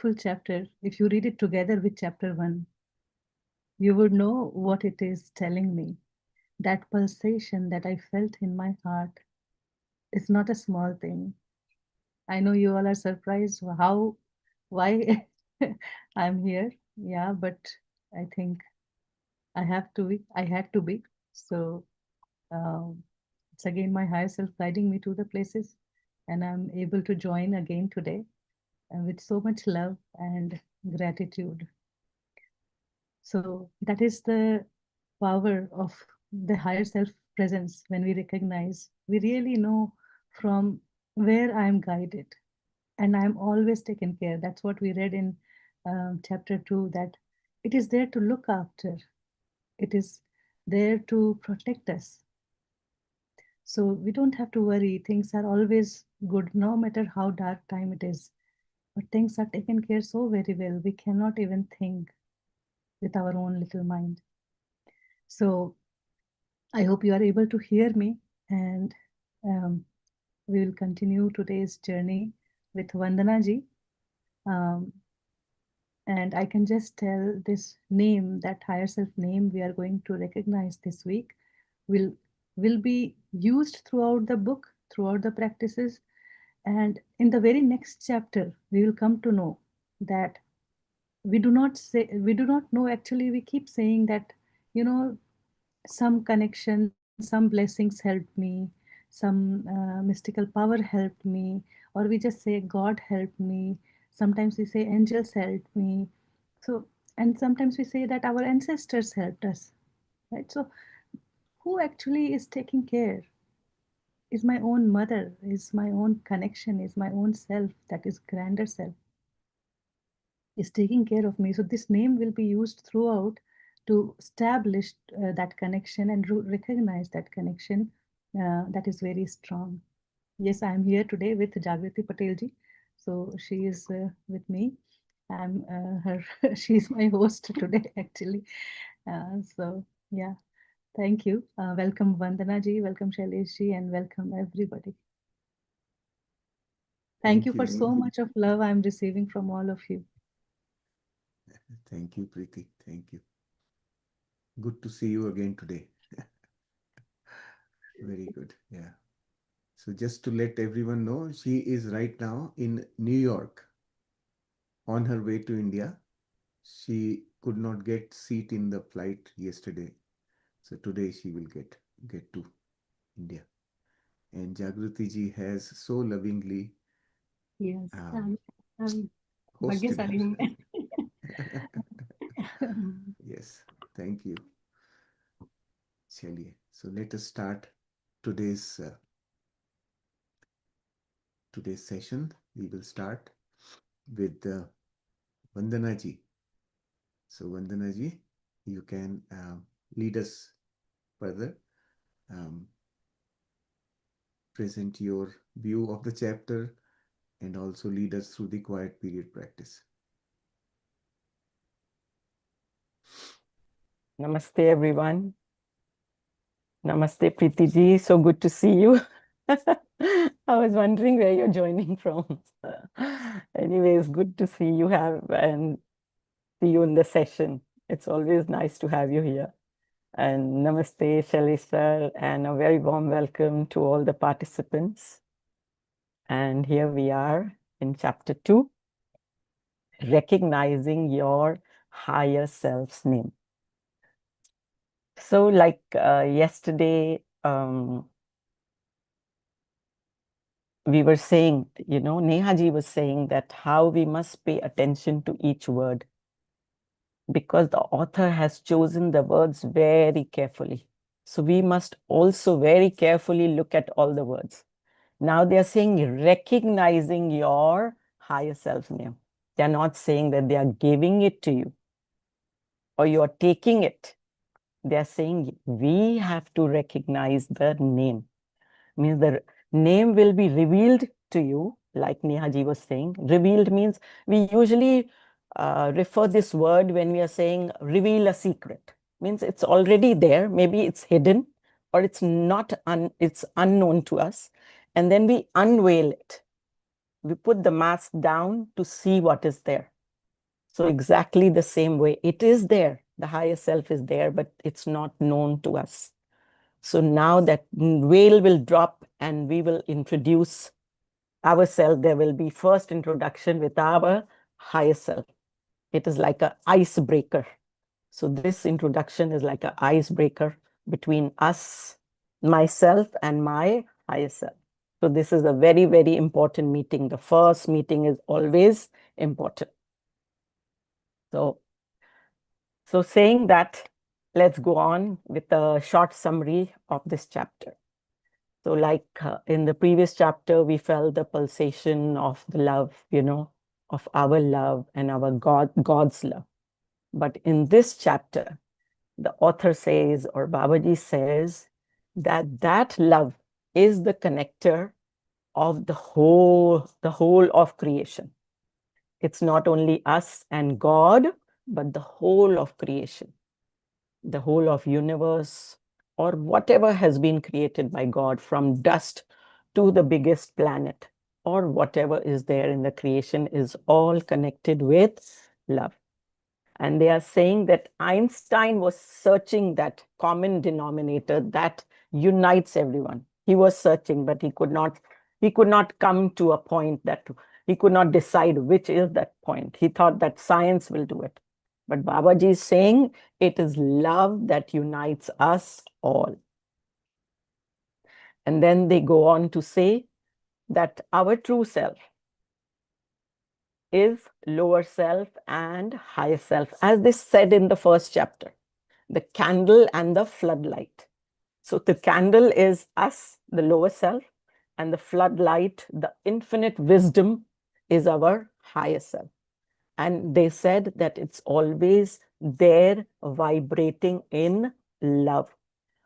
beautiful chapter. If you read it together with chapter 1, you would know what it is telling me. That pulsation that I felt in my heart is not a small thing. I know you all are surprised why I'm here. Yeah, but I think I had to be. So um, it's again my higher self guiding me to the places, and I'm able to join again today with so much love and gratitude. So that is the power of the higher self presence. When we recognize, we really know from where I'm guided, and I'm always taken care. That's what we read in chapter 2, that it is there to look after, it is there to protect us. So we don't have to worry. Things are always good, no matter how dark time it is. But things are taken care so very well, we cannot even think with our own little mind. So I hope you are able to hear me, and we will continue today's journey with Vandana ji. Um, and I can just tell this name, that higher self name we are going to recognize this week, will will be used throughout the book, throughout the practices, and in the very next chapter, we will come to know that we do not know. Actually, we keep saying that, you know, some connection, some blessings helped me, some mystical power helped me, or we just say God helped me. Sometimes we say angels helped me. So, and sometimes we say that our ancestors helped us, right? So, who actually is taking care? Is my own mother, is my own connection, is my own self, that is grander self, is taking care of me. So this name will be used throughout to establish that connection and recognize that connection that is very strong. Yes, I am here today with Jagriti Patel ji. So she is with me. I'm her. She is my host today, actually. So yeah, thank you. Welcome Vandana ji, welcome Shailesh ji, and welcome everybody. Thank you for so much of love I'm receiving from all of you. Thank you, Preeti. Thank you. Good to see you again today. Very good. Yeah. So just to let everyone know, she is right now in New York on her way to India. She could not get seat in the flight yesterday. So today she will get to India. And Jagriti ji has so lovingly Yes, hosted भाग्यशाली हूँ मैं. her. Yes, thank you. Chaliye. So let us start today's today's session. We will start with Vandana ji. So Vandana ji, you can lead us further. Present your view of the chapter and also lead us through the quiet period practice. Namaste, everyone. Namaste, Preeti ji. So good to see you. I was wondering where you're joining from. Anyways, good to see you and see you in the session. It's always nice to have you here. And namaste, Shailesh sir, and a very warm welcome to all the participants. And here we are in chapter 2, recognizing your higher self's name. So like yesterday, we were saying, Nehaji was saying that how we must pay attention to each word because the author has chosen the words very carefully. So we must also very carefully look at all the words. Now they are saying recognizing your higher self name. They are not saying that they are giving it to you or you are taking it. They are saying we have to recognize the name. Means the name will be revealed to you, like Nehaji was saying. Revealed means we usually refer this word when we are saying reveal a secret. Means it's already there. Maybe it's hidden or it's not, it's unknown to us. And then we unveil it. We put the mask down to see what is there. So exactly the same way, it is there. The higher self is there, but it's not known to us. So now that veil will drop and we will introduce ourselves. There will be first introduction with our higher self. It is like an icebreaker. So this introduction is like an icebreaker between us, myself, and my higher self. So this is a very, very important meeting. The first meeting is always important. So saying that, let's go on with a short summary of this chapter. So like in the previous chapter, we felt the pulsation of the love, of our love and our God's love. But in this chapter, the author says, or Babaji says, that love is the connector of the whole of creation. It's not only us and God, but the whole of creation, the whole of universe, or whatever has been created by God, from dust to the biggest planet, or whatever is there in the creation, is all connected with love. And they are saying that Einstein was searching that common denominator that unites everyone. He was searching, but he could not come to a point that he could not decide which is that point. He thought that science will do it. But Babaji is saying it is love that unites us all. And then they go on to say that our true self is lower self and higher self, as they said in the first chapter, the candle and the floodlight. So the candle is us, the lower self, and the floodlight, the infinite wisdom, is our higher self. And they said that it's always there, vibrating in love.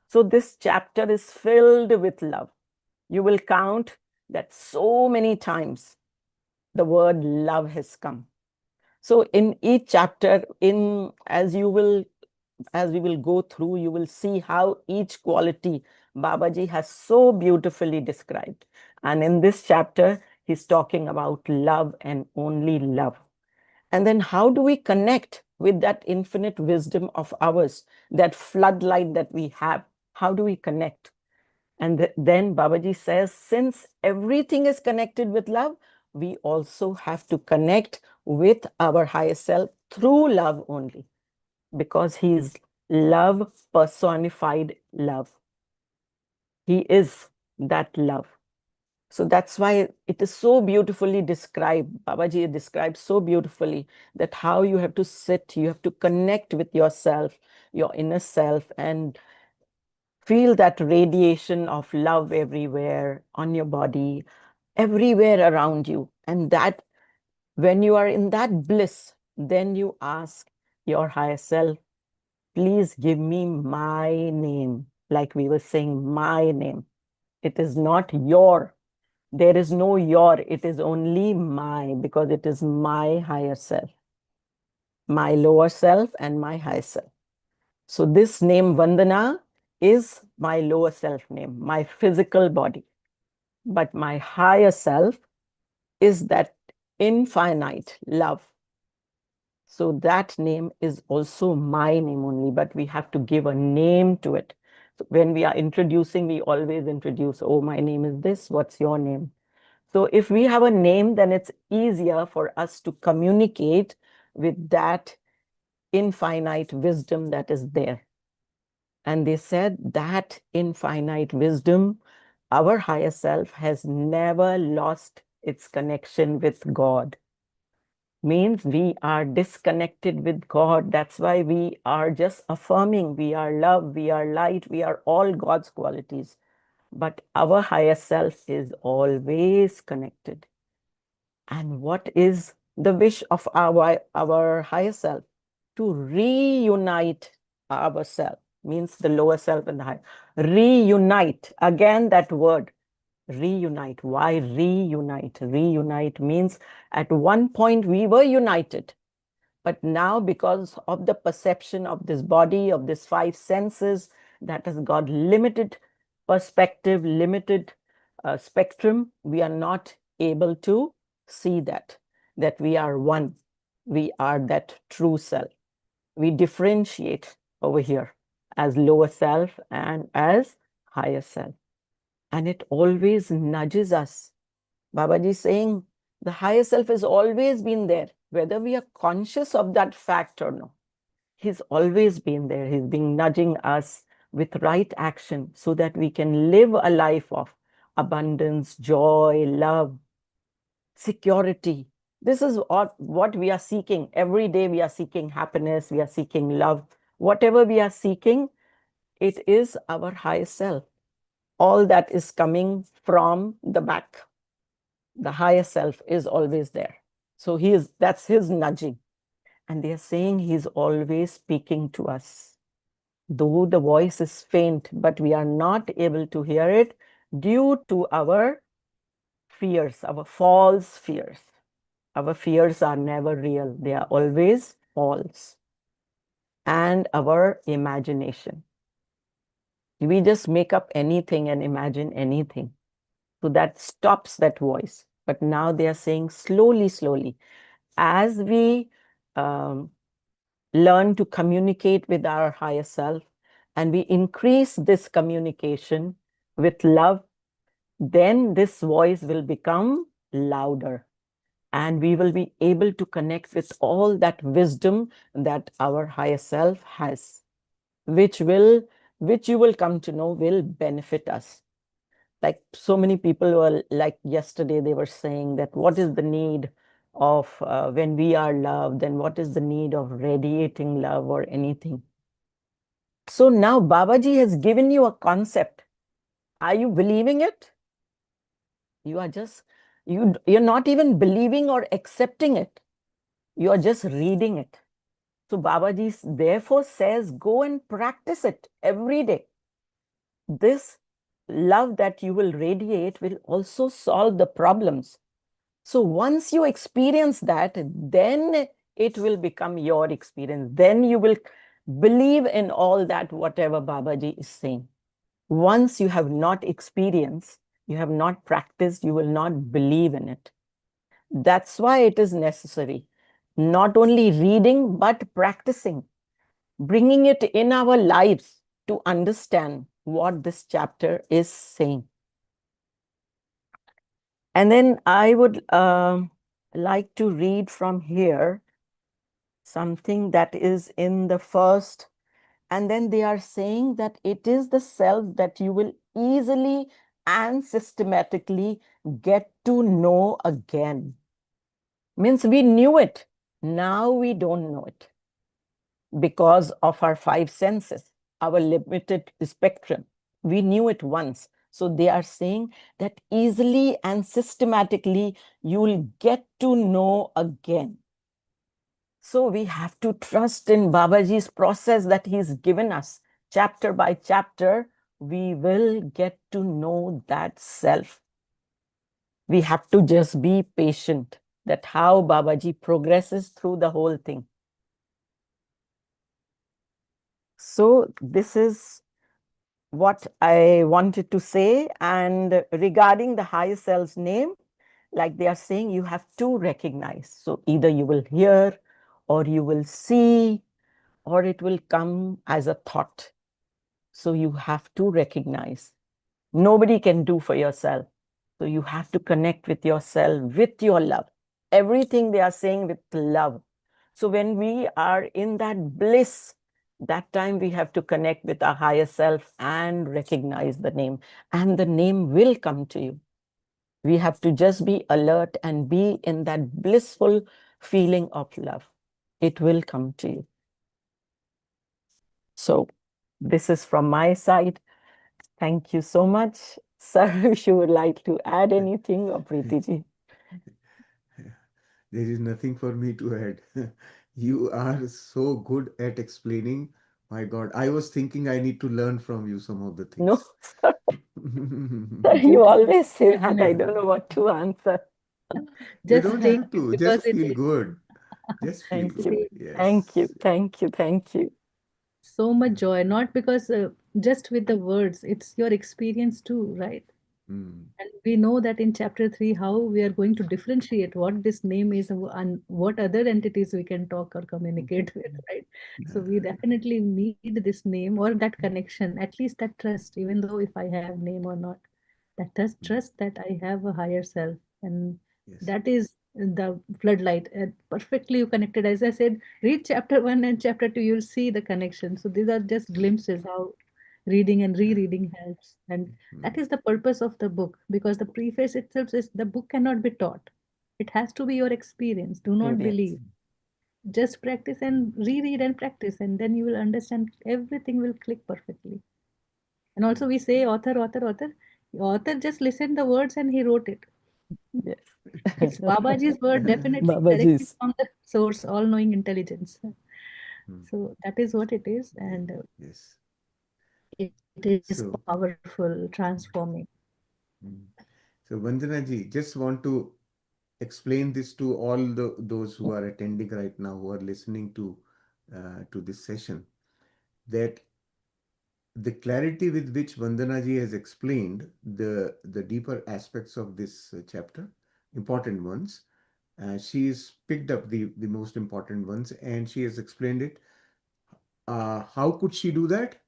So this chapter is filled with love. You will count that so many times the word love has come. So in each chapter, as we will go through, you will see how each quality Babaji has so beautifully described. And in this chapter, he's talking about love and only love. And then how do we connect with that infinite wisdom of ours, that floodlight that we have? How do we connect? And then Babaji says, since everything is connected with love, we also have to connect with our higher self through love only, because he is love, personified love. He is that love. So that's why it is so beautifully described. Babaji describes so beautifully that how you have to sit, you have to connect with yourself, your inner self, and feel that radiation of love everywhere on your body, everywhere around you. And that when you are in that bliss, then you ask your higher self, please give me my name. Like we were saying, my name. It is not your. There is no your. It is only my, because it is my higher self, my lower self, and my higher self. So this name Vandana is my lower self name, my physical body. But my higher self is that infinite love. So that name is also my name only, but we have to give a name to it. So when we are introducing, we always introduce, oh, my name is this, what's your name? So if we have a name, then it's easier for us to communicate with that infinite wisdom that is there. And they said that infinite wisdom, our higher self, has never lost its connection with God. Means we are disconnected with God. That's why we are just affirming we are love, we are light, we are all God's qualities. But our higher self is always connected. And what is the wish of our higher self? To reunite ourselves, means the lower self and the higher. Reunite, again that word, reunite. Why reunite? Reunite means at one point we were united, but now because of the perception of this body, of these five senses, that has got limited perspective, limited spectrum, we are not able to see that we are one. we are that true self. We differentiate over here as lower self and as higher self. And it always nudges us. Babaji is saying the higher self has always been there, whether we are conscious of that fact or not. He's always been there. He's been nudging us with right action so that we can live a life of abundance, joy, love, security. This is what we are seeking. Every day we are seeking happiness, we are seeking love. Whatever we are seeking, it is our higher self. All that is coming from the back. The higher self is always there. So that's his nudging. And they are saying he's always speaking to us. Though the voice is faint, but we are not able to hear it due to our fears, our false fears. Our fears are never real, they are always false. And our imagination. We just make up anything and imagine anything. So that stops that voice. But now they are saying slowly, slowly, as we learn to communicate with our higher self and we increase this communication with love, then this voice will become louder and we will be able to connect with all that wisdom that our higher self has, which you will come to know will benefit us. Like so many people were like yesterday, they were saying that what is the need of when we are loved, then what is the need of radiating love or anything? So now Babaji has given you a concept. Are you believing it? You are just, you're not even believing or accepting it. You are just reading it. So Babaji therefore says, go and practice it every day. This love that you will radiate will also solve the problems. So once you experience that, then it will become your experience. Then you will believe in all that, whatever Babaji is saying. Once you have not experienced, you have not practiced, you will not believe in it. That's why it is necessary. Not only reading, but practicing, bringing it in our lives to understand what this chapter is saying. And then I would like to read from here something that is in the first. And then they are saying that it is the self that you will easily and systematically get to know again. Means we knew it. Now we don't know it because of our five senses, our limited spectrum. We knew it once. So they are saying that easily and systematically you'll get to know again. So we have to trust in Babaji's process that he's given us. Chapter by chapter, we will get to know that self. We have to just be patient that how Babaji progresses through the whole thing. So this is what I wanted to say. And regarding the higher self's name, like they are saying, you have to recognize. So either you will hear or you will see or it will come as a thought. So you have to recognize. Nobody can do for yourself. So you have to connect with yourself, with your love. Everything they are saying with love. So when we are in that bliss, that time we have to connect with our higher self and recognize the name. And the name will come to you. We have to just be alert and be in that blissful feeling of love. It will come to you. So this is from my side. Thank you so much. Sir, if you would like to add anything, or Preeti ji. There is nothing for me to add. You are so good at explaining. My God, I was thinking I need to learn from you some of the No, things. sir, Just you always say that. I definitely. don't know what to answer. You Just don't take have it to. because Just it feel is, good. Just feel Thank it you. good. is Thank you. Yes. Thank you. Thank you. so much joy, not because just with the words, it's your experience too, right? And we know that in chapter 3, how we are going to differentiate what this name is and what other entities we can talk or communicate with, right? So we definitely need this name or that connection, at least that trust, even though if I have name or not, that trust that I have a higher self. And Yes. that is the floodlight. Perfectly you connected. As I said, read chapter 1 and chapter 2, you'll see the connection. So these are just glimpses how reading and Yeah. rereading helps. And that is the purpose of the book, because the preface itself says the book cannot be taught. It has to be your experience. Do not Experience. believe. Just practice and reread and practice, and then you will understand everything will click perfectly. And also, we say author, author, author. The author just listened the words and he wrote it. Yes. It's Babaji's word, definitely directly Babaji's. from the source, all knowing intelligence. Mm. So that is what it is, Yeah. and Yes. it is So, powerful, transforming. mm. So Vandana ji, just want to explain this to all those who are attending right now, who are listening to this session, that the clarity with which Vandana ji has explained the deeper aspects of this chapter, important ones, she's picked up the most important ones and she has explained it. How could she do that?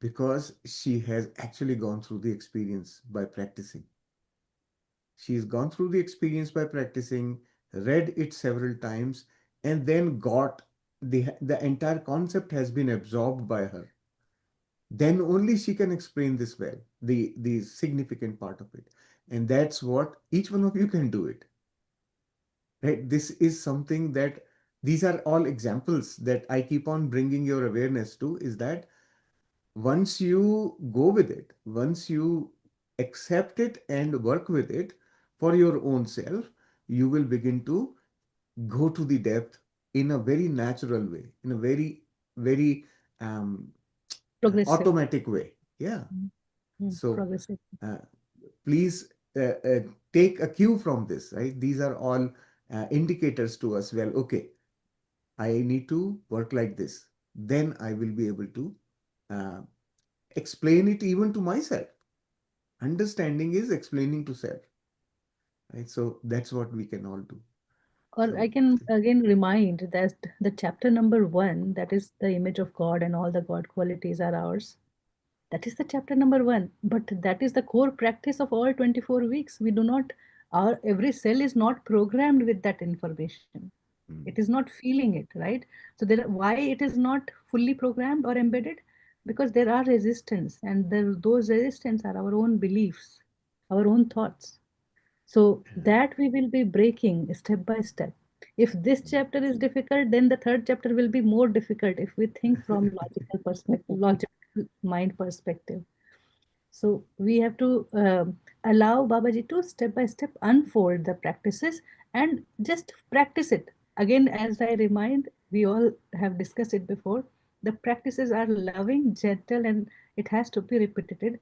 Because she has actually gone through the experience by practicing. She's gone through the experience by practicing, read it several times, and then got the entire concept has been absorbed by her. Then only she can explain this well, the significant part of it. And that's what each one of you can do it. Right? This is something that these are all examples that I keep on bringing your awareness to, is that once you go with it, once you accept it and work with it for your own self, you will begin to go to the depth in a very natural way, in a very um, Progressive. automatic way. Yeah. So Progressive. uh, please take a cue from this, right? These are all indicators to us. Well, okay, I need to work like this. Then I will be able to uh, explain it even to myself. Understanding is explaining to self, right? So that's what we can all do. Or I So can again remind that the chapter number 1, that is the image of God and all the God qualities are ours. That is the chapter number 1. But that is the core practice of all 24 weeks. We do not, our every cell is not programmed with that information. It is mm, not feeling it, right? So there, why it is not fully programmed or embedded? Because there are resistance, and those resistance are our own beliefs, our own thoughts. So that we will be breaking step by step. If this chapter is difficult, then the third chapter will be more difficult if we think from logical perspective, logical mind perspective. So we have to allow Babaji to step by step unfold the practices and just practice it. Again, as I remind, we all have discussed it before. The practices are loving, gentle, and it has to be repeated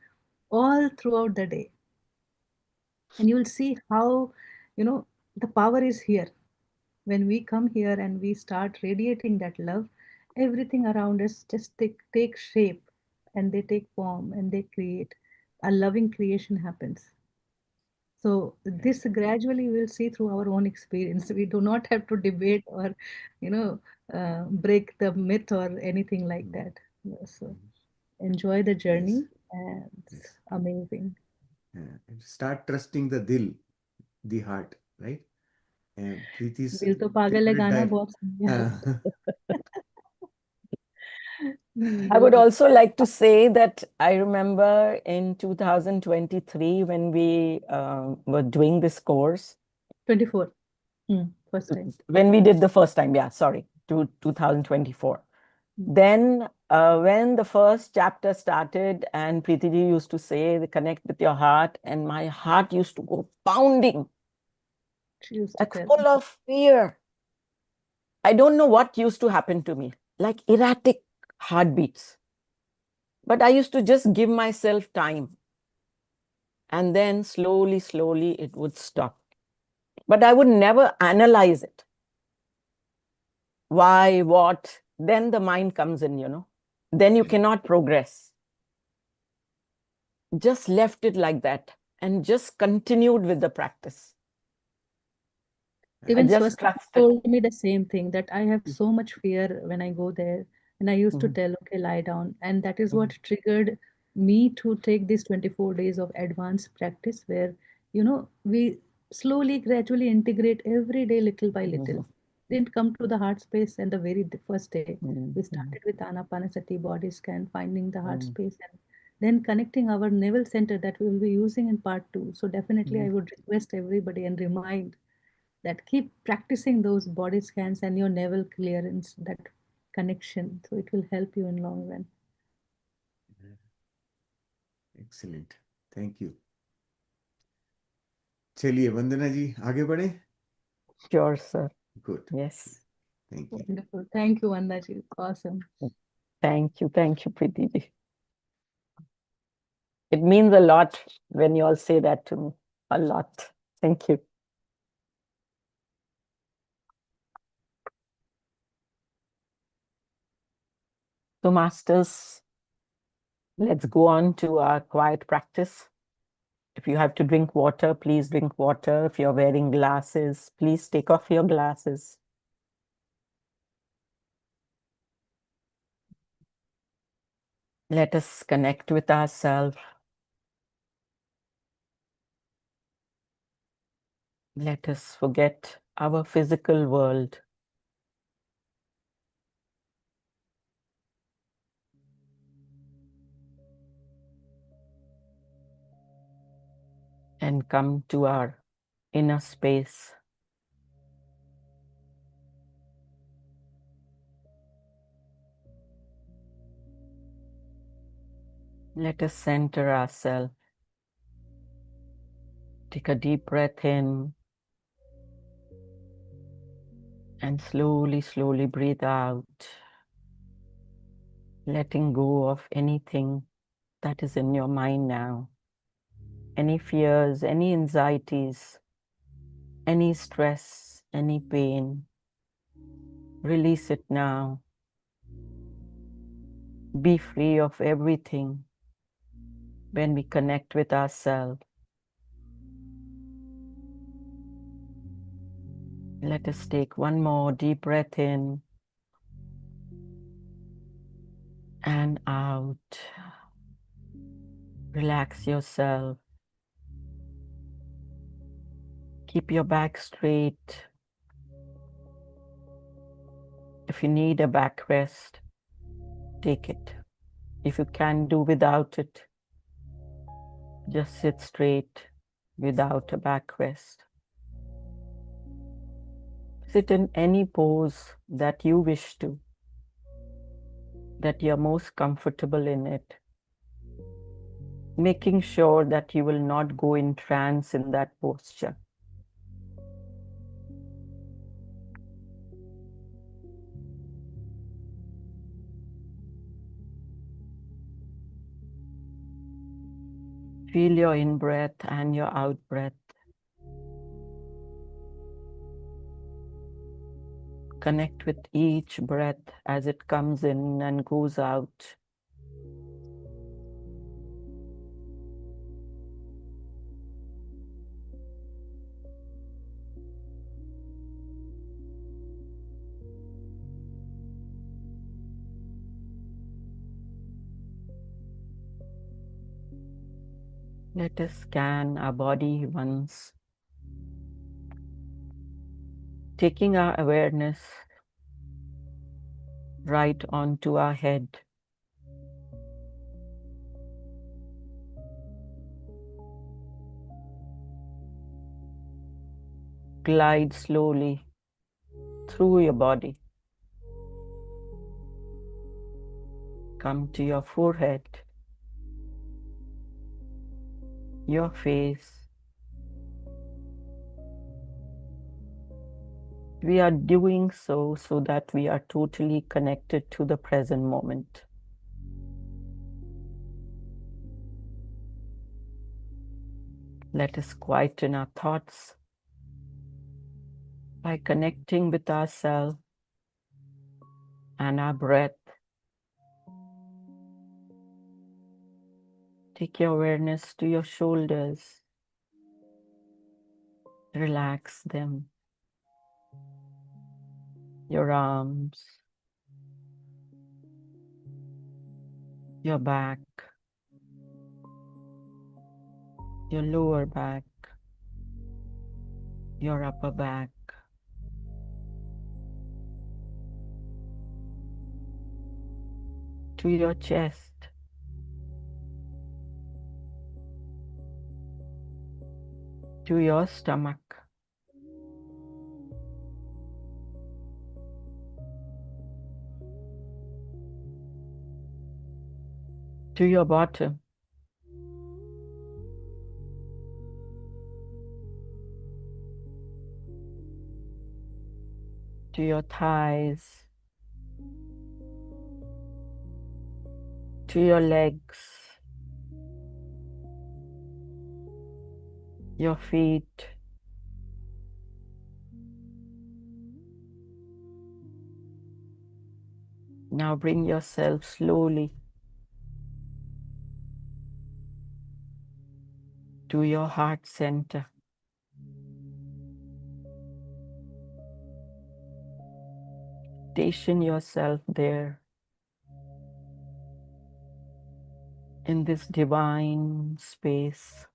all throughout the day. And you will see how, the power is here. When we come here and we start radiating that love, everything around us just take shape, and they take form, and they create a loving creation happens. So yeah, this gradually we'll see through our own experience. We do not have to debate or, you know, break the myth or anything like mm, that. Yeah, so mm, enjoy the yes, journey, and it's yes. amazing. And start trusting the dil, the heart, right? And Preeti's दिल तो पागल है favorite गाना dial. बहुत सुन Uh, I दिल would तो also like to say that I remember in 2023 when we were doing this course, 24. First time. when we did the first time, yeah, sorry, to 2024. Mm. Then when the first chapter started and Preeti ji used to say, connect with your heart, and my heart used to go pounding, She used to like tell. full of fear. I don't know what used to happen to me, like erratic heartbeats. But I used to just give myself time. And then slowly, slowly, it would stop. But I would never analyze it. Why, what? Then the mind comes in, Then you cannot progress. Just left it like that. and just continued with the practice. I Even just Swasti trusted. told me the same thing, that I have so much fear when I go there. And I used to Mhm, tell, okay, lie down. And that is mhm, what triggered me to take these 24 days of advanced practice where, we slowly, gradually integrate every day, little by little. mhm, Didn't come to the heart space and the very first day. We mhm, started with Anapanasati body scan, finding the heart mhm, space, and then connecting our navel center that we will be using in part two. So definitely I mhm. would request everybody and remind that keep practicing those body scans and your navel clearance, that connection. So it will help you in long run. Excellent. Thank you. चलिए वंदना जी आगे बढ़े. Sure, sir. Good. Yes. Thank you. Wonderful. Thank you, Vandaji. Awesome. Thank you, Preeti ji. It means a lot when you all say that to me. A lot. Thank you. So, masters, let's go on to our quiet practice. If you have to drink water, please drink water. If you're wearing glasses, please take off your glasses. Let us connect with ourselves. Let us forget our physical world. And come to our inner space. Let us center ourselves. Take a deep breath in and slowly, slowly breathe out, letting go of anything that is in your mind now. Any fears, any anxieties, any stress, any pain. Release it now. Be free of everything when we connect with ourselves. Let us take one more deep breath in and out. Relax yourself. Keep your back straight. If you need a back rest, take it. If you can do without it, just sit straight without a back rest. Sit in any pose that you wish to, that you're most comfortable in it, making sure that you will not go in trance in that posture. Feel your in-breath and your out-breath. Connect with each breath as it comes in and goes out. Let us scan our body once, taking our awareness right onto our head. Glide slowly through your body. Come to your forehead, your face. We are doing so that we are totally connected to the present moment. Let us quieten our thoughts by connecting with ourselves and our breath. Take your awareness to your shoulders, Relax them. Your arms, your back, your lower back, your upper back, to your chest, to your stomach, to your bottom, to your thighs, to your legs, your feet, now bring yourself slowly to your heart center. Station yourself there in this divine space.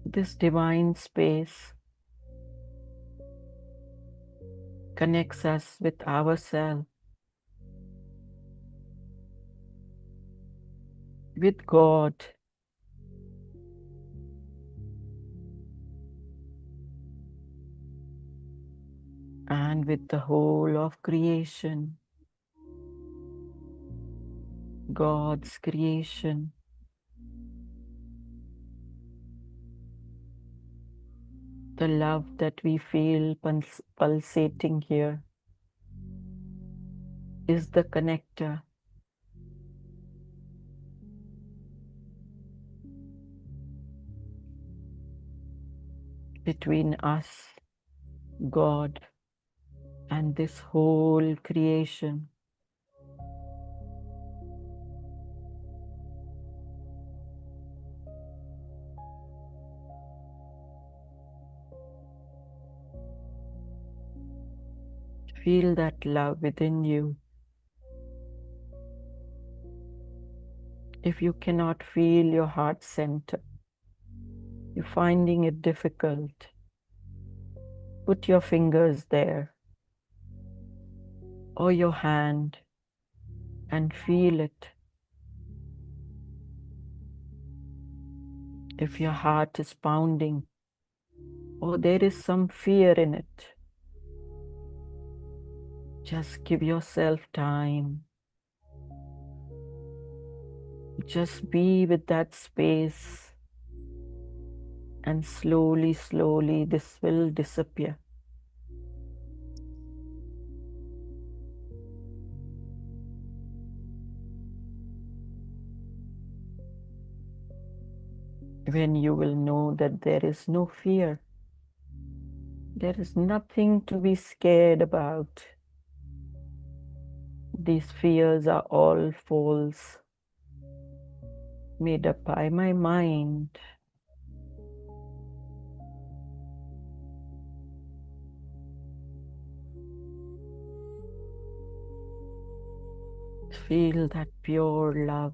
This divine space connects us with ourselves, with God, and with the whole of creation, God's creation. The love that we feel pulsating here is the connector between us, God, and this whole creation. Feel that love within you. If you cannot feel your heart center, you're finding it difficult, put your fingers there or your hand and feel it. If your heart is pounding or there is some fear in it, just give yourself time. Just be with that space, and slowly, slowly this will disappear. When you will know that there is no fear, there is nothing to be scared about. These fears are all false, made up by my mind. Feel that pure love,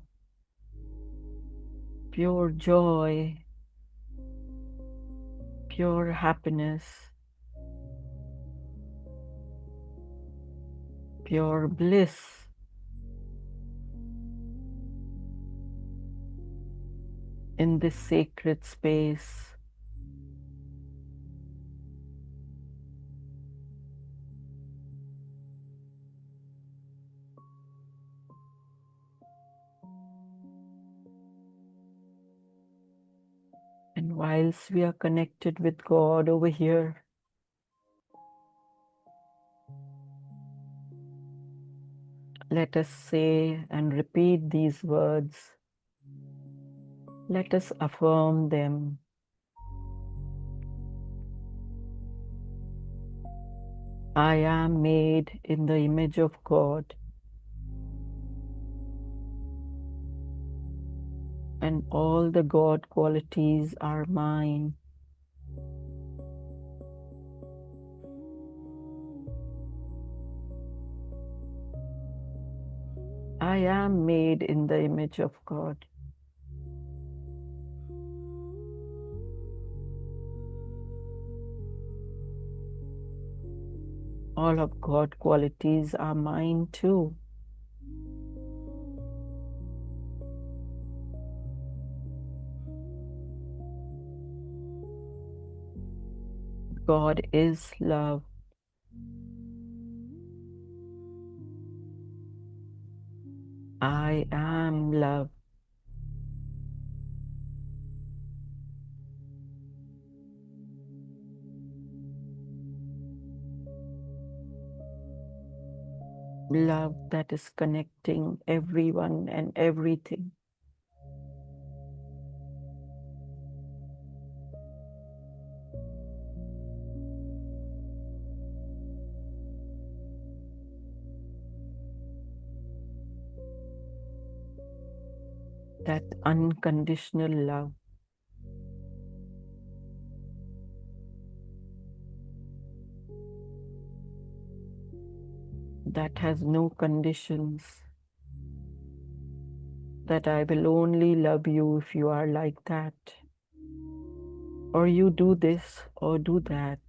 pure joy, pure happiness, pure bliss. In this sacred space. And whilst we are connected with God over here, let us say and repeat these words. Let us affirm them. I am made in the image of God. and all the God qualities are mine. I am made in the image of God. All of God qualities are mine too. God is love. I am love. Love that is connecting everyone and everything. That unconditional love. That has no conditions. That I will only love you if you are like that. Or you do this or do that.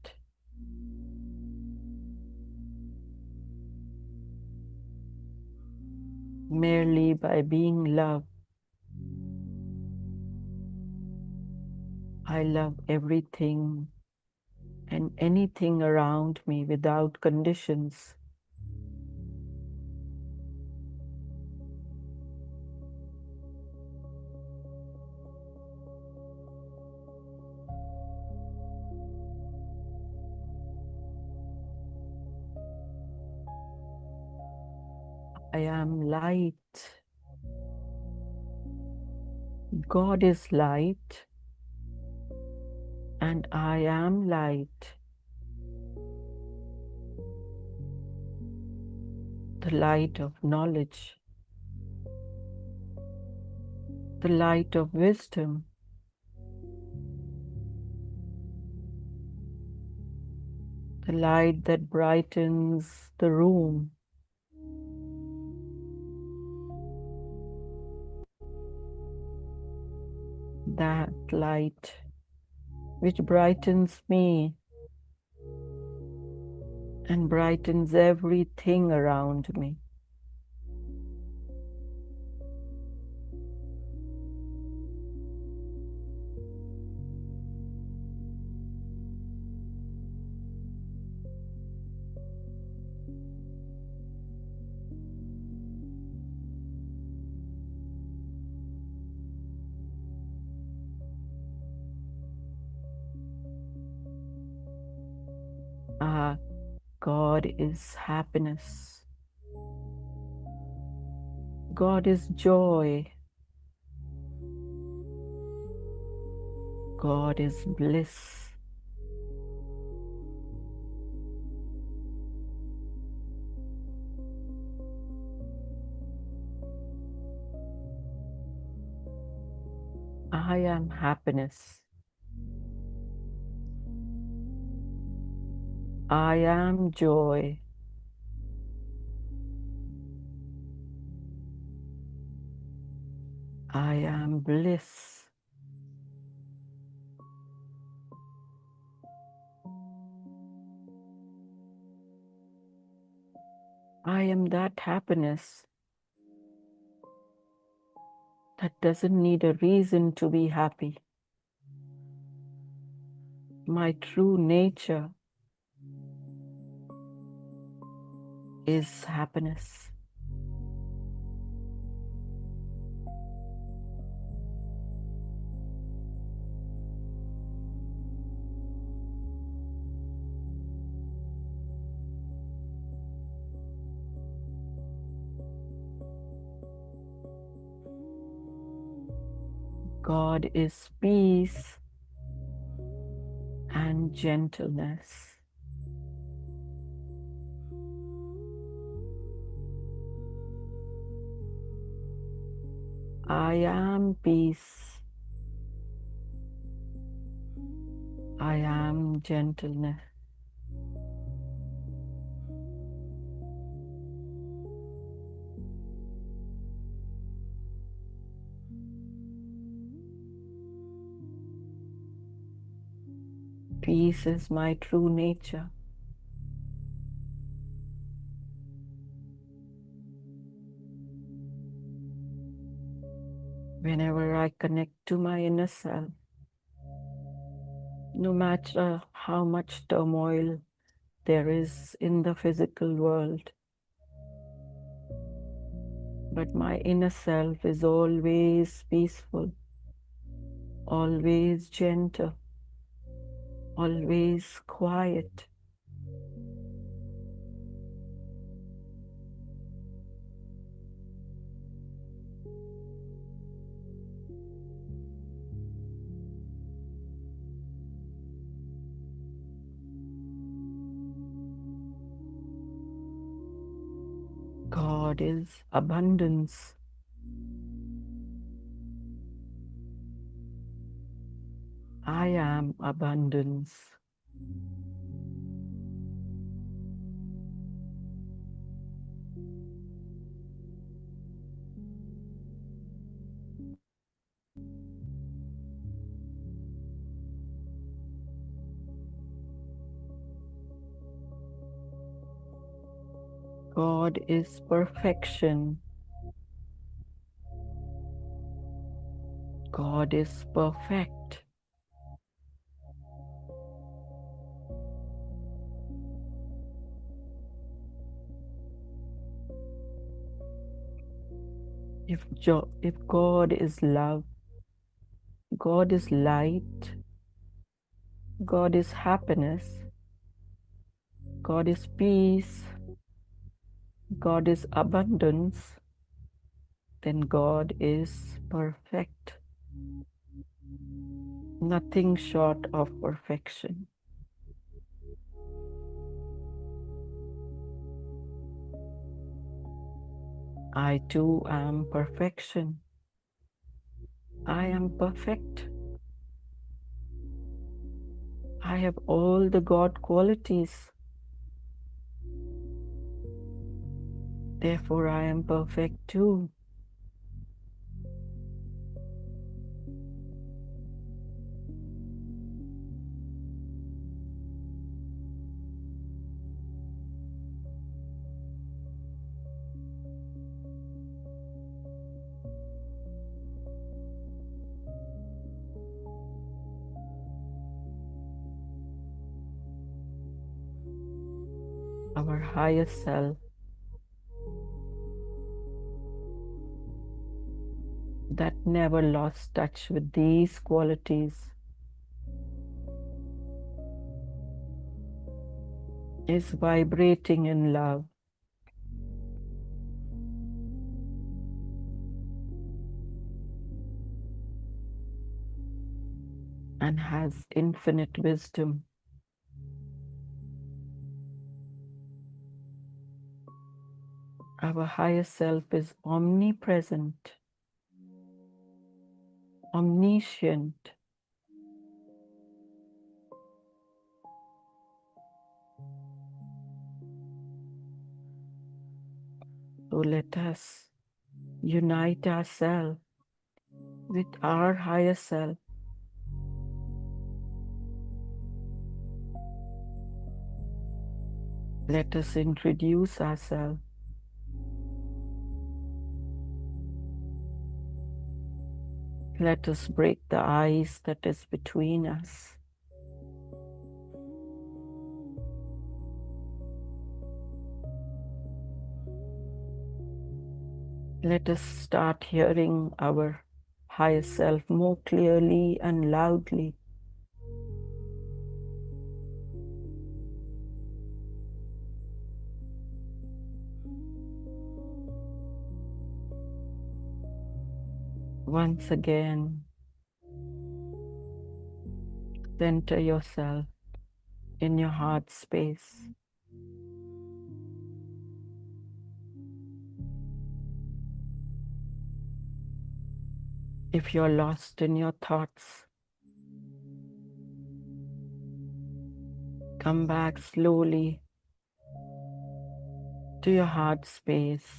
Merely by being love, I love everything and anything around me without conditions. I am light. God is light, and I am light. The light of knowledge, the light of wisdom, the light that brightens the room. That light which brightens me and brightens everything around me. Ah, God is happiness. God is joy. God is bliss. I am happiness. I am joy. I am bliss. I am that happiness that doesn't need a reason to be happy. My true nature is happiness. God is peace and gentleness. I am peace. I am gentleness. Peace is my true nature. Whenever I connect to my inner self, no matter how much turmoil there is in the physical world, but my inner self is always peaceful, always gentle, always quiet. God is abundance. I am abundance. God is perfection. God is perfect. If God is love, God is light, God is happiness, God is peace, God is abundance, then God is perfect. Nothing short of perfection. I too am perfection. I am perfect. I have all the God qualities. Therefore, I am perfect too. Our higher self that never lost touch with these qualities is vibrating in love. And has infinite wisdom. Our higher self is omnipresent, omniscient. So let us unite ourselves with our higher self. Let us introduce ourselves. Let us break the ice that is between us. Let us start hearing our higher self more clearly and loudly. Once again, center yourself in your heart space. If you're lost in your thoughts, come back slowly to your heart space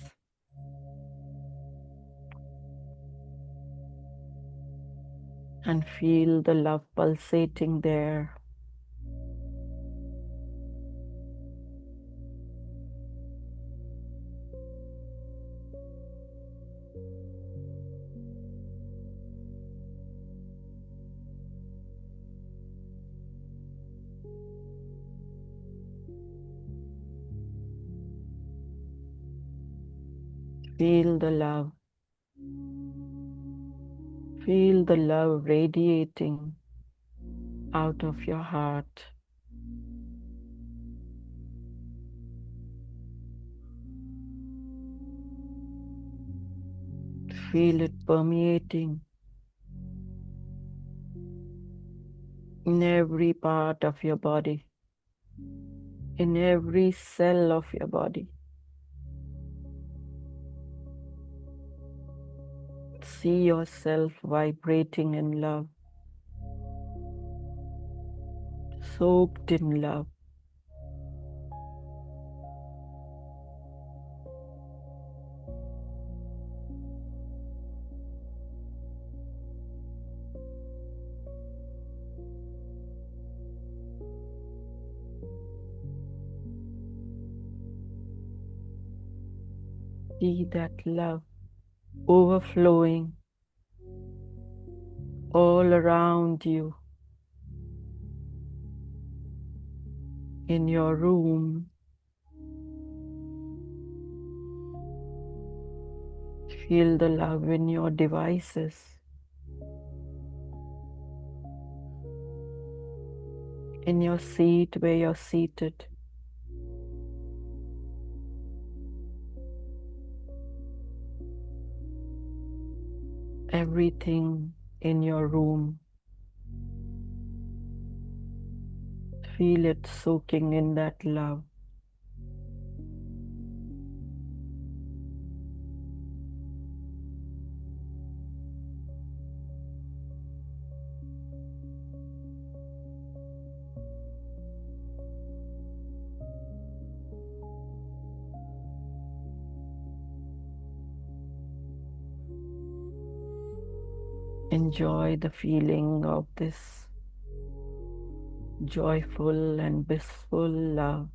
and feel the love pulsating there. Feel the love. Feel the love radiating out of your heart. Feel it permeating in every part of your body, in every cell of your body. See yourself vibrating in love, soaked in love. See that love overflowing all around you, in your room. Feel the love in your devices, in your seat where you're seated. Everything in your room. Feel it soaking in that love. Enjoy the feeling of this joyful and blissful love.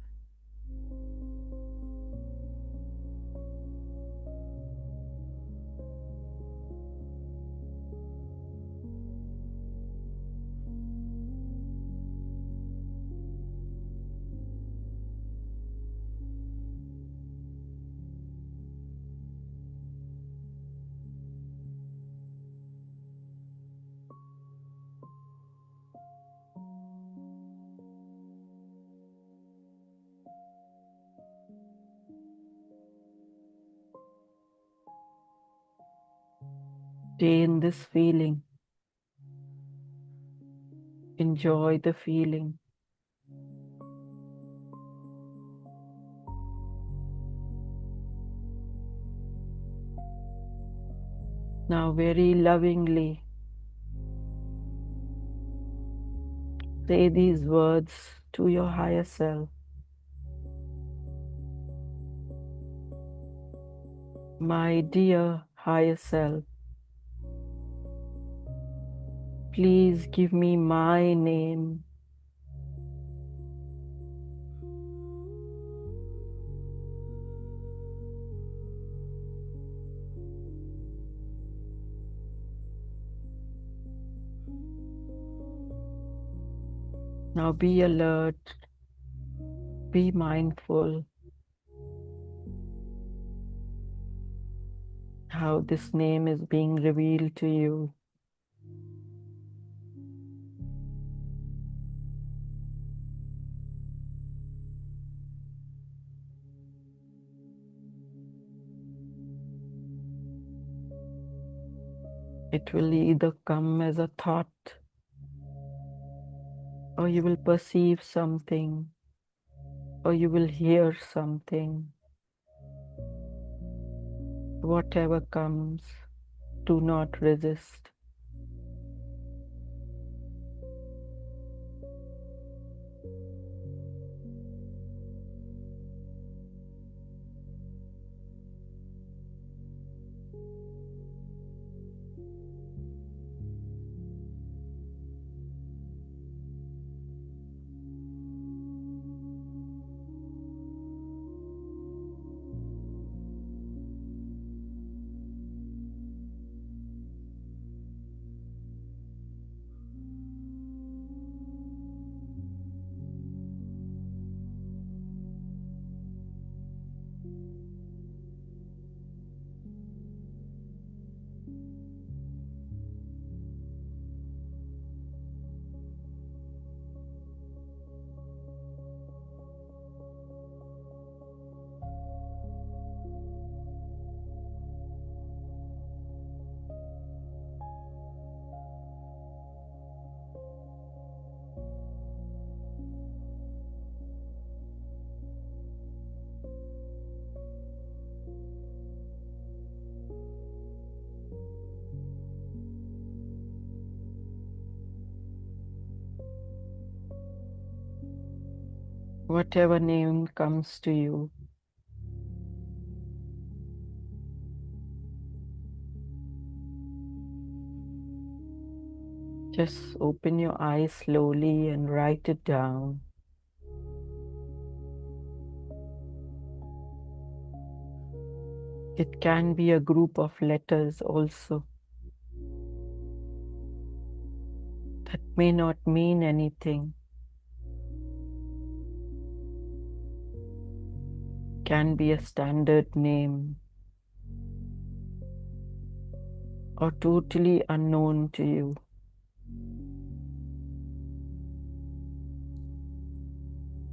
Stay in this feeling. Enjoy the feeling. Now, very lovingly, say these words to your higher self. My dear higher self, please give me my name. Now be alert, be mindful how this name is being revealed to you. It will either come as a thought, or you will perceive something, or you will hear something. Whatever comes, do not resist. Whatever name comes to you, just open your eyes slowly and write it down. It can be a group of letters also that may not mean anything. Can be a standard name or totally unknown to you.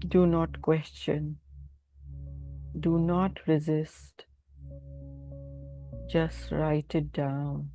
Do not question. Do not resist. Just write it down.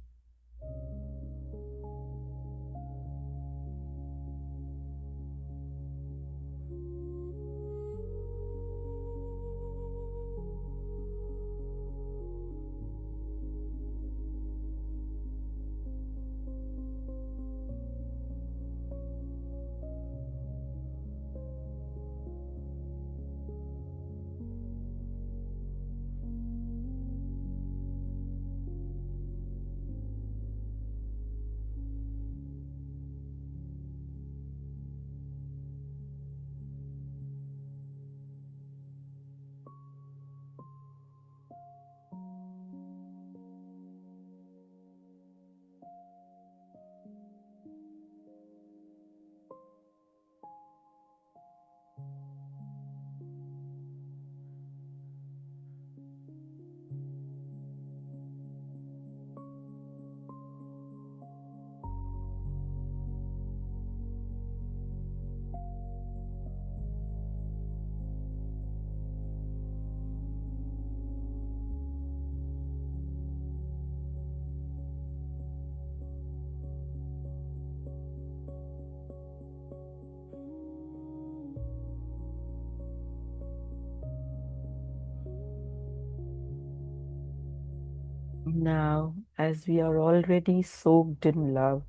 Now, as we are already soaked in love,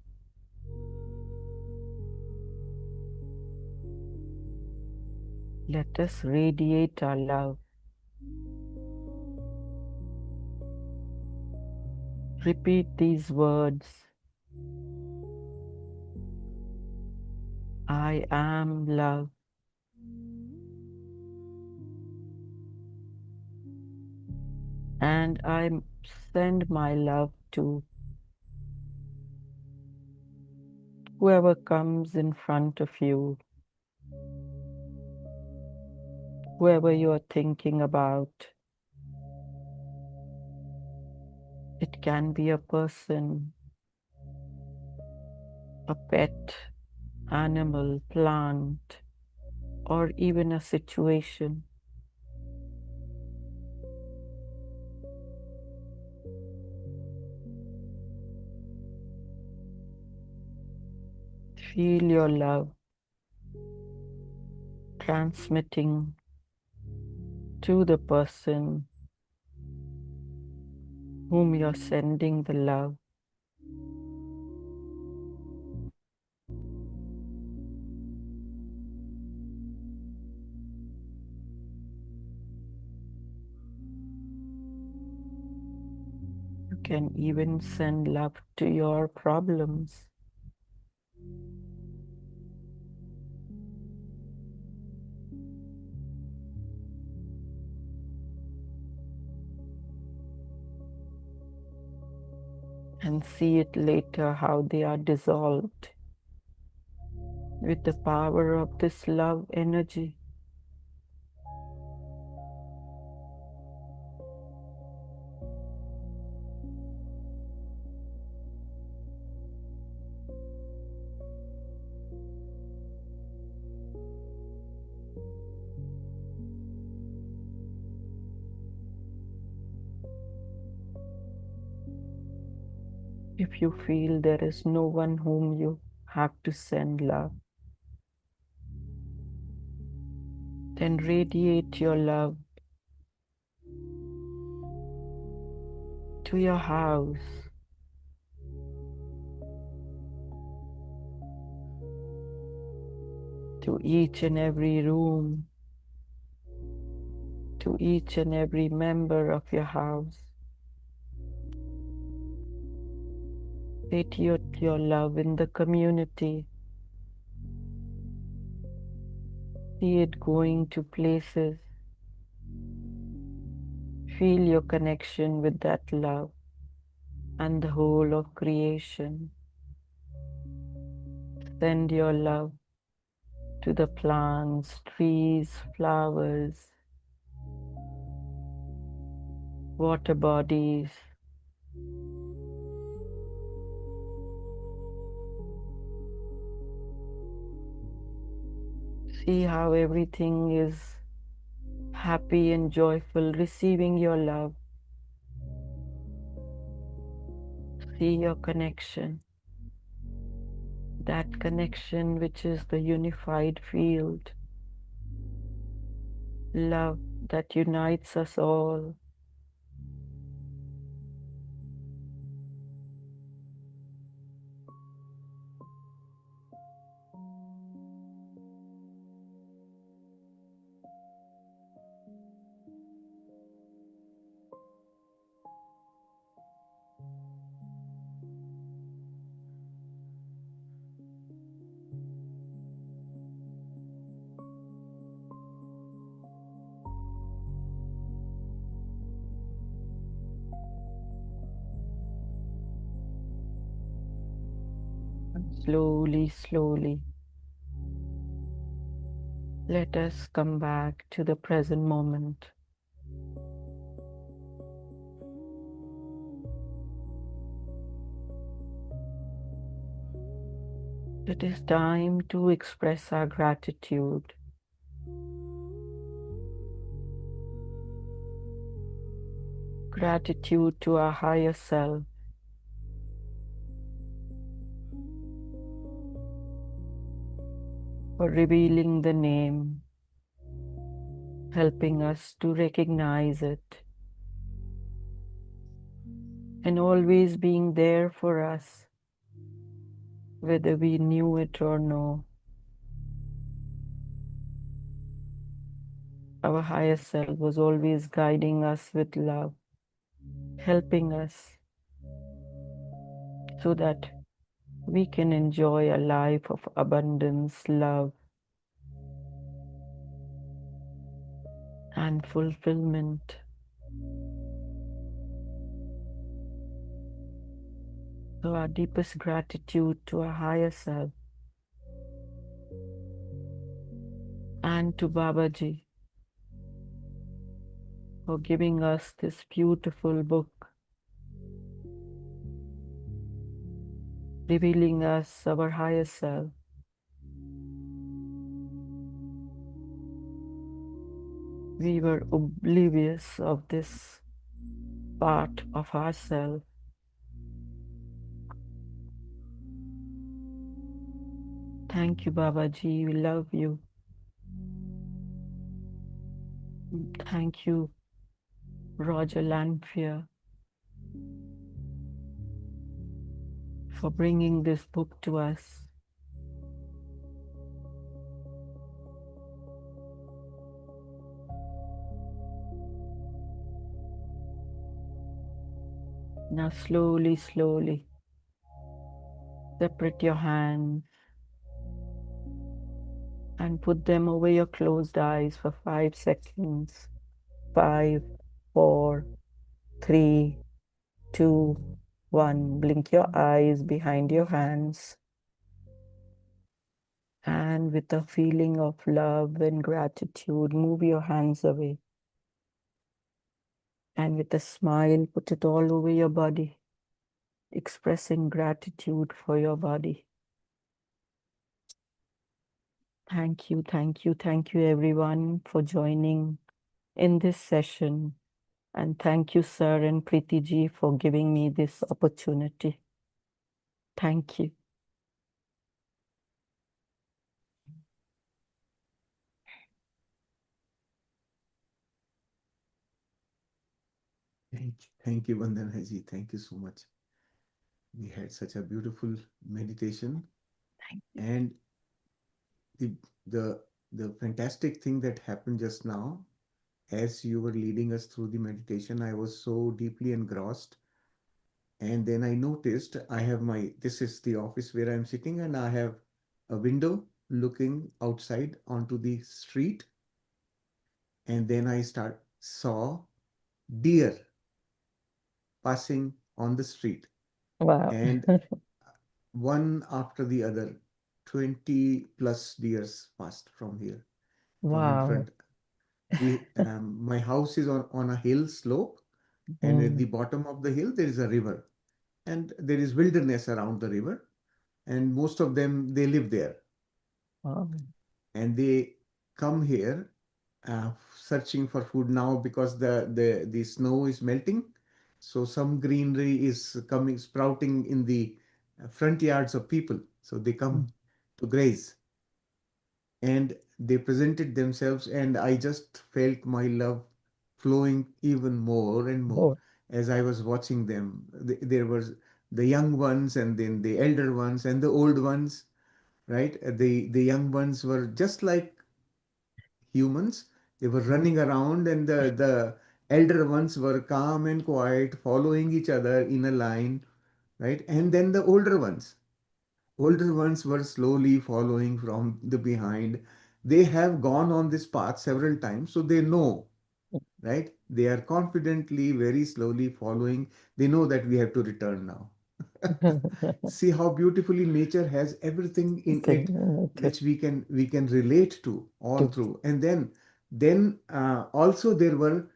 let us radiate our love. Repeat these words. I am love. And I send my love to whoever comes in front of you, whoever you are thinking about. It can be a person, a pet, animal, plant, or even a situation. Feel your love transmitting to the person whom you're sending the love. You can even send love to your problems. And see it later how they are dissolved with the power of this love energy. If you feel there is no one whom you have to send love, then radiate your love to your house, to each and every room, to each and every member of your house. Radiate your love in the community. See it going to places. Feel your connection with that love and the whole of creation. Send your love to the plants, trees, flowers, water bodies. See how everything is happy and joyful, receiving your love. See your connection, that connection which is the unified field, love that unites us all. Slowly, slowly, let us come back to the present moment. It is time to express our gratitude. Gratitude to our higher self for revealing the name, helping us to recognize it, and always being there for us, whether we knew it or no. Our higher self was always guiding us with love, helping us so that we can enjoy a life of abundance, love, and fulfillment. So our deepest gratitude to our higher self and to Babaji for giving us this beautiful book, revealing us our higher self. We were oblivious of this part of ourselves. Thank you, Babaji. We love you. Thank you, Roger Lanphier, for bringing this book to us. Now slowly, slowly, separate your hands and put them over your closed eyes for 5 seconds. 5, 4, 3, 2, 1. Blink your eyes behind your hands. And with a feeling of love and gratitude, move your hands away. And with a smile, put it all over your body, expressing gratitude for your body. Thank you, thank you, thank you, everyone, for joining in this session. And thank you, Sir and Preeti ji, for giving me this opportunity. Thank you. Thank you, Vandana ji. Thank you so much. We had such a beautiful meditation. Thank you. And the the fantastic thing that happened just now, as you were leading us through the meditation, I was so deeply engrossed. And then I noticed this is the office where I'm sitting, and I have a window looking outside onto the street. And then saw deer passing on the street, Wow. and one after the other, 20 plus deers passed from here, from in Wow. front. My house is on a hill slope, and at the Mm. bottom of the hill, there is a river, and there is wilderness around the river, and most of them, they live there, Wow. and they come here searching for food now because the snow is melting. So some greenery is coming, sprouting in the front yards of people. So they come Mm. to graze, and they presented themselves, and I just felt my love flowing even more and more More. as I was watching them. There was the young ones, and then the elder ones, and the old ones, right? The young ones were just like humans. They were running around, and the elder ones were calm and quiet, following each other in a line, right? And then the older ones were slowly following from the behind. They have gone on this path several times, so they know, right? They are confidently, very slowly following. They know that we have to return now. See how beautifully nature has everything in it, which we can relate to all To through. And then also there were,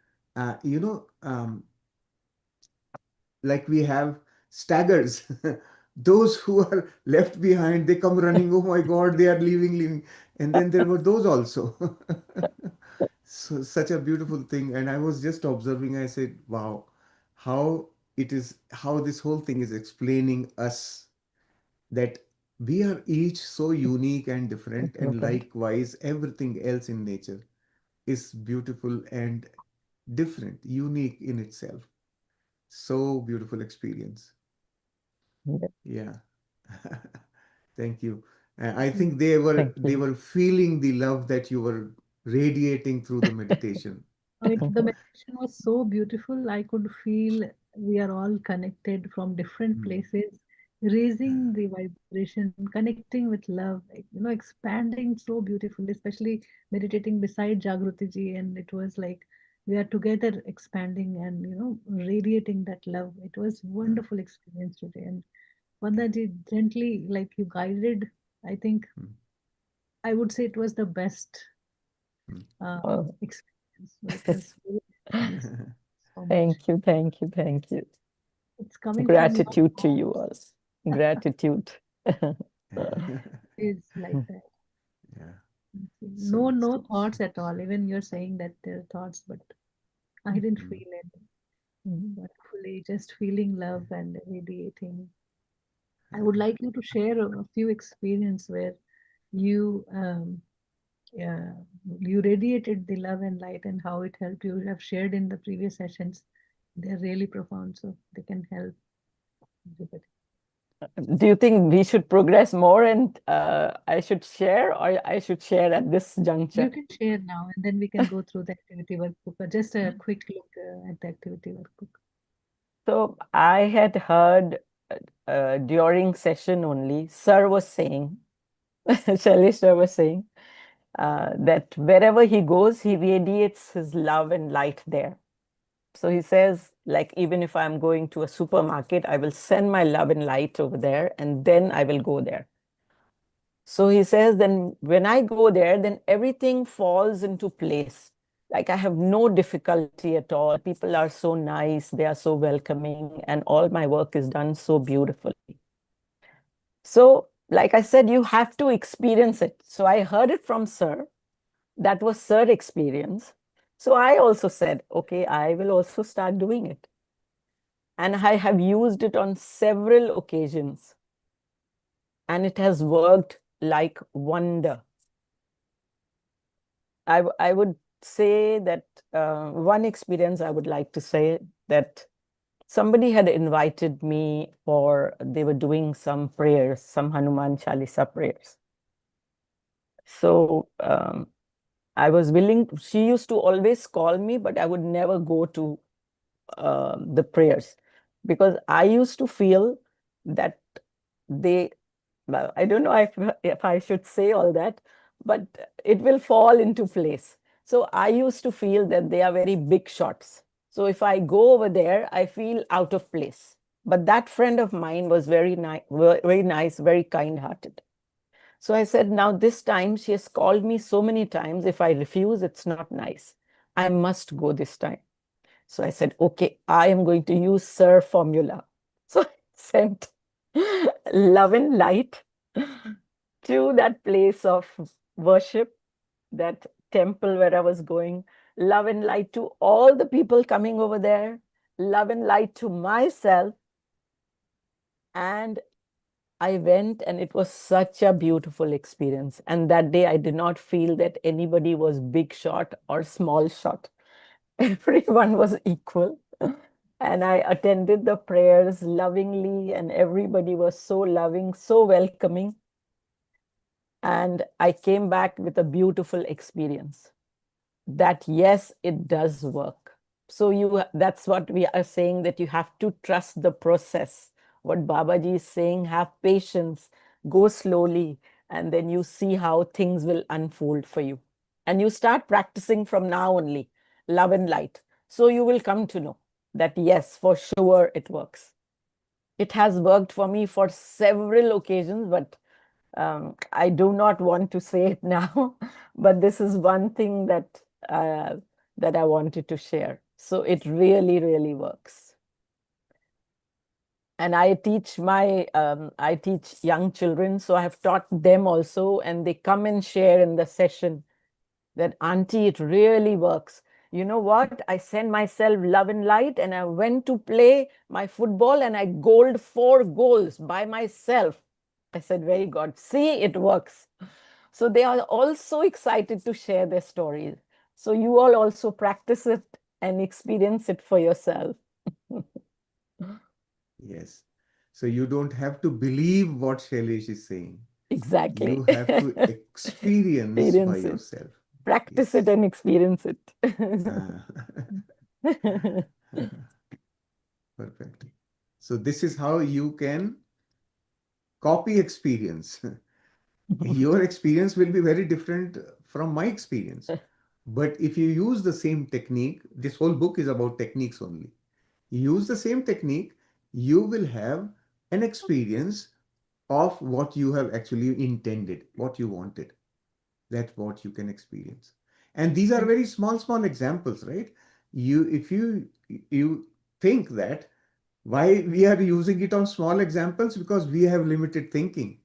like we have staggers. Those who are left behind, they come running. Oh my God, they are leaving. And then there were those also. So such a beautiful thing. And I was just observing. I said, wow, how this whole thing is explaining us, that we are each so unique and different, and different. likewise everything else in nature is beautiful and different, unique in itself. So beautiful experience. Yeah. Yeah. Thank you. I Mm. think they were Thank they you. were feeling the love that you were radiating through the meditation. The meditation was so beautiful. I could feel we are all connected from different Mm. places, raising the vibration, connecting with love, expanding so beautifully, especially meditating beside Jagruti ji. And it was like we are together expanding and, radiating that love. It was Yeah. wonderful experience today. And Vanda ji gently, like you guided, I think Mm. I would say it was the best Mm. experience. It was very nice. So much. Thank you. Thank you. Thank you. It's coming from your Gratitude to you heart. all. Gratitude. Is like that. Yeah. No, So. no thoughts at all. Even you're saying that there are thoughts, but I didn't Mm. feel it. Mm. Wonderfully, just feeling love and radiating. I would Yeah. like you to share a few experience where you yeah, you radiated the love and light and how it helped you. You have shared in the previous sessions. They're really profound, so they can help everybody. Do you think we should progress more and I should share, or I should share at this You juncture? can share now, and then we can go through the activity workbook. Just a quick look at the activity workbook. So I had heard during session only, Sir was saying, Shailesh Sir was saying that wherever he goes, he radiates his love and light there. So he says, like, even if I'm going to a supermarket, I will send my love and light over there, and then I will go there. So he says, then when I go there, then everything falls into place. Like I have no difficulty at all. People are so nice, they are so welcoming, and all my work is done so beautifully. So, like I said, you have to experience it. So I heard it from Sir. That was Sir experience. So I also said, okay, I will also start doing it. And I have used it on several occasions. And it has worked like wonder. I would say that one experience I would like to say that somebody had invited me for, they were doing some prayers, some Hanuman Chalisa prayers. So I was willing, she used to always call me, but I would never go to the prayers because I used to feel that they, well, I don't know if I should say all that, but it will fall into place. So I used to feel that they are very big shots. So if I go over there, I feel out of place. But that friend of mine was very nice, very kind-hearted. So I said, now this time she has called me so many times. If I refuse, it's not nice. I must go this time. So I said, okay, I am going to use Sir formula. So I sent love and light to that place of worship, that temple where I was going, love and light to all the people coming over there, love and light to myself. And I went, and it was such a beautiful experience. And that day, I did not feel that anybody was big shot or small shot. Everyone was equal. And I attended the prayers lovingly, and everybody was so loving, so welcoming. And I came back with a beautiful experience that, yes, it does work. So that's what we are saying, that you have to trust the process. What Babaji is saying, have patience, go slowly, and then you see how things will unfold for you. And you start practicing from now only, love and light. So you will come to know that, yes, for sure it works. It has worked for me for several occasions, but I do not want to say it now. But this is one thing uh, that I wanted to share. So it really, really works. And I teach young children, so I have taught them also, and they come and share in the session that, auntie, it really works. You know what? I sent myself love and light, and I went to play my football, and I goaled 4 goals by myself. I said, very good. See, it works. So they are also excited to share their stories. So you all also practice it and experience it for yourself. Yes. So you don't have to believe what Shailesh is saying. You Exactly. have to experience by Experience it. yourself. Practice it Yes. and experience it. Ah. Perfect. So this is how you can copy experience. Your experience will be very different from my experience. But if you use the same technique, this whole book is about techniques only. Use the same technique, you will have an experience of what you have actually intended, what you wanted. That's what you can experience. And these are very small, small examples, right? If you think that why we are using it on small examples, because we have limited thinking.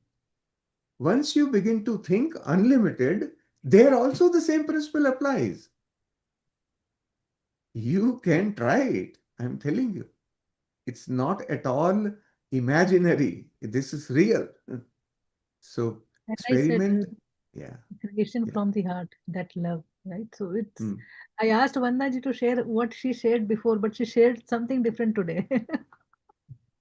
Once you begin to think unlimited, there also the same principle applies. You can try it. I'm telling you. It's not at all imaginary. This is real. So And I said, experiment. Yeah. creation Yeah. from the heart, that love, right? So it's, Hmm. I asked Vandaji to share what she shared before, but she shared something different today.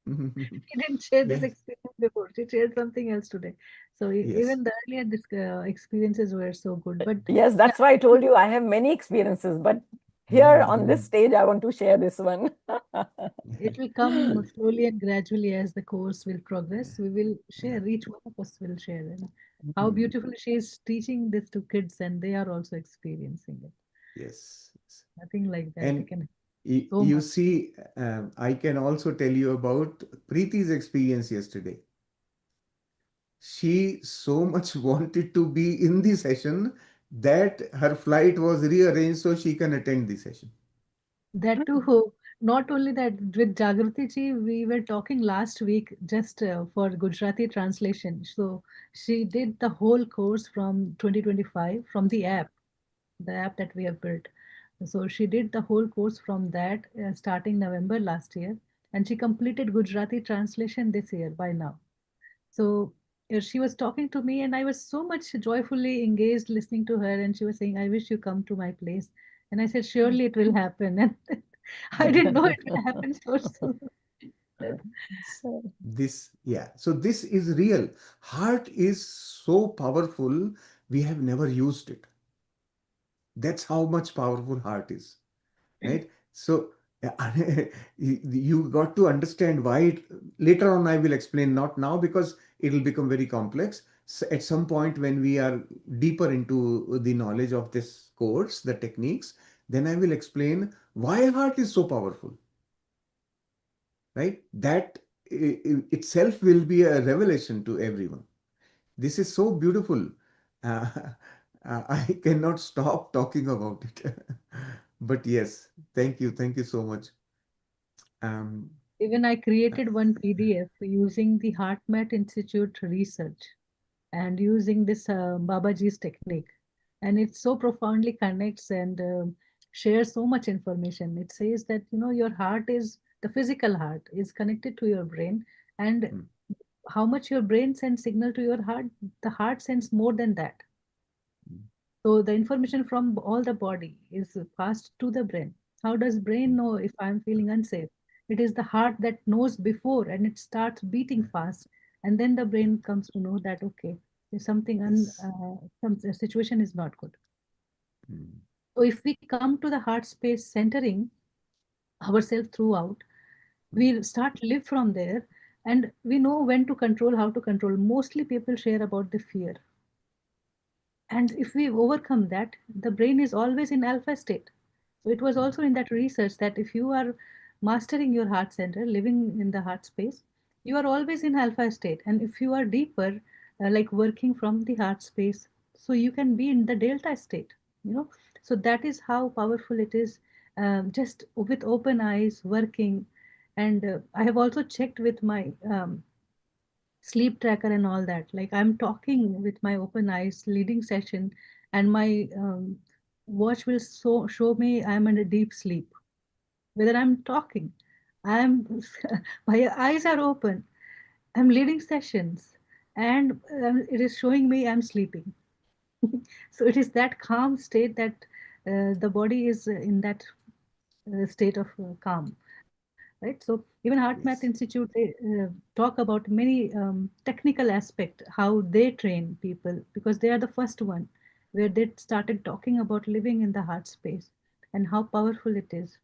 She didn't share this Yes. experience before. She shared something else today. So Yes. even the earlier experiences were so good. But Yes, yeah, that's why I told you I have many experiences, but here on this stage, I want to share this one. it will come slowly and gradually as the course will Yeah. progress. We will Yeah. share, each one of us will share, how Hmm. beautifully she is teaching this to kids and they are also experiencing it. Yes. Yes. Nothing like that. We And can so you much. see, I can also tell you about Preeti's experience yesterday. She so much wanted to be in the session that her flight was rearranged so she can attend the session. That too, not only that, with Jagrati ji, we were talking last week just for Gujarati translation. So she did the whole course from 2025 from the app that we have built. So she did the whole course from that starting November last year, and she completed Gujarati translation this year by now. So she was talking to me, and I was so much joyfully engaged listening to her. And she was saying, "I wish you come to my place." And I said, "Surely it will happen." And I didn't know it would happen so soon. This, yeah. So this is real. Heart is so powerful. We have never used it. That's how much powerful heart is, right? So you got to understand why later on I will explain, not now because it will become very complex. So at some point when we are deeper into the knowledge of this course, the techniques, then I will explain why heart is so powerful, right? That itself will be a revelation to everyone. This is so beautiful. Uh, I cannot stop talking about it. But yes, thank you so much. Um, Even I uh, created one PDF using the HeartMath Institute research and using this Babaji's technique. And it so profoundly connects and shares so much information. It says that, your heart is the physical heart is connected to your brain, and mm, how much your brain sends signal to your heart, the heart sends more than that. mm, So the information from all the body is passed to the brain. How does brain mm, know if I'm feeling unsafe? It is the heart that knows before, and it starts beating fast, and then the yeah, brain comes to know that okay, there's something yes. some the situation is not good. Mm, So if we come to the heart space centering ourselves throughout, mm, we start live from there, and we know when to control, how to control. Mostly people share about the fear. And if we overcome that, the brain is always in alpha state. So it was mm, also in that research that if you are mastering your heart center, living in the heart space, you are always in alpha state. And if you are deeper, like working from the heart space, so you can be in the delta state, you know. So that is how powerful it is, just with open eyes working. And I have also checked with my sleep tracker and all that. Like I'm talking with my open eyes, leading session, and my watch will show me I'm in a deep sleep. Whether I'm talking, I'm my eyes are open. I'm leading sessions, and it is showing me I'm sleeping. So it is that calm state that the body is in that state of calm, right? So even HeartMath yes. Institute, they talk about many technical aspect how they train people, because they are the first one where they started talking about living in the heart space and how powerful it is.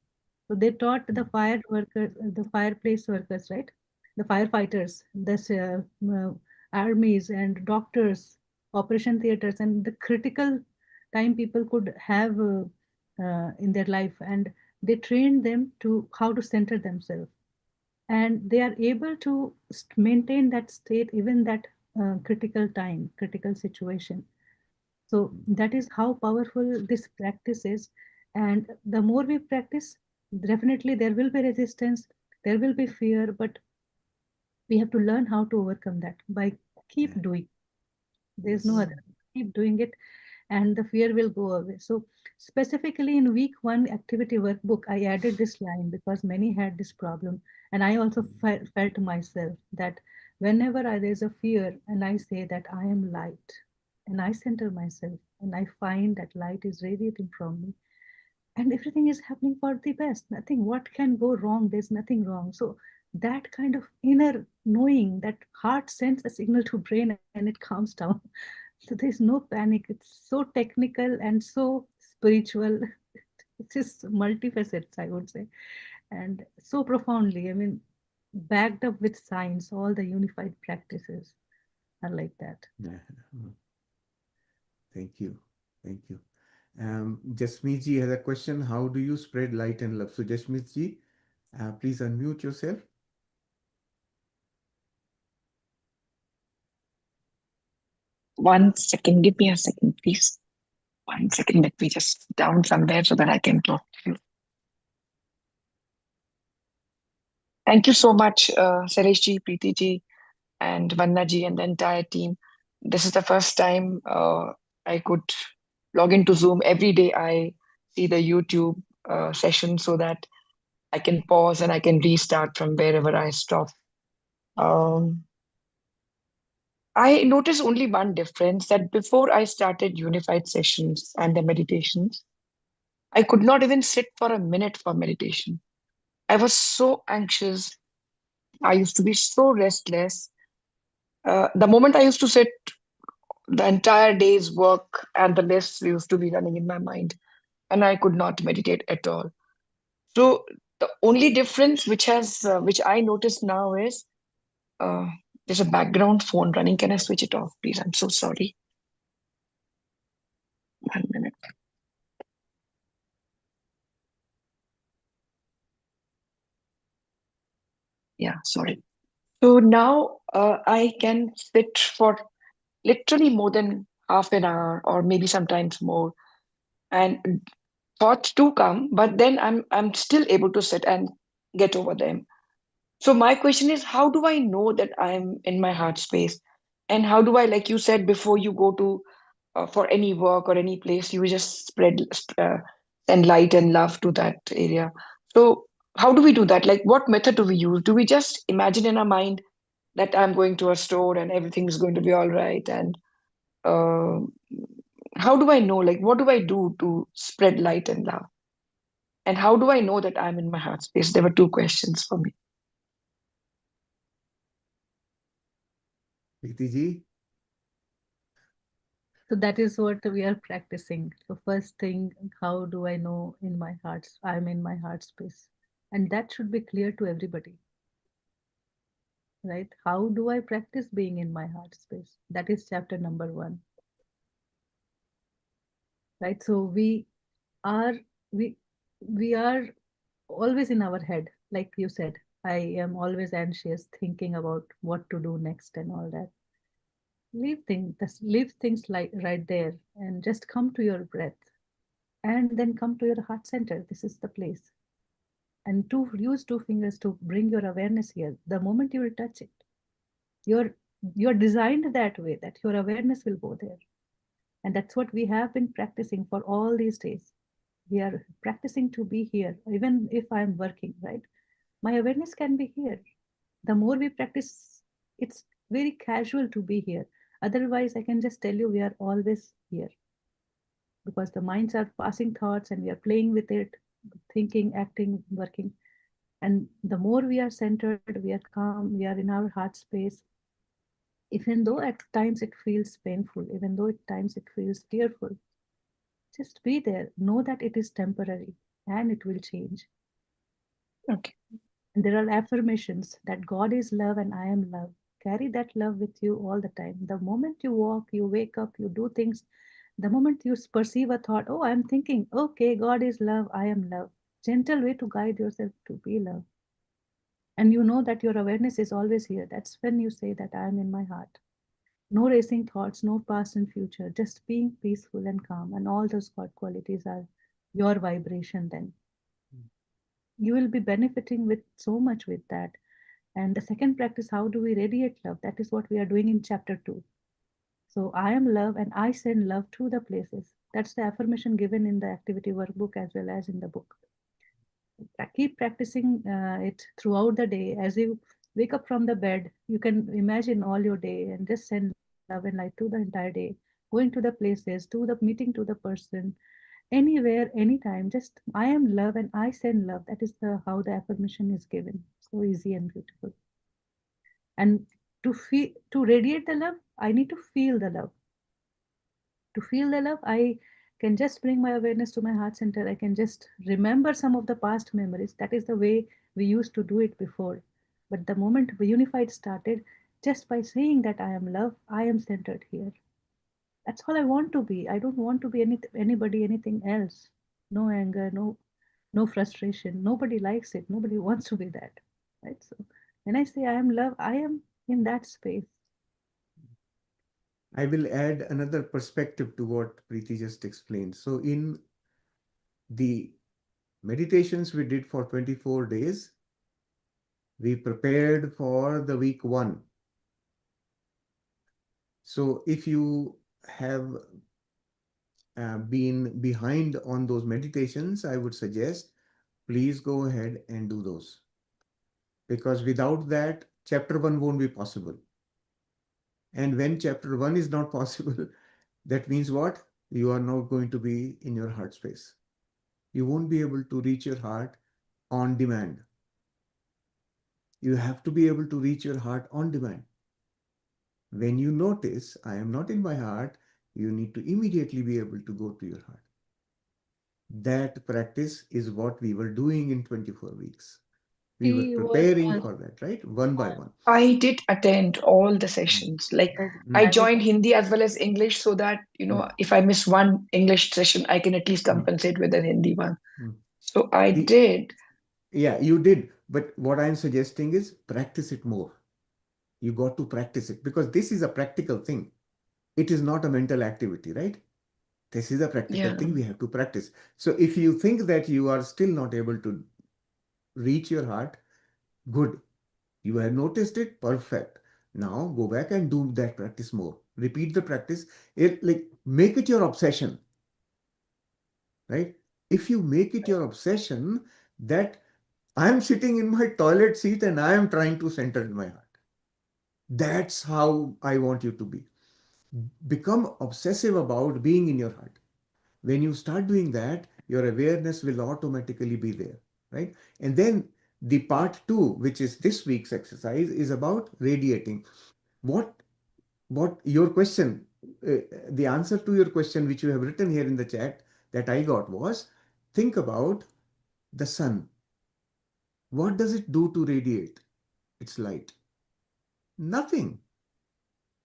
So they taught the Mm, fire workers, the fireplace workers, right? The firefighters, armies and doctors, operation theaters, and the critical time people could have in their life, and they trained them to how to center themselves, and they are able to maintain that state even that critical time, critical situation. So mm, that is how powerful this practice is. And the more we practice, definitely there will be resistance, there will be fear, but we have to learn how to overcome that by keep yeah, doing. There's no yes. other. Keep doing it, and the fear will go away. So, specifically in week 1 activity workbook, I added this line because many had this problem, and I also Mm, felt myself that whenever there's a fear, and I say that I am light, and I center myself, and I find that light is radiating from me, and everything is happening for the best. Nothing, what can go wrong? There's nothing wrong. So that kind of inner knowing, that heart sends a signal to brain and it calms down. So there's no panic. It's so technical and so spiritual. It is multifacets, I would say, and so profoundly. I mean, backed up with science. All the unified practices are like that. yeah. Mm, thank you. Thank you. Jasmeet ji has a question. How do you spread light and love? So Jasmeet ji, please unmute yourself. One second, give me a second, please. One second, let me just sit down somewhere so that I can talk to you. Thank you so much, Suresh ji, Preeti ji, and Vanna ji, and the entire team. This is the first time I could log into Zoom. Every day I see the YouTube session so that I can pause and I can restart from wherever I stop. Um, I noticed only one difference, that before I started unified sessions and the meditations, I could not even sit for a minute for meditation. I was so anxious. I used to be so restless. The moment I used to sit, the entire day's work and the lists used to be running in my mind, and I could not meditate at all. So the only difference which I noticed now is uh, there's a background phone running. Can I switch it off, please? I'm so sorry. 1 minute. Yeah, sorry. So now I can sit for literally more than half an hour or maybe sometimes more, and thoughts do come, but then I'm still able to sit and get over them. So my question is, how do I know that I'm in my heart space? And how do I, like you said, before you go to for any work or any place, you just send light and love to that area. So how do we do that? Like, what method do we use? Do we just imagine in our mind that I'm going to a store and everything is going to be all right? And uh, how do I know? Like, what do I do to spread light and love? And how do I know that I'm in my heart space? There were two questions for me. Preeti ji, So that is what we are practicing. So first thing, how do I know in my heart I'm in my heart space? And that should be clear to everybody, right? How do I practice being in my heart space? That is chapter number 1, right? So are we we are always in our head, like you said. I am always anxious, thinking about what to do next and all that. Leave things like right there and just come to your breath, and then come to your heart center. This is the place. And use two fingers to bring your awareness here. The moment you will touch it, you're you're designed that way that your awareness will go there. And that's what we have been practicing for all these days. We are practicing to be here, even if I'm working, right? My awareness can be here. The more we practice, it's very casual to be here. Otherwise, I can just tell you we are always here, because the minds are passing thoughts and we are playing with it, thinking, acting, working. And the more we are centered, we are calm, we are in our heart space, even though at times it feels painful, even though at times it feels tearful, just be there. Know that it is temporary and it will change. Okay. And there are affirmations that God is love and I am love. Carry that love with you all the time. The moment you walk, you wake up, you do things, the moment you perceive a thought, oh, I'm thinking, okay, God is love, I am love. Gentle way to guide yourself to be love. And you know that your awareness is always here. That's when you say that I am in my heart. No racing thoughts, no past and future, just being peaceful and calm. And all those God qualities are your vibration then. You will be benefiting with so much with that. And the second practice, how do we radiate love? That is what we are doing in chapter 2. So I am love and I send love to the places. That's the affirmation given in the activity workbook as well as in the book. Keep practicing it throughout the day. As you wake up from the bed, you can imagine all your day and just send love and light to the entire day. Going to the places, to the meeting to the person, anywhere, anytime. Just I am love and I send love. That is the how the affirmation is given. So easy and beautiful. And to radiate the love, I need to feel the love. To feel the love, I can just bring my awareness to my heart center. I can just remember some of the past memories. That is the way we used to do it before. But the moment we unified started, just by saying that I am love, I am centered here. That's all I want to be. I don't want to be anybody, anything else. No anger, no frustration. Nobody likes it. Nobody wants to be that. Right? So when I say I am love, I am in that space. I will add another perspective to what Preeti just explained. So in the meditations we did for 24 days, we prepared for the week 1. So if you have been behind on those meditations, I would suggest please go ahead and do those. Because without that, chapter 1 won't be possible. And when chapter 1 is not possible, that means what? You are not going to be in your heart space. You won't be able to reach your heart on demand. You have to be able to reach your heart on demand. When you notice, I am not in my heart, you need to immediately be able to go to your heart. That practice is what we were doing in 24 weeks. We were He was preparing uh, for that, right? One by one. I did attend all the Mm, sessions. Like I mm, I was joined Hindi as well as English so that, mm, if I miss one English session, I can at least mm, compensate with an Hindi one. mm. So I The, did. yeah, you did. But what I'm suggesting is practice it more. You got to practice it because this is a practical thing. It is not a mental activity, right? This is a practical Yeah. thing we have to practice. So if you think that you are still not able to reach your heart, good. You have noticed it, perfect. Now go back and do that practice more. Repeat the practice. It like make it your obsession, right? If you make it your obsession that I am sitting in my toilet seat and I am trying to center in my heart. That's how I want you to be. Become obsessive about being in your heart. When you start doing that, your awareness will automatically be there, right? And then the part two, which is this week's exercise, is about radiating. What what your question, the answer to your question, which you have written here in the chat that I got was, think about the sun. What does it do to radiate its light? Nothing.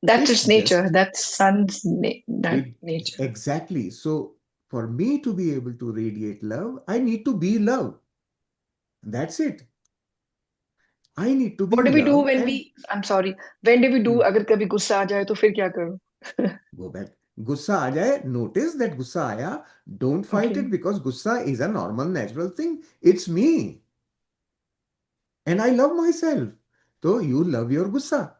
That's It its nature. just That's sun's that it nature. exactly. So for me to be able to radiate love, I need to be love. That's it. I need to be What do we do love when and we, I'm sorry, when do we do hmm, अगर कभी गुस्सा आ जाए तो फिर क्या करूं? go back. गुस्सा आ जाए, notice that गुस्सा आया. Don't fight Okay. it because गुस्सा is a normal, natural thing. It's me. And I love myself. So you love your gussa.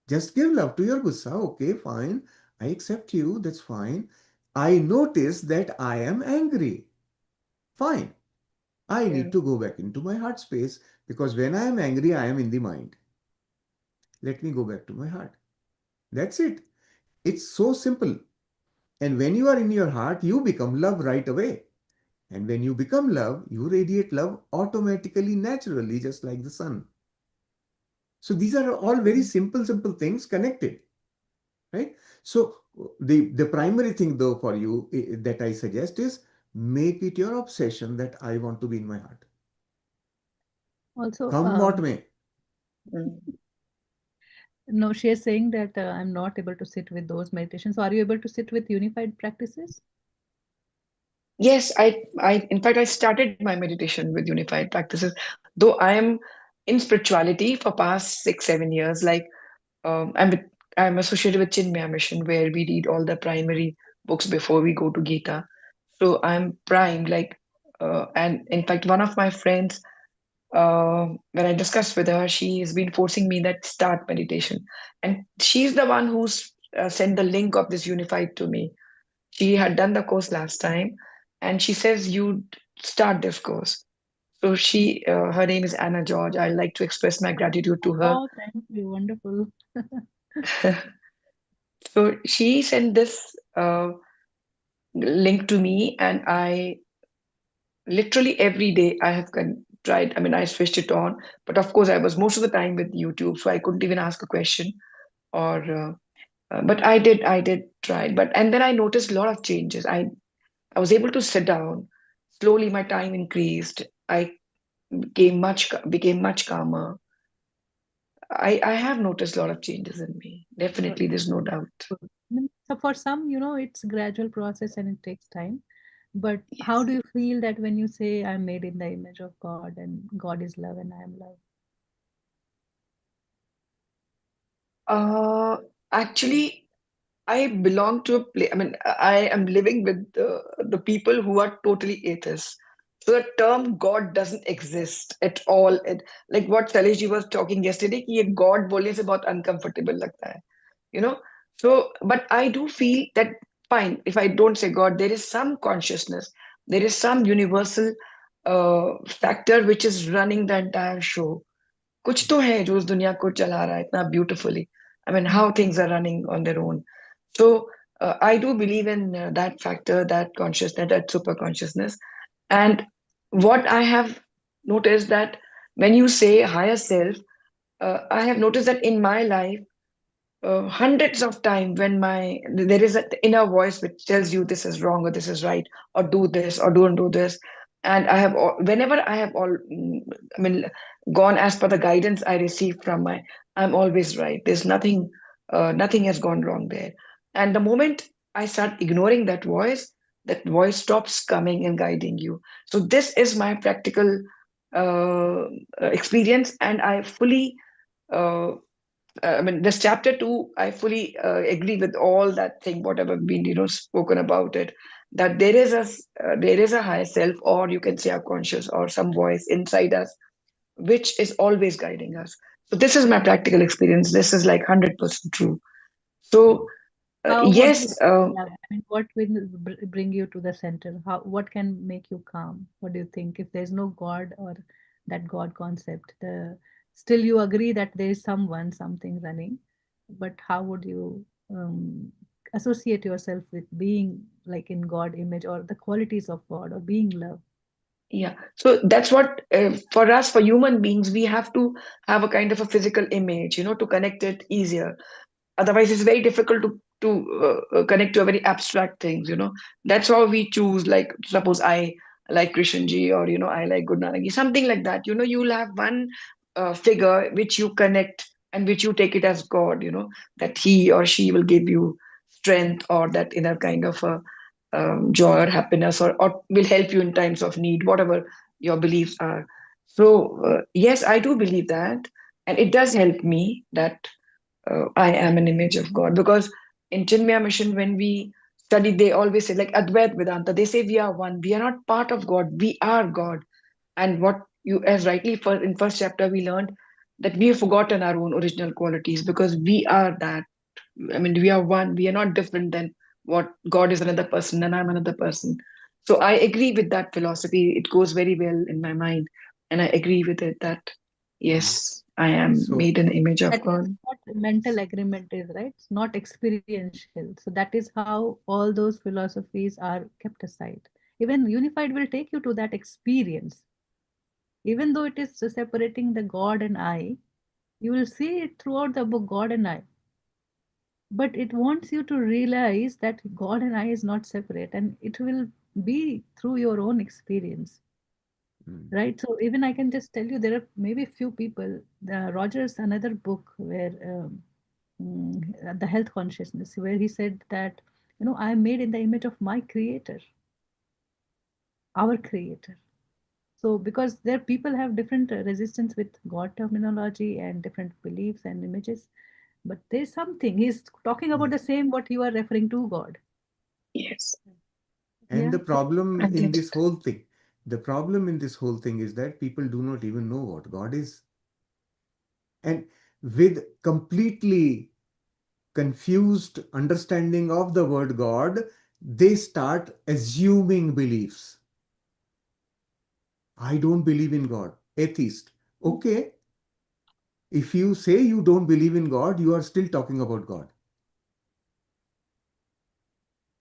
Just give love to your gussa. Okay, fine. I accept you. That's fine. I notice that I am angry. Fine. I Yeah. need to go back into my heart space because when I am angry, I am in the mind. Let me go back to my heart. That's it. It's so simple. And when you are in your heart, you become love right away. And when you become love, you radiate love automatically, naturally, just like the sun. So these are all very simple, simple things connected, right? So the primary thing though for you that I suggest is make it your obsession that I want to be in my heart. also Come what may. Mm. no, she is saying that I'm not able to sit with those meditations. So are you able to sit with unified practices? Yes, in fact, I started my meditation with unified practices, though I am in spirituality for past 6, 7 years. Like, I'm associated with Chinmaya Mission, where we read all the primary books before we go to Gita. So I'm primed, like, and in fact, one of my friends, when I discussed with her, she has been forcing me that start meditation, and she's the one who's sent the link of this unified to me. She had done the course last time, and she says you start this course. So her name is Anna George. I'd like to express my gratitude to her. Oh, thank you. Wonderful. So she sent this link to me, and I literally every day I have tried. I mean, I switched it on, but of course, I was most of the time with YouTube, so I couldn't even ask a question. Or, but I did try. But and then I noticed a lot of changes. I was able to sit down. Slowly, my time increased. I became much calmer. I have noticed a lot of changes in me. Good. Definitely, there's no doubt. Good. So for some, it's a gradual process and it takes time. But how Yes. do you feel that when you say I'm made in the image of God and God is love and I am love? Uh, Actually, I belong to a place. I mean, I am living with the people who are totally atheists. So the term God doesn't exist at all. Like what Salish ji was talking yesterday, कि ये God बोलने से बहुत uncomfortable लगता है, you know. So, but I do feel that fine. If I don't say God, there is some consciousness, there is some universal factor which is running the entire show. कुछ तो है जो उस दुनिया को चला रहा है इतना beautifully I mean how things are running on their own so I do believe in that factor, that consciousness, that super consciousness. And what I have noticed that when you say higher self, I have noticed that in my life, hundreds of times when there is an inner voice which tells you this is wrong or this is right, or do this or don't do this, and whenever I have I mean, gone as per the guidance I received from I'm always right. There's nothing has gone wrong there. And the moment I start ignoring that voice stops coming and guiding you. So this is my practical experience, and I fully uh, I mean, this chapter two, I fully agree with all that thing, whatever been spoken about it. That there is a higher self, or you can say our conscious, or some voice inside us, which is always guiding us. So this is my practical experience. This is like 100% true. So How would you, yes, yeah, I mean, what will bring you to the center? What can make you calm? What do you think? If there's no God or that God concept, still you agree that there is someone, something running, but how would you associate yourself with being like in God image or the qualities of God or being love? yeah. So that's what for us, for human beings, we have to have a kind of a physical image, to connect it easier. Otherwise it's very difficult to connect to a very abstract things. That's how we choose, like suppose I like Krishanji, or I like Guru Nanak Ji, something like that. You'll have one figure which you connect and which you take it as God, that he or she will give you strength, or that inner kind of a joy or happiness, or will help you in times of need, whatever your beliefs are. So yes, I do believe that, and it does help me that I am an image of God. Because in Chinmaya Mission, when we study, they always say, like Advait Vedanta, they say we are one. We are not part of God. We are God. And what you, as rightly in first chapter, we learned that we have forgotten our own original qualities, because we are that. I mean, we are one. We are not different than what God is another person and I'm another person. So I agree with that philosophy. It goes very well in my mind. And I agree with it that, yes, I am So, made in the image of That is God. what mental agreement is, right? It's not experiential. So that is how all those philosophies are kept aside. Even unified will take you to that experience. Even though it is separating the God and I, you will see it throughout the book, God and I. But it wants you to realize that God and I is not separate, and it will be through your own experience, mm, right? So even I can just tell you, there are maybe few people. Rogers, another book where the health consciousness, where he said that I am made in the image of my creator, our creator. So because there people have different resistance with God terminology and different beliefs and images, but there's something he's talking about yeah. the same what you are referring to God. Yes, And Yeah. the So problem I in get this it. whole thing, the problem in this whole thing is that people do not even know what God is. And with completely confused understanding of the word God, they start assuming beliefs. I don't believe in God. Atheist. Okay, if you say you don't believe in God, you are still talking about God.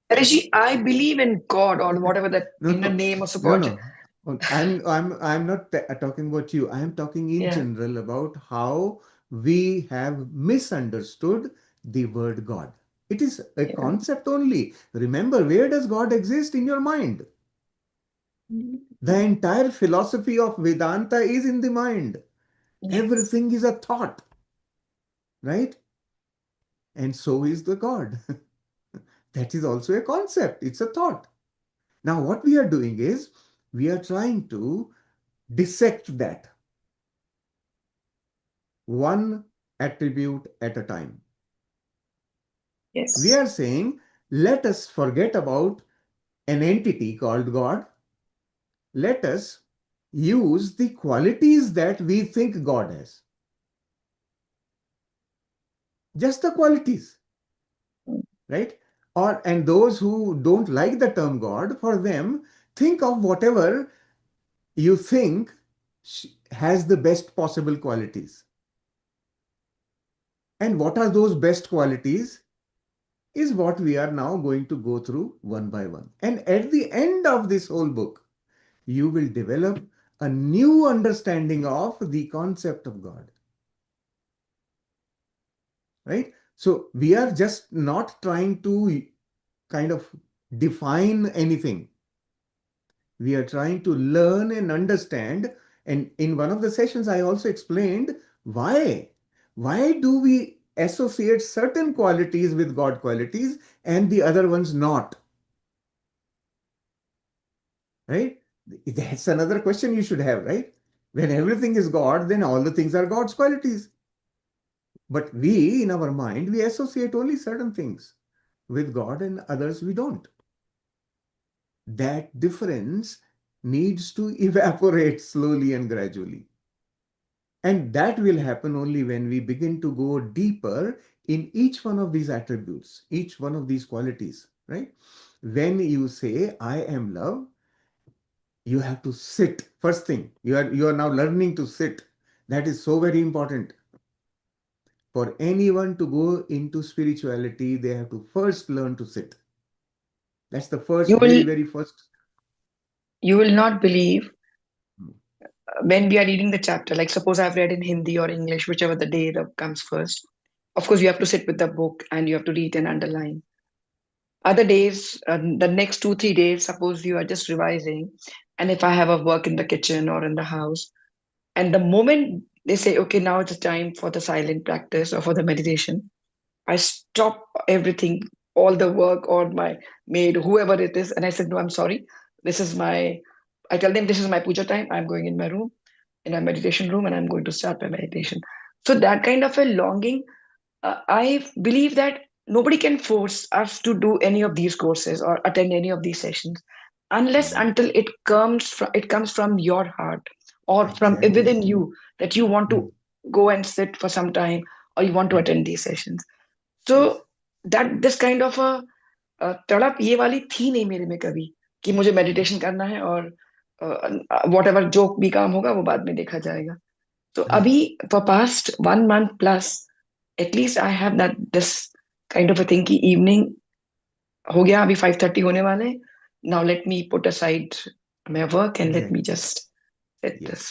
Rishi, I believe in God, or whatever that No, inner no, name or no, support. no. I'm not talking about you. I am talking in Yeah, general about how we have misunderstood the word God. It is a yeah, concept only. Remember, where does God exist in your mind? The mm, entire philosophy of Vedanta is in the mind. yes, Everything is a thought, right? And so is the God. That is also a concept. It's a thought. Now, what we are doing is we are trying to dissect that one attribute at a time. We yes, are saying, let us forget about an entity called God. Let us use the qualities that we think God has. Just the qualities, right? And those who don't like the term God, for them, think of whatever you think has the best possible qualities. And what are those best qualities is what we are now going to go through one by one. And at the end of this whole book, you will develop a new understanding of the concept of God. right? So we are just not trying to kind of define anything. We are trying to learn and understand. And in one of the sessions, I also explained why. Why do we associate certain qualities with God qualities and the other ones not? Right? That's another question you should have, right? When everything is God, then all the things are God's qualities. But we, in our mind, we associate only certain things with God and others we don't. That difference needs to evaporate slowly and gradually. And that will happen only when we begin to go deeper in each one of these attributes, each one of these qualities, right? When you say, I am love, you have to sit. First thing, you are now learning to sit. That is so very important. For anyone to go into spirituality, they have to first learn to sit. That's the You first, very, will very first. you will not believe Hmm. when we are reading the chapter. Like suppose I've read in Hindi or English, whichever the day that comes first. Of course, you have to sit with the book and you have to read and underline. Other days, the next 2 3 days, suppose you are just revising, and if I have a work in the kitchen or in the house, and the moment they say, okay, now it's time for the silent practice or for the meditation, I stop everything, all the work or my maid, whoever it is, and I said, no, I'm sorry. This is my, I tell them this is my puja time. I'm going in my room, in a meditation room, and I'm going to start my meditation. So that kind of a longing, I believe that nobody can force us to do any of these courses or attend any of these sessions unless Mhm. until it comes from your heart or from Exactly. within you that you want Mm. to go and sit for some time or you want to Mm. attend these sessions. Yes. So that this kind of a तड़प ये वाली थी नहीं मेरे में कभी कि मुझे Mm. मेडिटेशन करना है और वॉट एवर जो भी काम होगा वो बाद में देखा जाएगा. So Ah, अभी for past 1 month plus, at least I have that this kind of a thing कि evening हो गया अभी 5:30 होने वाले. Now let me put aside my work and let me exactly. just sit this.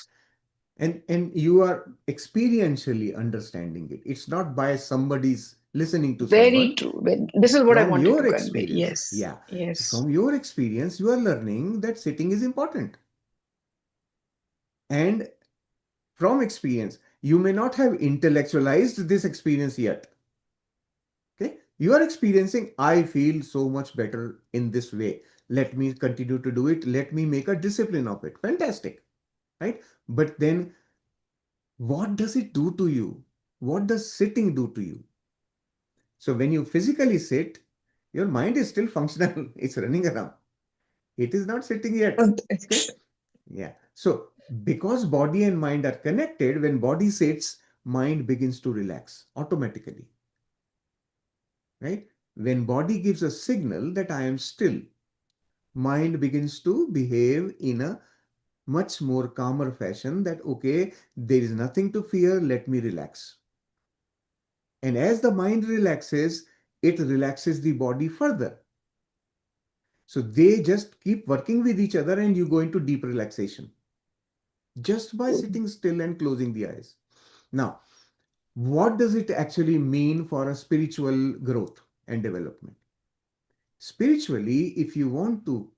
Yes. And you are experientially understanding it. It's not by somebody's listening to Very someone. true. This is what I From wanted your to convey. experience. Yes, Yeah. So yes. from your experience, you are learning that sitting is important. And from experience, you may not have intellectualized this experience yet. Okay. You are experiencing, I feel so much better in this way. Let me continue to do it. Let me make a discipline of it. Fantastic. Right. But then what does it do to you? What does sitting do to you? So when you physically sit, your mind is still functional. It's running around. It is not sitting yet. Okay. Yeah. So because body and mind are connected, when body sits, mind begins to relax automatically. Right? When body gives a signal that I am still, mind begins to behave in a much more calmer fashion that, okay, there is nothing to fear, let me relax. And as the mind relaxes, it relaxes the body further. So they just keep working with each other and you go into deep relaxation just by sitting still and closing the eyes. Now, what does it actually mean for a spiritual growth and development? Spiritually, if you want to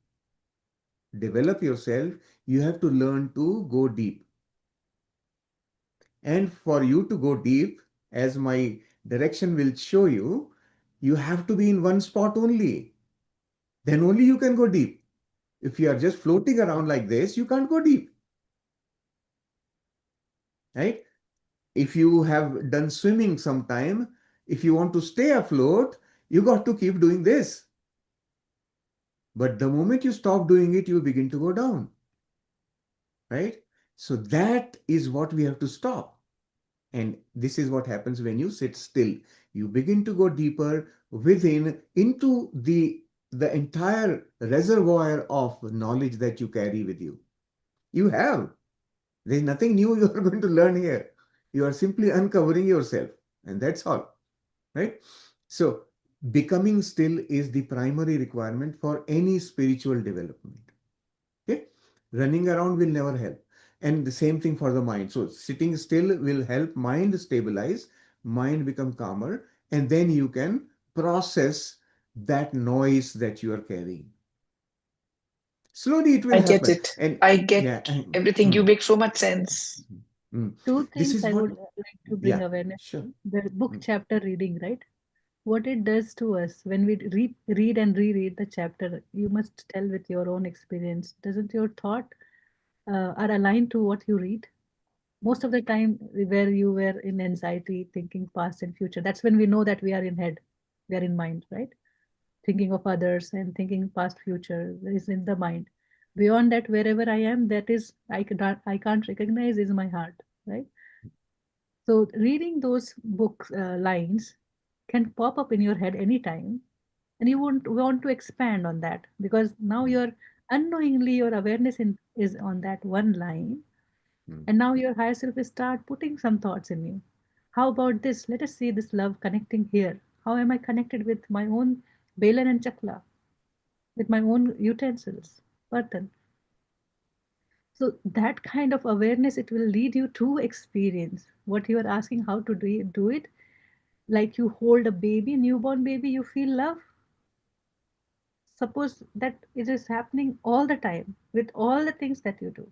develop yourself, you have to learn to go deep. And for you to go deep, as my direction will show you, you have to be in one spot only. Then only you can go deep. If you are just floating around like this, you can't go deep, right? If you have done swimming sometime, if you want to stay afloat, you got to keep doing this. But the moment you stop doing it, you begin to go down, right? So that is what we have to stop. And this is what happens when you sit still. You begin to go deeper within into the entire reservoir of knowledge that you carry with you. You have. There's nothing new you are going to learn here. You are simply uncovering yourself, and that's all, right? So, becoming still is the primary requirement for any spiritual development. Okay, running around will never help, and the same thing for the mind. So, sitting still will help mind stabilize, mind become calmer, and then you can process that noise that you are carrying. Slowly it will I get happen. it. And I get yeah, everything. You mm, make so much sense. mm. Two This things is I what, would like to bring yeah, awareness sure. to. The book Mm, chapter reading, right? What it does to us when we read and reread the chapter, you must tell with your own experience. Doesn't your thought are aligned to what you read? Most of the time, where you were in anxiety, thinking past and future, that's when we know that we are in head, we are in mind, right? Thinking of others and thinking past future is in the mind. Beyond that, wherever I am, that is I can't recognize is my heart, right? So reading those book lines can pop up in your head anytime, and you won't want to expand on that because now mm, you're unknowingly your awareness is on that one line, mm. and now your higher self will start putting some thoughts in you. How about this? Let us see this love connecting here. How am I connected with my own Belan and Chakla, with my own utensils, Bartan? So that kind of awareness, it will lead you to experience what you are asking how to do it. Like you hold a baby, newborn baby, you feel love. Suppose that it is happening all the time with all the things that you do,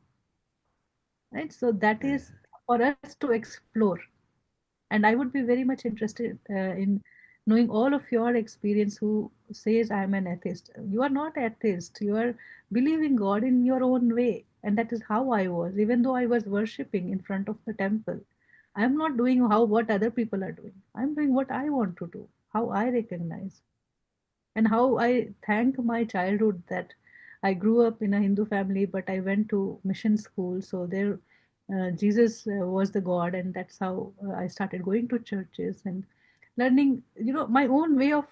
right? So that Yeah. is for us to explore. And I would be very much interested in knowing all of your experience who says I'm an atheist. You are not atheist. You are believing God in your own way. And that is how I was. Even though I was worshipping in front of the temple, I'm not doing how what other people are doing. I'm doing what I want to do, how I recognize. And how I thank my childhood that I grew up in a Hindu family, but I went to mission school. So there, Jesus was the God, and that's how I started going to churches and learning, my own way of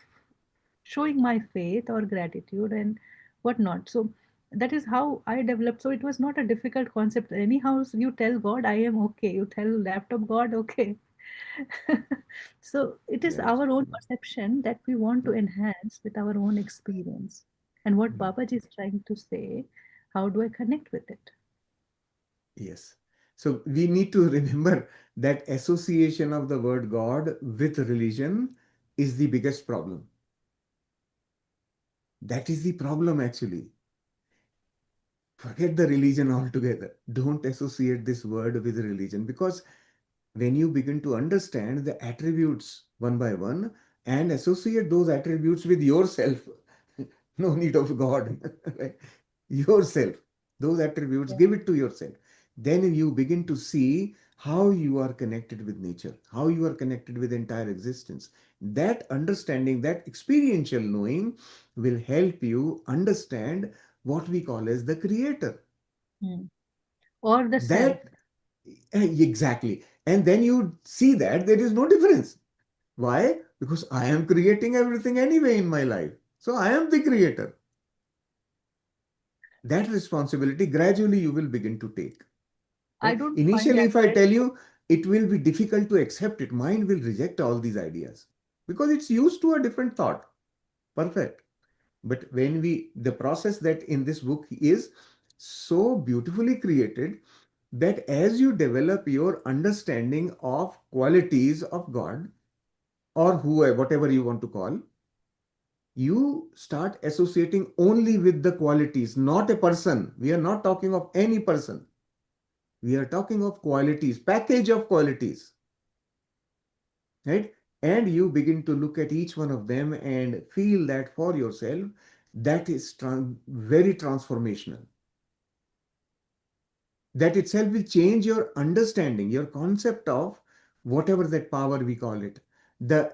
showing my faith or gratitude and whatnot. So that is how I developed. So it was not a difficult concept. Anyhow, you tell God, I am okay. You tell laptop God, okay. So it is Right. our own Mm, perception that we want to mm, enhance with our own experience. And what mm. Babaji is trying to say, how do I connect with it? Yes. So we need to remember that association of the word God with religion is the biggest problem. That is the problem actually. Forget the religion altogether. Don't associate this word with religion, because when you begin to understand the attributes one by one and associate those attributes with yourself, no need of God, right? Yourself, those attributes, Yeah. give it to yourself. Then you begin to see how you are connected with nature, how you are connected with entire existence. That understanding, that experiential knowing will help you understand what we call as the creator. Hmm. Or the self. That exactly. And then you see that there is no difference. Why? Because I am creating everything anyway in my life. So I am the creator. That responsibility gradually you will begin to take. I Right? don't find Initially, that if I very tell you, it will be difficult to accept it. Mind will reject all these ideas because it's used to a different thought. Perfect. But when the process that in this book is so beautifully created, that as you develop your understanding of qualities of God, or whoever, whatever you want to call, you start associating only with the qualities, not a person. We are not talking of any person. We are talking of qualities, package of qualities, right? And you begin to look at each one of them and feel that for yourself. That is very transformational. That itself will change your understanding, your concept of whatever that power we call it. The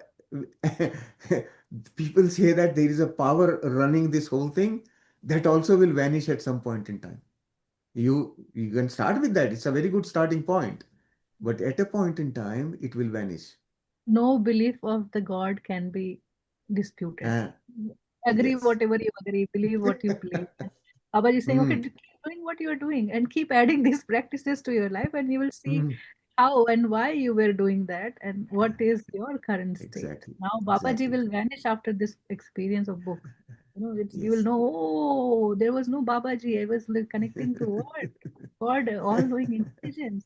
people say that there is a power running this whole thing, that also will vanish at some point in time. You can start with that. It's a very good starting point. But at a point in time, it will vanish. no belief of the God can be disputed. Uh, Agree yes. whatever you agree, believe what you believe. And Babaji is saying, okay, Mm, keep doing what you are doing and keep adding these practices to your life, and you will see mm. how and why you were doing that and what is your current state. Exactly. Now Babaji Exactly. will vanish after this experience of book. You will Yes. know, oh, there was no Babaji. I was connecting to what? God, all knowing intelligence.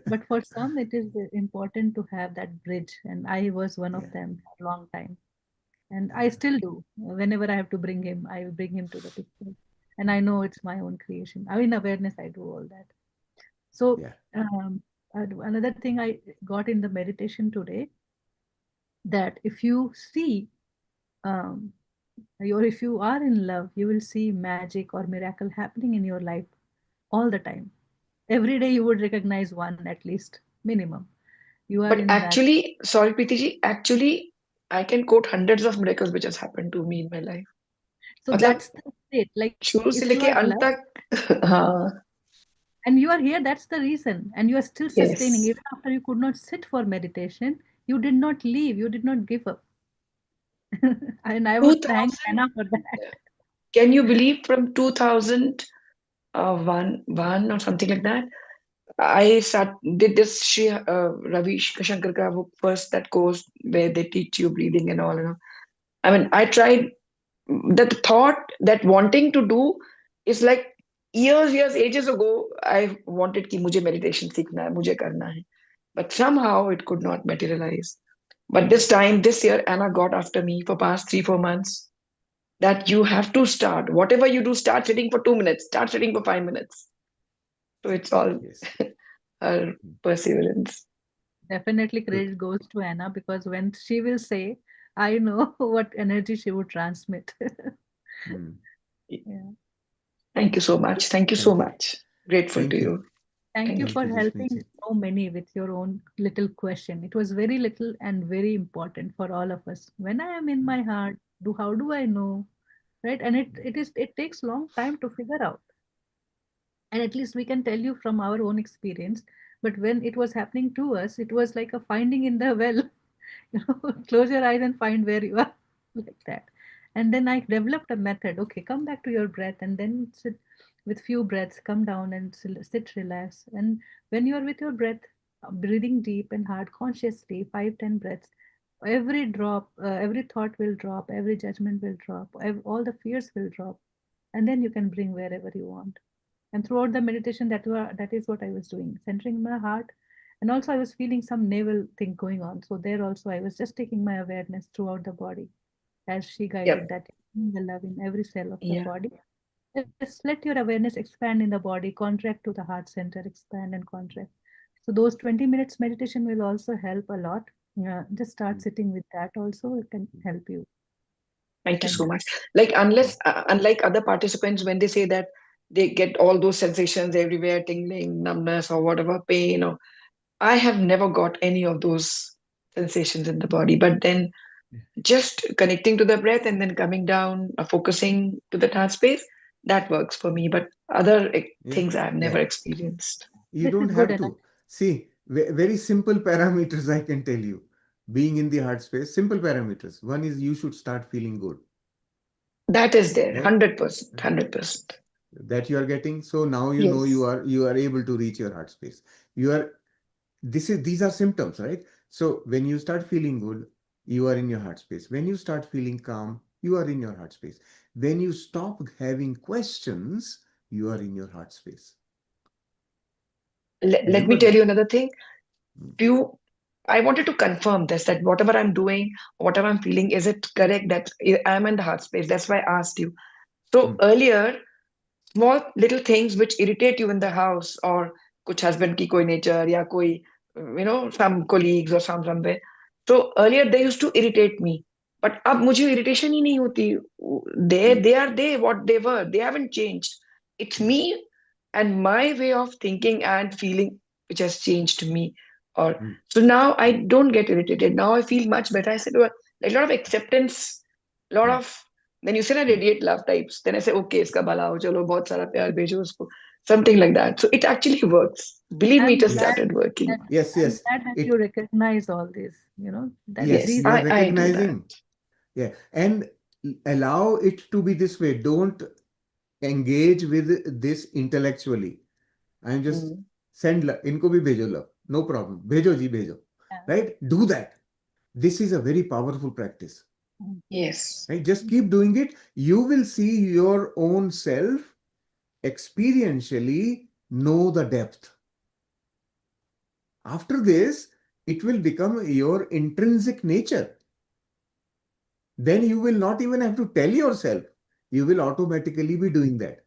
But for some, it is important to have that bridge, and I was one of Yeah. them for a long time. And I still do. Whenever I have to bring him, I will bring him to the picture. And I know it's my own creation. I mean, awareness, I do all that. So, Yeah. another thing I got in the meditation today, that if you see, um, or if you are in love, you will see magic or miracle happening in your life all the time. Every day you would recognize one at least, minimum. You are But in that. actually, sorry, Preeti actually, I can quote hundreds of miracles which has happened to me in my life. So मतलब that's the state. Like शुरू से if you लेके are अंत loved तक हाँ and you are here, that's the reason. And you are still sustaining. yes Even after you could not sit for meditation, you did not leave, you did not give up. And I would thank 2000 Anna for that. can you believe from 2001 or something like that I did this Ravi Shankar ka wo first that course where they teach you breathing and all, you know. I mean, I tried that thought that wanting to do is like years, ages ago. I wanted कि मुझे meditation सीखना है, मुझे करना है. But somehow it could not materialize. But this time, this year, Anna got after me for past 3, 4 months that you have to start. Whatever you do, start sitting for 2 minutes, start sitting for 5 minutes. So it's all Yes. her perseverance. Definitely Good. credit goes to Anna, because when she will say, I know what energy she would transmit. Mm. Yeah. Thank you so much. Thank you so Thank you. much. Grateful to Thank you. you. Thank you Thank you. Thank for you, helping Jasmeet. so many with your own little question. It was very little and very important for all of us. When I am in Mm. my heart, how do I know? Right? And it takes long time to figure out. And at least we can tell you from our own experience. But when it was happening to us, it was like a finding in the well. Close your eyes and find where you are, like that. And then I developed a method. Okay, come back to your breath, and then sit with few breaths, come down and sit, relax. And when you are with your breath, breathing deep and hard consciously, 5, 10 breaths, every drop, every thought will drop, every judgment will drop, all the fears will drop, and then you can bring wherever you want. And throughout the meditation, that is what I was doing, centering my heart. And also I was feeling some navel thing going on, so there also I was just taking my awareness throughout the body, as she guided, Yep. that the love in every cell of the Yeah. body. Just let your awareness expand in the body, contract to the heart center, expand and contract. So those 20 minutes meditation will also help a lot. Just start Mm. sitting with that also, it can help you Thank you so center. much. Like, unlike other participants, when they say that they get all those sensations everywhere, tingling, numbness, or whatever, pain, or I have never got any of those sensations in the body. But then Yeah. just connecting to the breath and then coming down, focusing to the heart space, that works for me. But other Yeah. things I've Yeah. never experienced. You This don't is good have enough. to. See, very simple parameters I can tell you. Being in the heart space, simple parameters. One is you should start feeling good, That is there, right? 100%, 100%. That you are getting. So now you know Yes. you are able to reach your heart space. You are these are symptoms, right? So when you start feeling good, you are in your heart space. When you start feeling calm, you are in your heart space. When you stop having questions, you are in your heart space. Let me Remember tell that. you another thing. Mm. Few, I wanted to confirm this that whatever I'm doing, whatever I'm feeling, is it correct that I'm in the heart space? That's why I asked you. So Mm. earlier, small little things which irritate you in the house or kuch husband ki koi nature ya koi some colleagues or somewhere, so earlier they used to irritate me, but ab mujhe irritation hi nahi hoti. They are they what they were, they haven't changed. It's Mm. me and my way of thinking and feeling which has changed me. Or Mm. so now I Mm. don't get irritated. Now I feel much better. I said, well, like a lot of acceptance, a lot Mm. of, then you say na Mm. radiate love types. Then I say, okay, iska bhala ho, chalo, bahut sara pyar bhejo usko. Something like that. So it actually works. Believe me, it I'm has glad Yes. started working. that Yes. I'm Yes. glad that you It. recognize all this, that Yes. Yes, these You are I do that. recognizing. Yeah. And allow it to be this way. Don't engage with this intellectually. I'm just Mm. send love. इनको भी भेजो love. No problem. भेजो जी भेजो. yeah. Right? Do that. This is a very powerful practice. Mm. Yes. Right? Just keep doing it. You will see your own self experientially know the depth. After this, it will become your intrinsic nature. Then you will not even have to tell yourself. You will automatically be doing that,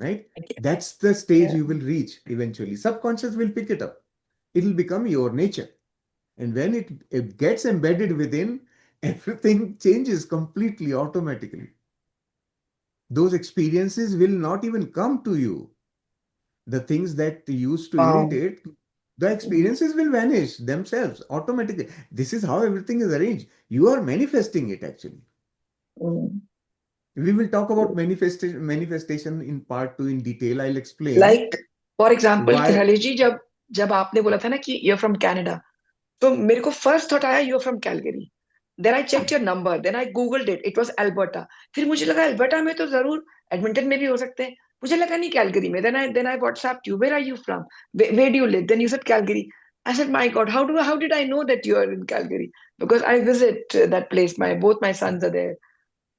right? Okay. That's the stage Yeah. you will reach eventually. Subconscious will pick it up. It will become your nature. And when it gets embedded within, everything changes completely automatically. Those experiences will not even come to you. The things that used to Wow. irritate, the experiences will vanish themselves automatically. This is how everything is arranged. You are manifesting it actually. Mm. We will talk about manifestation in part two in detail. I'll explain Like, for example, why. Krihalis जी, जब जब आपने बोला था ना कि you're from Canada, तो मेरे को फर्स्ट थॉट आया you're from Calgary. Then I checked your number. Then I googled it. It was Alberta. फिर मुझे लगा अल्बर्टा में तो जरूर एडमिंटन में भी हो सकते हैं. मुझे लगा नहीं कैलगरी में. Then I WhatsApped you. Where are you from? Where do you live? Then you said Calgary. I said, my God, how did I know that you are in Calgary? Because I visit that place. Both my sons are there,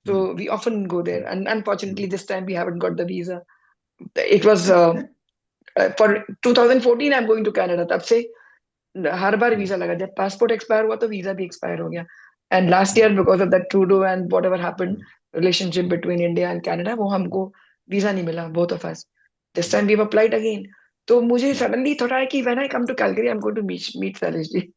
Hmm, so we often go there. And hmm, unfortunately, this time we haven't got the visa. It was for 2014. I'm going to Canada. तब से हर बार hmm, visa लगा. जब passport expire हुआ तो visa भी expire हो गया. And last hmm, year because of that Trudeau and whatever happened hmm, relationship hmm, between India and Canada, वो हमको वीजा नहीं मिला, both of us. This hmm, time we have applied again. तो मुझे hmm. Suddenly thought आया कि when I come to Calgary I am going to meet Shailesh ji.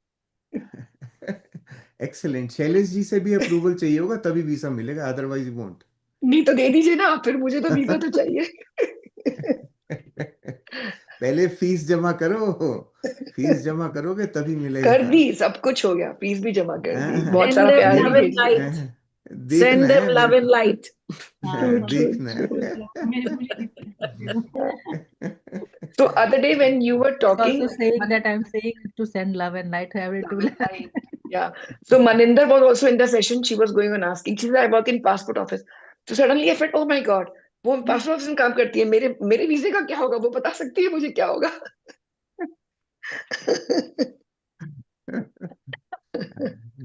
Excellent. Shailesh ji से भी अप्रूवल चाहिए होगा तभी वीसा मिलेगा, अदरवाइज वोंट। नहीं तो दे दीजिए ना, फिर मुझे तो वीजा तो चाहिए. पहले फीस जमा करो, फीस जमा करोगे तभी कर मिलेगा। दी, सब कुछ हो गया, फीस भी जमा कर दी, हाँ, बहुत Send सारा them प्यार भी love नहीं, and भेज दिया. light. देखना Send them है love and बिल्कुल। light. हाँ ट्रू हाँ ट्रू देखना ट्रू. है। मुझे भी कर रही हूँ. So other day when you were She's talking, also saying that I'm saying to send love and light. I will love do and that. light. Yeah. So Maninder was also in the session. She was going on asking. She said, I work in passport office. So suddenly I felt, oh my God, वो passport office में काम करती है. मेरे मेरे वीजे का क्या होगा? वो बता सकती है मुझे क्या होगा?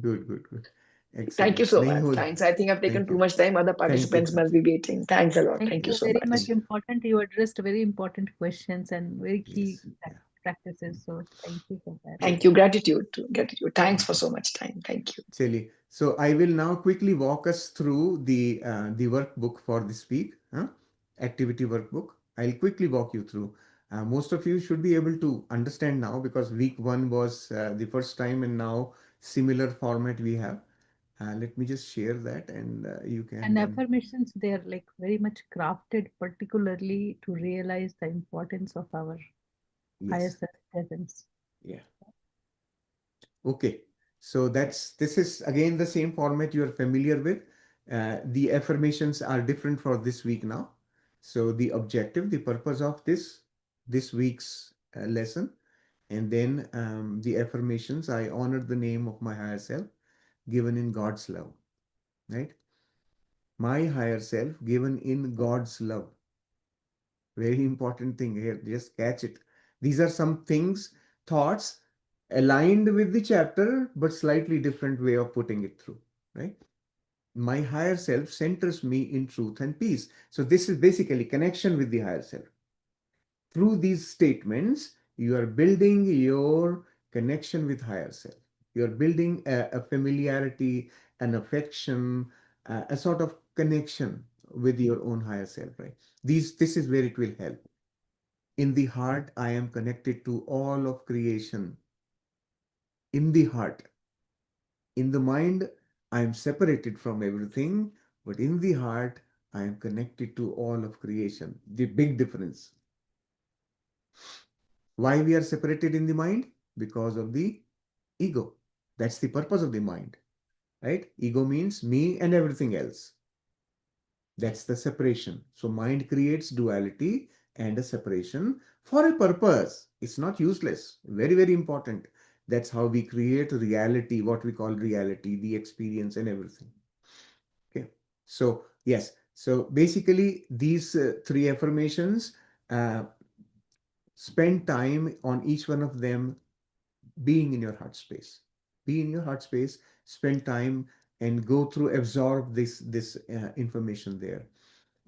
Good good good, Thank you excellent. so नहीं much. हो, Thanks. I think I've taken thank too you, much time. Other thank you, participants thank must be waiting. Thanks a lot. Thank Thank you you. so Very much. much you, important. You addressed very important questions and very key yes, practices. So thank you for that. Thank you. Gratitude. Gratitude. Thanks thank for you. so much time. Thank you. Chali. So I will now quickly walk us through the workbook for this week, activity workbook. I'll quickly walk you through. Most of you should be able to understand now because week one was the first time, and now similar format we have. Let me just share that, and you can And then, affirmations, they are like very much crafted particularly to realize the importance of our higher yes, self presence. yeah. Okay, so this is again the same format you are familiar with. The affirmations are different for this week now. So the objective, the purpose of this week's lesson, and then the affirmations. I honor the name of my higher self, given in God's love. Right, my higher self, given in God's love. Very important thing here. Just catch it. These are some things, thoughts aligned with the chapter, but slightly different way of putting it through, right? My higher self centers me in truth and peace. So this is basically connection with the higher self. Through these statements, you are building your connection with higher self. You're building a familiarity, an affection, a sort of connection with your own higher self, right? This is where it will help. In the heart, I am connected to all of creation. In the heart. In the mind, I am separated from everything, but in the heart, I am connected to all of creation. The big difference. Why we are separated in the mind? Because of the ego. That's the purpose of the mind, right? Ego means me and everything else. That's the separation. So mind creates duality and a separation for a purpose. It's not useless. Very, very important. That's how we create reality, what we call reality, the experience and everything. Okay. So, yes. So basically, these three affirmations, uh, spend time on each one of them being in your heart space. Be in your heart space, spend time and go through, absorb this information there.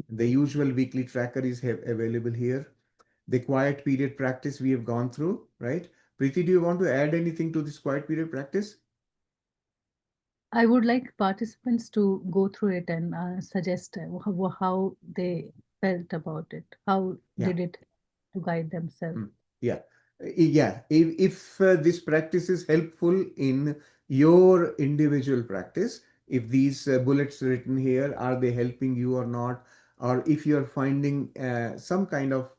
The usual weekly tracker is available here. the quiet period practice we have gone through, right? Preeti, do you want to add anything to this quiet period practice? I would like participants to go through it and suggest how they felt about it. How Yeah. did it to guide themselves? Mm. Yeah. Yeah. If this practice is helpful in your individual practice, if these bullets written here, are they helping you or not? Or if you're finding some kind of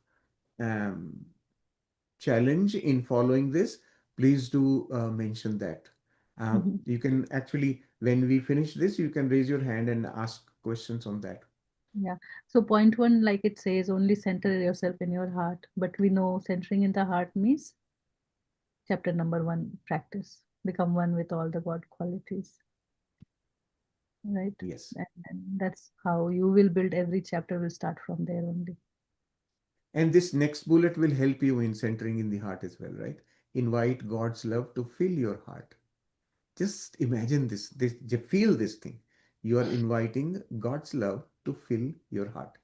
um, challenge in following this, please do mention that. Mhm. You can actually, when we finish this, you can raise your hand and ask questions on that. Yeah. So point one, like it says, only center yourself in your heart. But we know centering in the heart means chapter number one, practice. Become one with all the God qualities, right? Yes. And that's how you will build every chapter will start from there only. And this next bullet will help you in centering in the heart as well, right? Invite God's love to fill your heart. Just imagine this, just feel this thing. You are inviting God's love to fill your heart.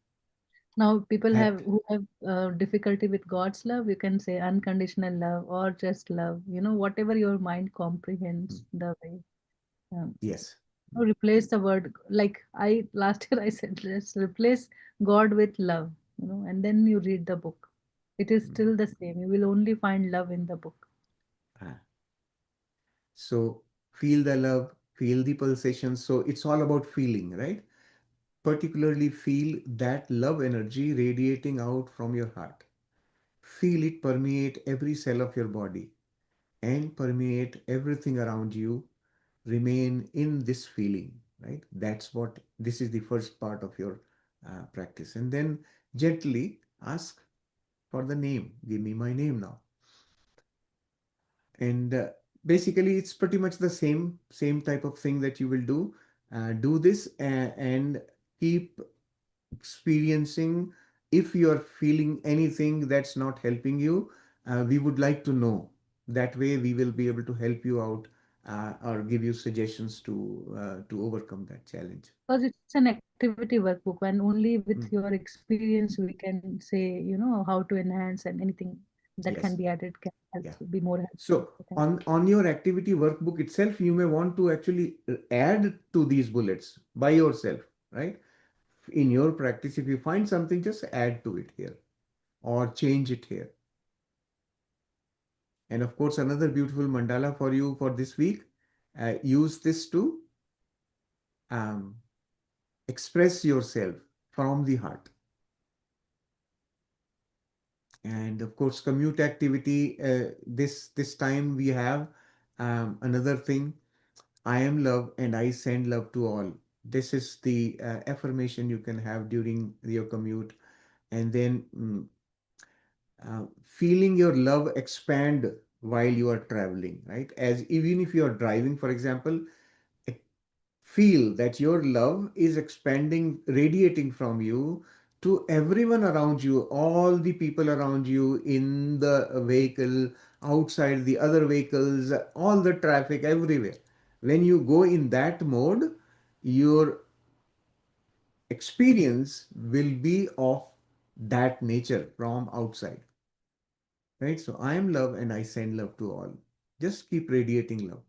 Now, people have At who have difficulty with God's love, you can say unconditional love or just love. Whatever your mind mm, comprehends the way. yes, Replace the word like I last year I said let's replace God with love. And then you read the book. It is mm, still the same. You will only find love in the book. ah. So feel the love, feel the pulsation. So it's all about feeling, right? Particularly feel that love energy radiating out from your heart. Feel it permeate every cell of your body and permeate everything around you. Remain in this feeling, right? That's what this is the first part of your practice. And then gently ask for the name. Give me my name now. And basically, it's pretty much the same type of thing that you will do. Do this and keep experiencing. If you are feeling anything that's not helping you, we would like to know. That way we will be able to help you out or give you suggestions to overcome that challenge. Because it's an activity workbook and only with your Mm, experience we can say, how to enhance and anything that can be yes. added can help Yeah. be more helpful. So on your activity workbook itself, you may want to actually add to these bullets by yourself, right? In your practice, if you find something, just add to it here or change it here. And of course, another beautiful mandala for you for this week. Use this to um, express yourself from the heart. And of course, commute activity. This time we have another thing. I am love and I send love to all. This is the affirmation you can have during your commute. And then feeling your love expand while you are traveling, right? As even if you are driving, for example, feel that your love is expanding, radiating from you to everyone around you, all the people around you in the vehicle, outside the other vehicles, all the traffic, everywhere. When you go in that mode, your experience will be of that nature from outside, right? So I am love and I send love to all. Just keep radiating love.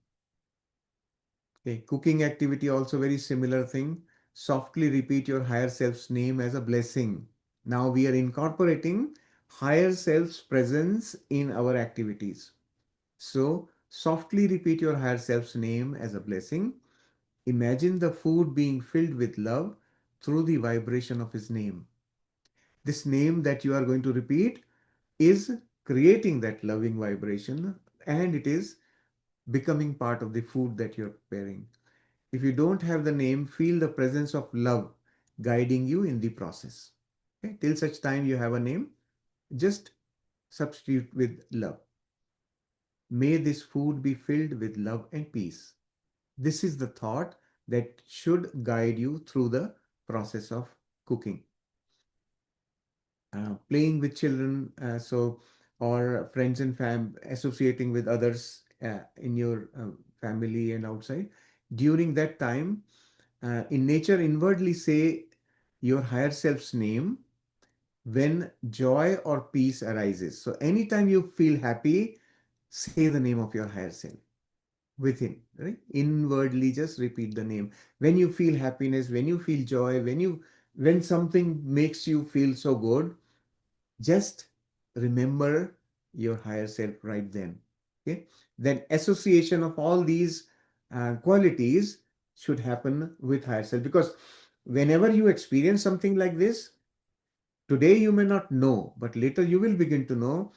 Okay, cooking activity also very similar thing. Softly repeat your higher self's name as a blessing. Now we are incorporating higher self's presence in our activities. So softly repeat your higher self's name as a blessing. Imagine the food being filled with love through the vibration of his name. This name that you are going to repeat is creating that loving vibration and it is becoming part of the food that you're preparing. If you don't have the name, feel the presence of love guiding you in the process. Okay? Till such time you have a name, just substitute with love. May this food be filled with love and peace. This is the thought that should guide you through the process of cooking. Playing with children, or friends and associating with others in your family and outside. During that time, in nature, inwardly say your higher self's name when joy or peace arises. So anytime you feel happy, say the name of your higher self within, right? Inwardly, just repeat the name. When you feel happiness, when you feel joy, when something makes you feel so good, just remember your higher self right then. Okay. Then association of all these qualities should happen with higher self, because whenever you experience something like this, today you may not know, but later you will begin to know.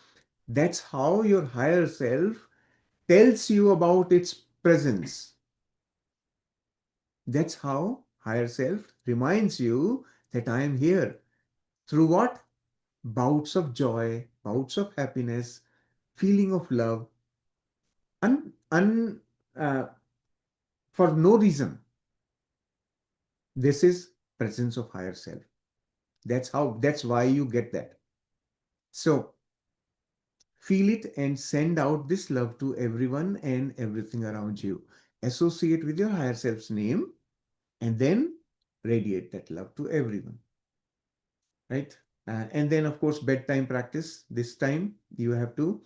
That's how your higher self tells you about its presence. That's how higher self reminds you that I am here. Through what? Bouts of joy, bouts of happiness, feeling of love, un, un, uh, for no reason. This is presence of higher self. That's why you get that. So feel it and send out this love to everyone and everything around you. Associate with your higher self's name and then radiate that love to everyone, right? And then, of course, bedtime practice. This time you have to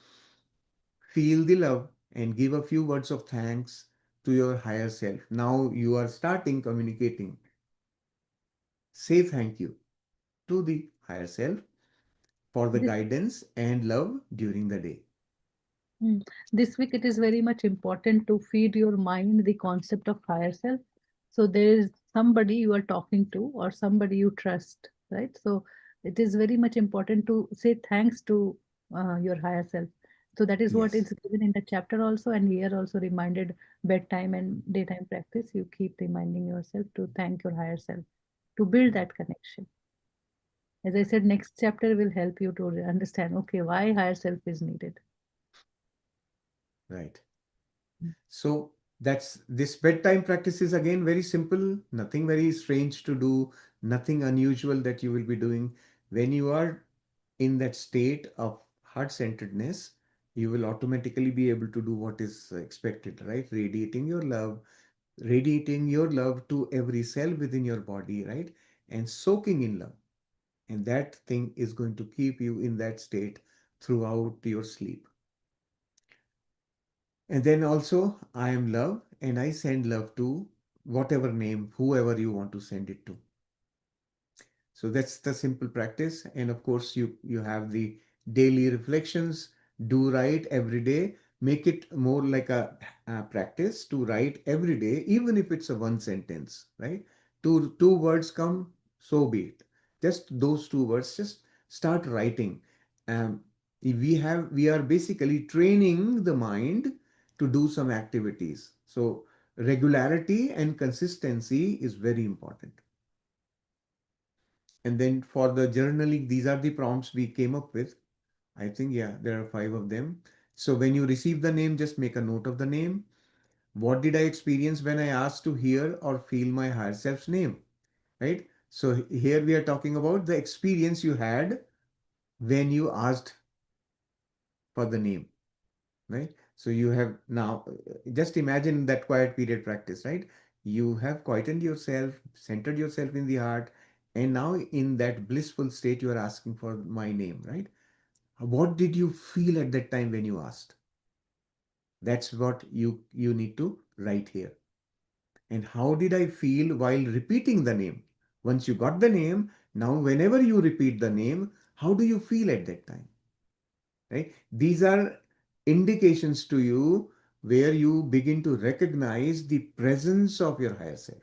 feel the love and give a few words of thanks to your higher self. Now you are starting communicating. Say thank you to the higher self for the This guidance and love during the day. Mm. This week, it is very much important to feed your mind the concept of higher self. So there is somebody you are talking to or somebody you trust, right? So it is very much important to say thanks to your higher self. So that is what Yes, is given in the chapter also, and here also reminded bedtime and daytime practice. You keep reminding yourself to thank your higher self to build that connection. As I said, next chapter will help you to understand, okay, why higher self is needed. right. So that's this bedtime practice is again very simple, nothing very strange to do, nothing unusual that you will be doing. When you are in that state of heart-centeredness, you will automatically be able to do what is expected, right? Radiating your love to every cell within your body, right? And soaking in love. And that thing is going to keep you in that state throughout your sleep. And then also, I am love and I send love to whatever name, whoever you want to send it to. So that's the simple practice. And of course, you have the daily reflections. Do write every day. Make it more like a practice to write every day, even if it's a one sentence, right? Two words come, so be it. Just those two words. Just start writing. Um, we are basically training the mind to do some activities. So regularity and consistency is very important. And then for the journaling, these are the prompts we came up with. I think, yeah, there are 5 of them. So when you receive the name, just make a note of the name. What did I experience when I asked to hear or feel my higher self's name? Right? So here we are talking about the experience you had when you asked for the name, right? So you have now, just imagine that quiet period practice, right? You have quietened yourself, centered yourself in the heart, and now in that blissful state, you are asking for my name, right? What did you feel at that time when you asked? That's what you need to write here. And how did I feel while repeating the name? Once you got the name, now whenever you repeat the name, how do you feel at that time? Right? These are indications to you where you begin to recognize the presence of your higher self.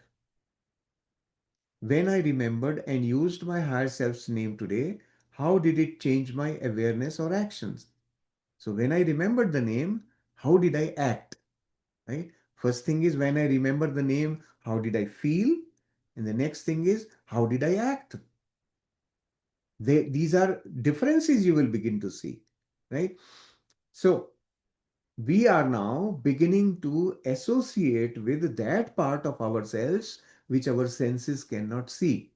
When I remembered and used my higher self's name today, how did it change my awareness or actions? So when I remembered the name, how did I act? Right? First thing is when I remember the name, how did I feel? And the next thing is how did I act? These are differences you will begin to see, right? So we are now beginning to associate with that part of ourselves which our senses cannot see.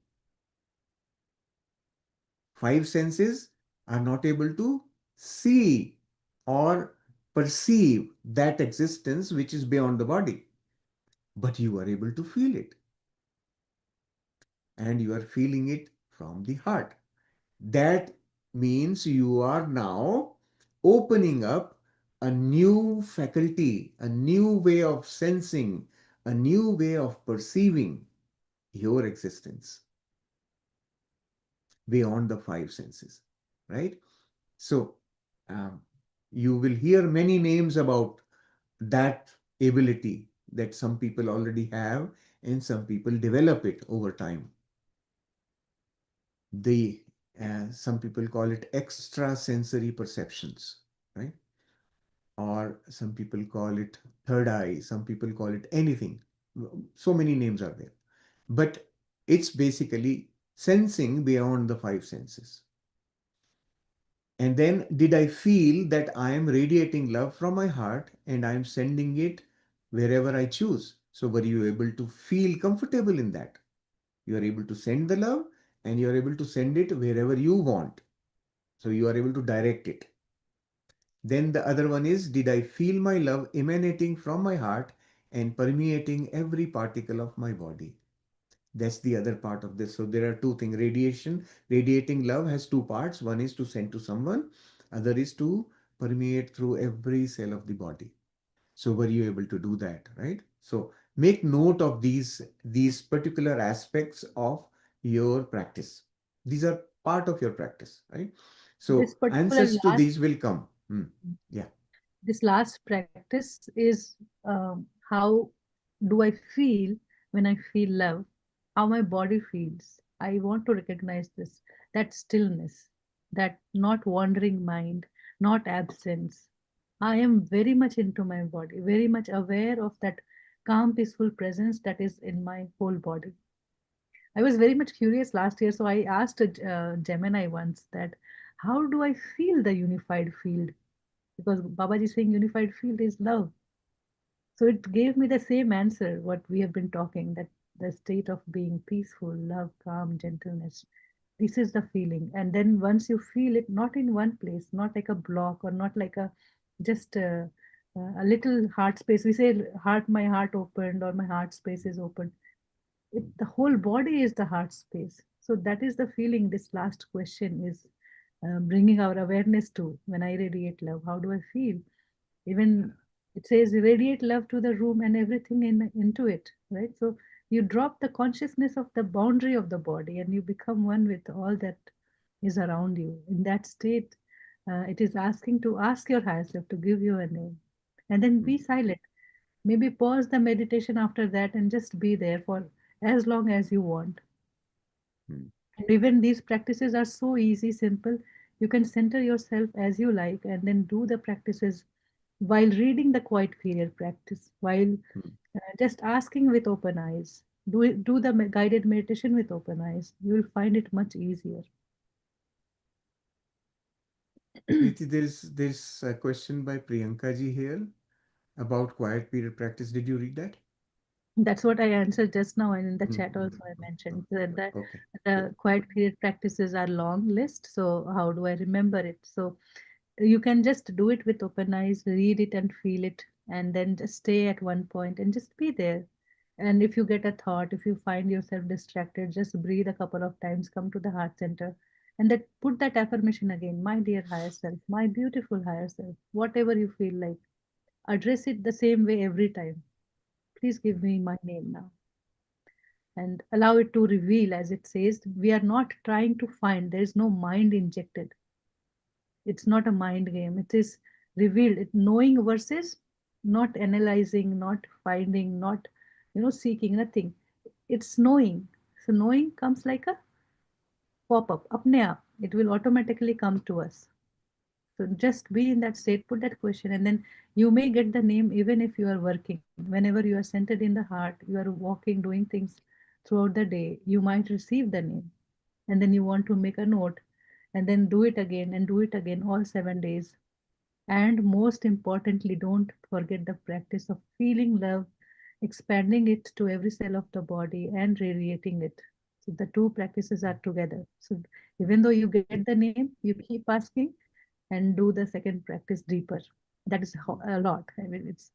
5 senses are not able to see or perceive that existence which is beyond the body, but you are able to feel it, and you are feeling it from the heart. That means you are now opening up a new faculty, a new way of sensing, a new way of perceiving your existence beyond the five senses, right? So, um, you will hear many names about that ability that some people already have and some people develop it over time. They, some people call it extrasensory perceptions, right? Or some people call it third eye, some people call it anything. So many names are there. But it's basically sensing beyond the five senses. And then, did I feel that I am radiating love from my heart and I am sending it wherever I choose? So, were you able to feel comfortable in that? You are able to send the love and you are able to send it wherever you want. So, you are able to direct it. Then the other one is, did I feel my love emanating from my heart and permeating every particle of my body? That's the other part of this. So there are two things. Radiating love has two parts. One is to send to someone, other is to permeate through every cell of the body. So were you able to do that, right? So make note of these particular aspects of your practice. These are part of your practice, right? This So particular answers to last these will come. Yeah. this last practice is how do I feel when I feel love, how my body feels. I want to recognize this, that stillness, that not wandering mind, not absence. I am very much into my body, very much aware of that calm, peaceful presence that is in my whole body. I was very much curious last year, so I asked Gemini once that how do I feel the unified field? Because Babaji is saying unified field is love. So it gave me the same answer what we have been talking, that the state of being peaceful, love, calm, gentleness. This is the feeling. And then once you feel it, not in one place, not like a block or not like a just a little heart space. We say heart, my heart opened or my heart space is open. The whole body is the heart space. So that is the feeling this last question is bringing our awareness to. When I radiate love, how do I feel? Even it says radiate love to the room and everything into it, right? So you drop the consciousness of the boundary of the body and you become one with all that is around you. In that state, it is asking to ask your higher self to give you a name and then be silent. Maybe pause the meditation after that and just be there for as long as you want. Mm. And even these practices are so easy, simple. You can center yourself as you like and then do the practices while reading the quiet period practice, while Mm. just asking with open eyes. Do the guided meditation with open eyes. You will find it much easier. Preeti, there's a question by Priyanka ji here about quiet period practice. Did you read that? That's what I answered just now, and in the chat Mm. also I mentioned that Okay, good. the quiet period practices are long list. So how do I remember it? So you can just do it with open eyes, read it and feel it, and then just stay at one point and just be there. And if you get a thought, if you find yourself distracted, just breathe a couple of times, come to the heart center, and that put that affirmation again, my dear higher self, my beautiful higher self, whatever you feel like, address it the same way every time. Please give me my name now and allow it to reveal. As it says, we are not trying to find, there is no mind injected. It's not a mind game. It is revealed. It knowing versus not analyzing, not finding, not seeking, nothing. It's knowing. So knowing comes like a pop-up, apne aap. It will automatically come to us. So just be in that state, put that question, and then you may get the name even if you are working. Whenever you are centered in the heart, you are walking, doing things throughout the day, you might receive the name. And then you want to make a note and then do it again and do it again all 7 days. And most importantly, don't forget the practice of feeling love, expanding it to every cell of the body and radiating it. So the two practices are together. So even though you get the name, you keep asking and do the second practice deeper. That is a lot. I mean, it's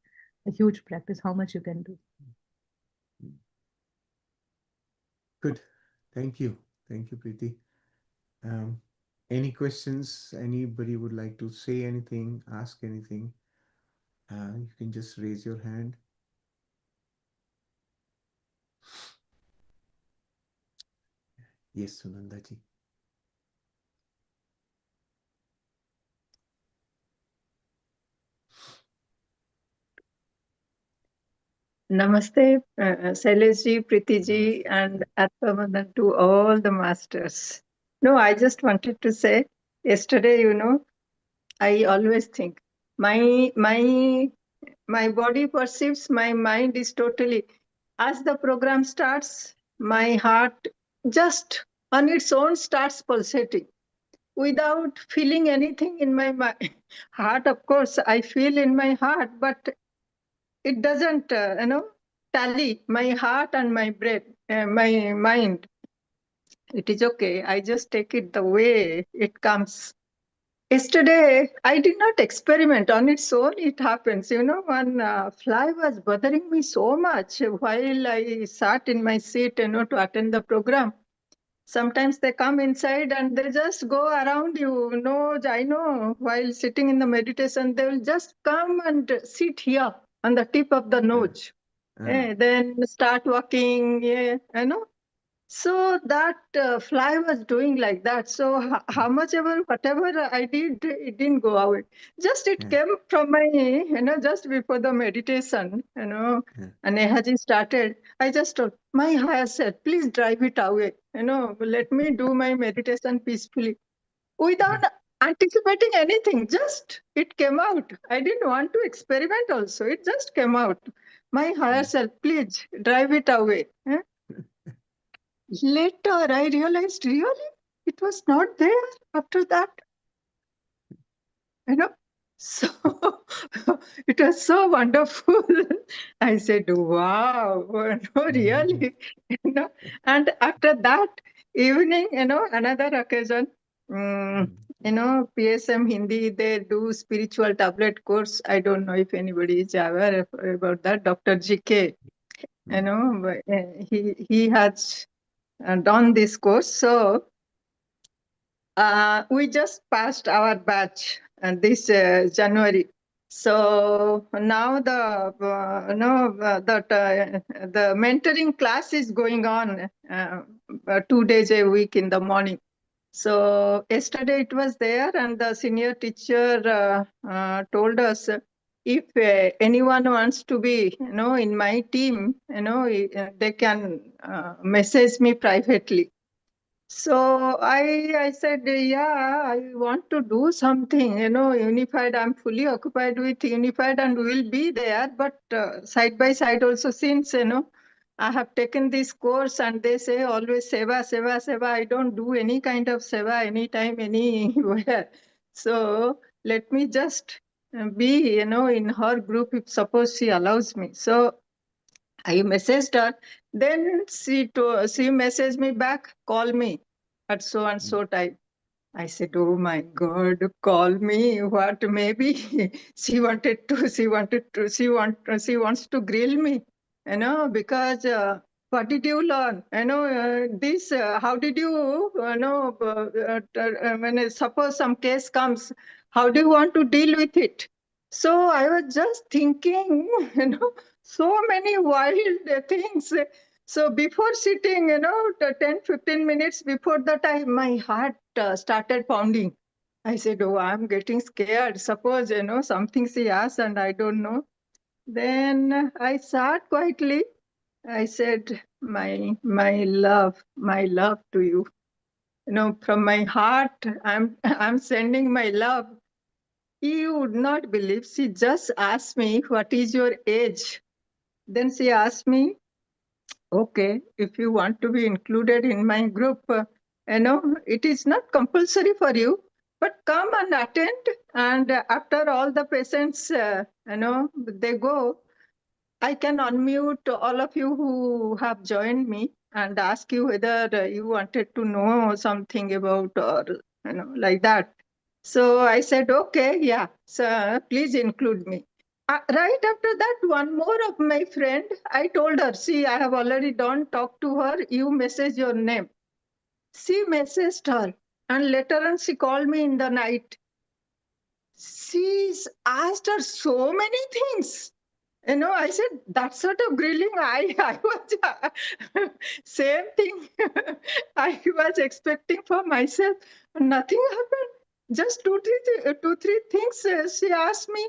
a huge practice, how much you can do. Good. Thank you. Thank you, Preeti. Um, Any questions? Anybody would like to say anything, ask anything? You can just raise your hand. Yes, Sunanda ji. Namaste, Shailesh Priti ji, Namaste. and Atmanadan to all the masters. No, I just wanted to say, yesterday, I always think my body perceives, my mind is totally. As the program starts, my heart just on its own starts pulsating without feeling anything in my heart. Of course, I feel in my heart, but it doesn't tally my heart and my brain, my mind. It is okay, I just take it the way it comes. Yesterday I did not experiment on its own, it happens. One fly was bothering me so much while I sat in my seat to attend the program. Sometimes they come inside and they just go around you. No, I know, while sitting in the meditation, they will just come and sit here on the tip of the nose. Then start walking, yeah, So that fly was doing like that. So how much ever, whatever I did, it didn't go away. Just it came from my, just before the meditation, and Nehaji started. I just told my higher self, please drive it away. Let me do my meditation peacefully without anticipating anything. Just it came out. I didn't want to experiment also. It just came out. My higher self, please drive it away. Later, I realized really it was not there after that, you know. So it was so wonderful. I said, wow, no, really, you know. And after that evening, another occasion, PSM Hindi, they do spiritual tablet course. I don't know if anybody is aware about that. Dr. GK, but, he has done this course. So we just passed our batch this January. So now the mentoring class is going on 2 days a week in the morning. So yesterday it was there, and the senior teacher told us if anyone wants to be, in my team, they can message me privately. So I said, yeah, I want to do something, unified. I'm fully occupied with unified and will be there. But side by side also, since, I have taken this course and they say always seva, seva, seva. I don't do any kind of seva anytime, anywhere. So let me just be, in her group if suppose she allows me. So I messaged her. Then she messaged me back, call me at so and so time. I said, oh my God, call me. What? Maybe she wants to grill me, because what did you learn? How did you, when suppose some case comes, how do you want to deal with it? So I was just thinking, so many wild things. So before sitting, 10, 15 minutes before the time, my heart started pounding. I said, oh, I'm getting scared. Suppose, something she asked and I don't know. Then I sat quietly. I said, my love to you. From my heart, I'm sending my love. You would not believe. She just asked me, what is your age? Then she asked me, okay, if you want to be included in my group, it is not compulsory for you, but come and attend. And after all the patients, they go, I can unmute all of you who have joined me and ask you whether you wanted to know something about or, like that. So I said, okay, yeah, so please include me. Right after that, one more of my friend, I told her, see, I have already done talk to her. You message your name. She messaged her. And later on, she called me in the night. She's asked her so many things. I said that sort of grilling. I was same thing. I was expecting for myself. Nothing happened. Just two, three things she asked me.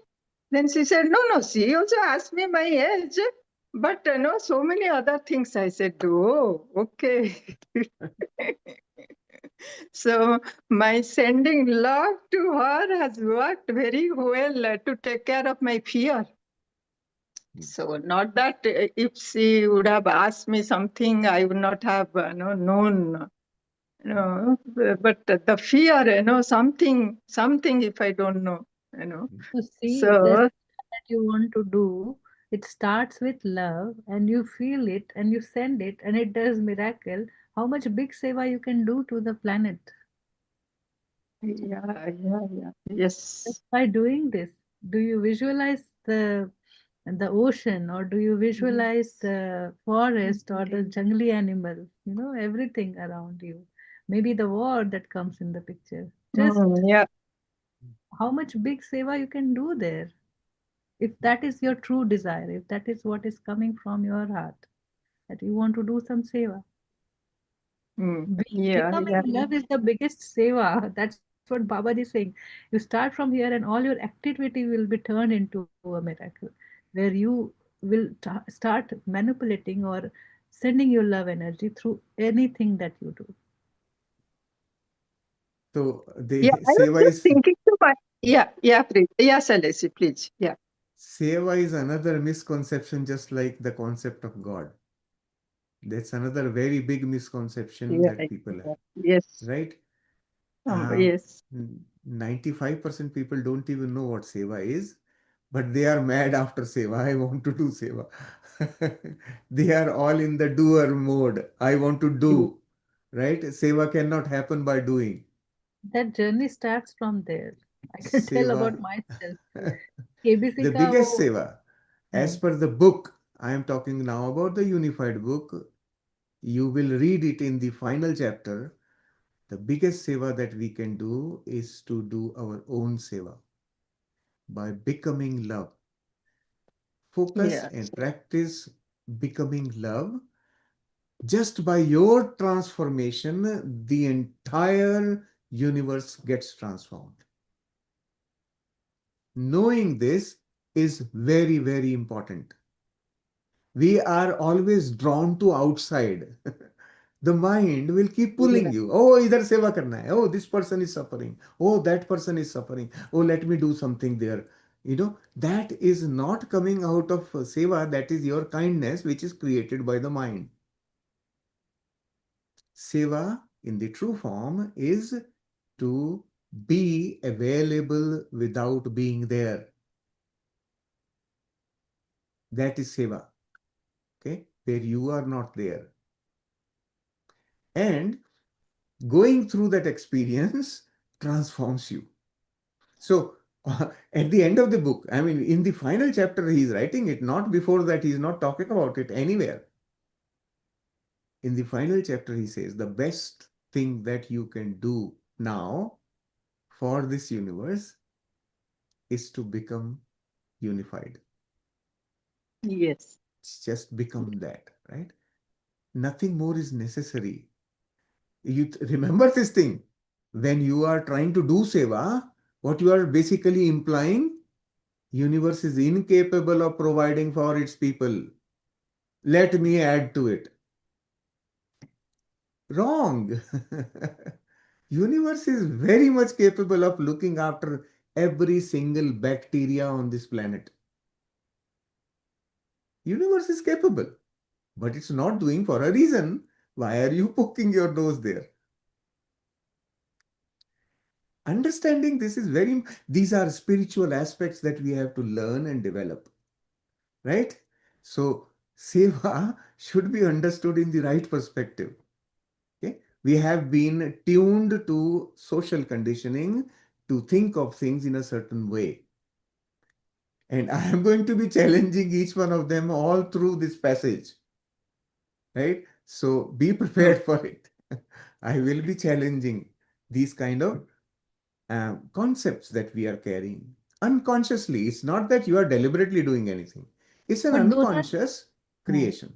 Then she said, no, no. She also asked me my age, but no, so many other things. I said, oh, okay. So my sending love to her has worked very well to take care of my fear. So not that if she would have asked me something, I would not have known. But the fear, something if I don't know. So see, this So that you want to do, it starts with love and you feel it and you send it and it does miracle. How much big seva you can do to the planet yeah, just yes. by doing this? Do you visualize the ocean, or do you visualize the forest or the jungly animal? Everything around you. Maybe the war that comes in the picture. Just Yeah. how much big seva you can do there. If that is your true desire, if that is what is coming from your heart, that you want to do some seva. Yeah, Becoming yeah. love is the biggest seva. That's what Babaji is saying. You start from here, and all your activity will be turned into a miracle, where you will start manipulating or sending your love energy through anything that you do. So the Yeah, I was seva just is thinking to my, please. Yeah, Salesi, please. Yeah. seva is another misconception, just like the concept of God. That's another very big misconception Yeah, that people have, yes. right? Um, Yes. 95% people don't even know what seva is, but they are mad after seva. I want to do seva. They are all in the doer mode. I want to do, right? Seva cannot happen by doing. That journey starts from there. I can tell Seva, about myself. KBC the ka biggest wo, seva, as hmm, per the book, I am talking now about the unified book. You will read it in the final chapter. The biggest seva that we can do is to do our own seva by becoming love. Focus Yes. and practice becoming love. Just by your transformation, the entire universe gets transformed. Knowing this is very, very important. We are always drawn to outside. The mind will keep pulling Yeah. you. Oh, idhar seva karna hai. Oh, this person is suffering. Oh, that person is suffering. Oh, let me do something there. That is not coming out of seva. That is your kindness, which is created by the mind. Seva in the true form is to be available without being there. That is seva. Okay, where you are not there. And going through that experience transforms you. So, at the end of the book, I mean, in the final chapter, he's writing it, not before that, he's not talking about it anywhere. In the final chapter, he says, the best thing that you can do now for this universe is to become unified. Yes. Just become that, right? Nothing more is necessary. You remember this thing. When you are trying to do seva, what you are basically implying, universe is incapable of providing for its people. Let me add to it. Wrong. Universe is very much capable of looking after every single bacteria on this planet. Universe is capable, but it's not doing for a reason. Why are you poking your nose there? Understanding this is these are spiritual aspects that we have to learn and develop, right? So, seva should be understood in the right perspective. Okay? We have been tuned to social conditioning to think of things in a certain way. And I am going to be challenging each one of them all through this passage, right? So be Hmm. prepared for it. I will be challenging. these kind of concepts that we are carrying unconsciously. It's not that you are deliberately doing anything, it's an But unconscious uh, creation.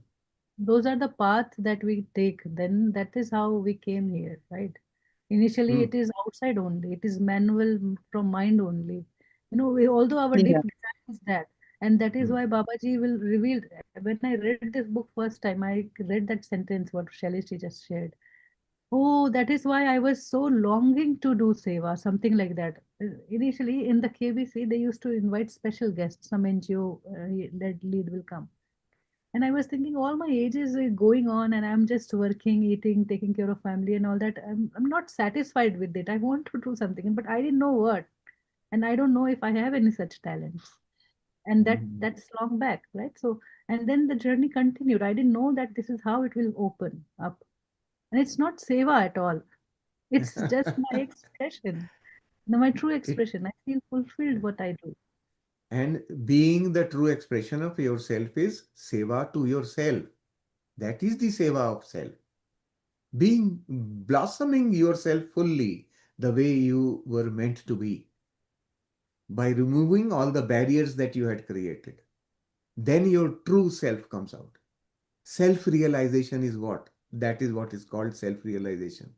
those are the paths that we take. Then that is how we came here, right? Initially, Hmm. it is outside only. It is manual from mind only. Although our Yeah. deep desire is that, and that is Hmm. why Babaji will reveal. When I read this book first time, I read that sentence what Shailesh just shared. Oh, that is why I was so longing to do seva, something like that. Initially, in the KBC, they used to invite special guests. Some NGO led lead will come. And I was thinking, all my age is going on, and I'm just working, eating, taking care of family, and all that. I'm not satisfied with it. I want to do something, but I didn't know what, and I don't know if I have any such talents. And Hmm. that's long back, right? So, and then the journey continued. I didn't know that this is how it will open up, and it's not seva at all. It's just my expression, my true it expression. I feel fulfilled what I do. and being the true expression of yourself is seva to yourself. That is the seva of self. Being blossoming yourself fully the way you were meant to be by removing all the barriers that you had created. Then your true self comes out. Self realization is what? That is what is called self realization.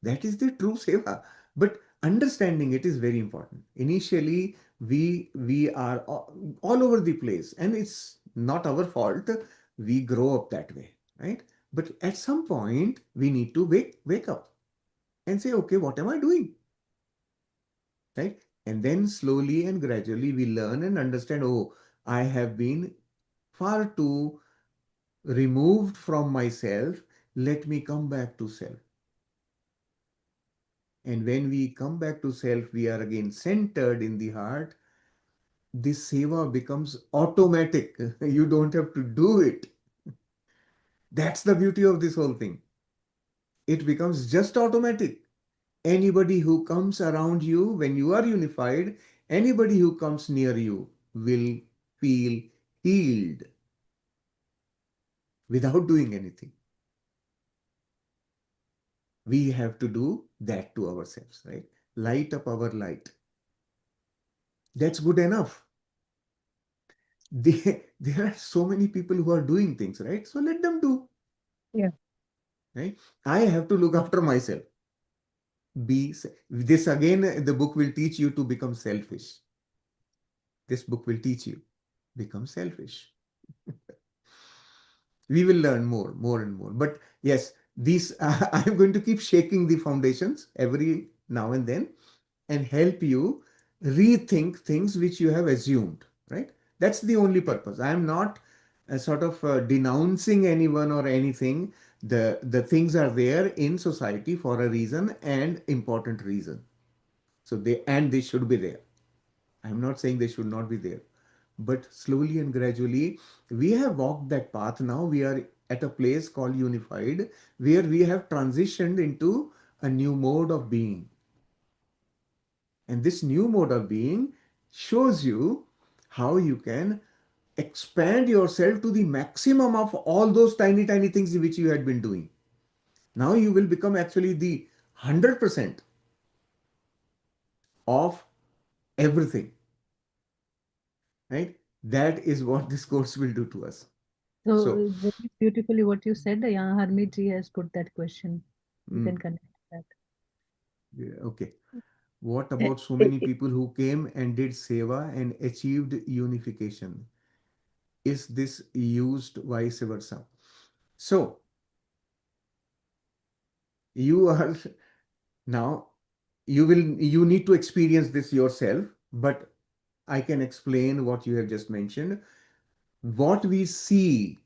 That is the true seva. But understanding it is very important. Initially, we are all over the place, and it's not our fault. We grow up that way, right? But at some point, we need to wake up and say, okay, what am I doing? Right? And then slowly and gradually we learn and understand, oh, I have been far too removed from myself. Let me come back to self. And when we come back to self, we are again centered in the heart. This seva becomes automatic. You don't have to do it. That's the beauty of this whole thing. It becomes just automatic. Anybody who comes around you when you are unified, anybody who comes near you will feel healed without doing anything. We have to do that to ourselves, right? Light up our light. That's good enough. There are so many people who are doing things, right? So let them do, Yeah. right? I have to look after myself. This again, the book will teach you to become selfish. This book will teach you become selfish. We will learn more and more. But yes, these I'm going to keep shaking the foundations every now and help you rethink things which you have assumed, right? That's the only purpose. I am not sort of denouncing anyone or anything. The things are there in society for a reason and important reason. So they should be there. I'm not saying they should not be there. But slowly and gradually, we have walked that path. Now we are at a place called unified, where we have transitioned into a new mode of being. And this new mode of being shows you how you can expand yourself to the maximum of all those tiny, tiny things which you had been doing. Now you will become actually the 100% of everything, right? That is what this course will do to us. So So, very beautifully what you said, Harmeet ji has put that question. You can mm, connect that. yeah, okay. What Eh, about so eh, many eh, people who came and did seva and achieved unification? Is this used vice versa? So, you are now, you need to experience this yourself, but I can explain what you have just mentioned. What we see,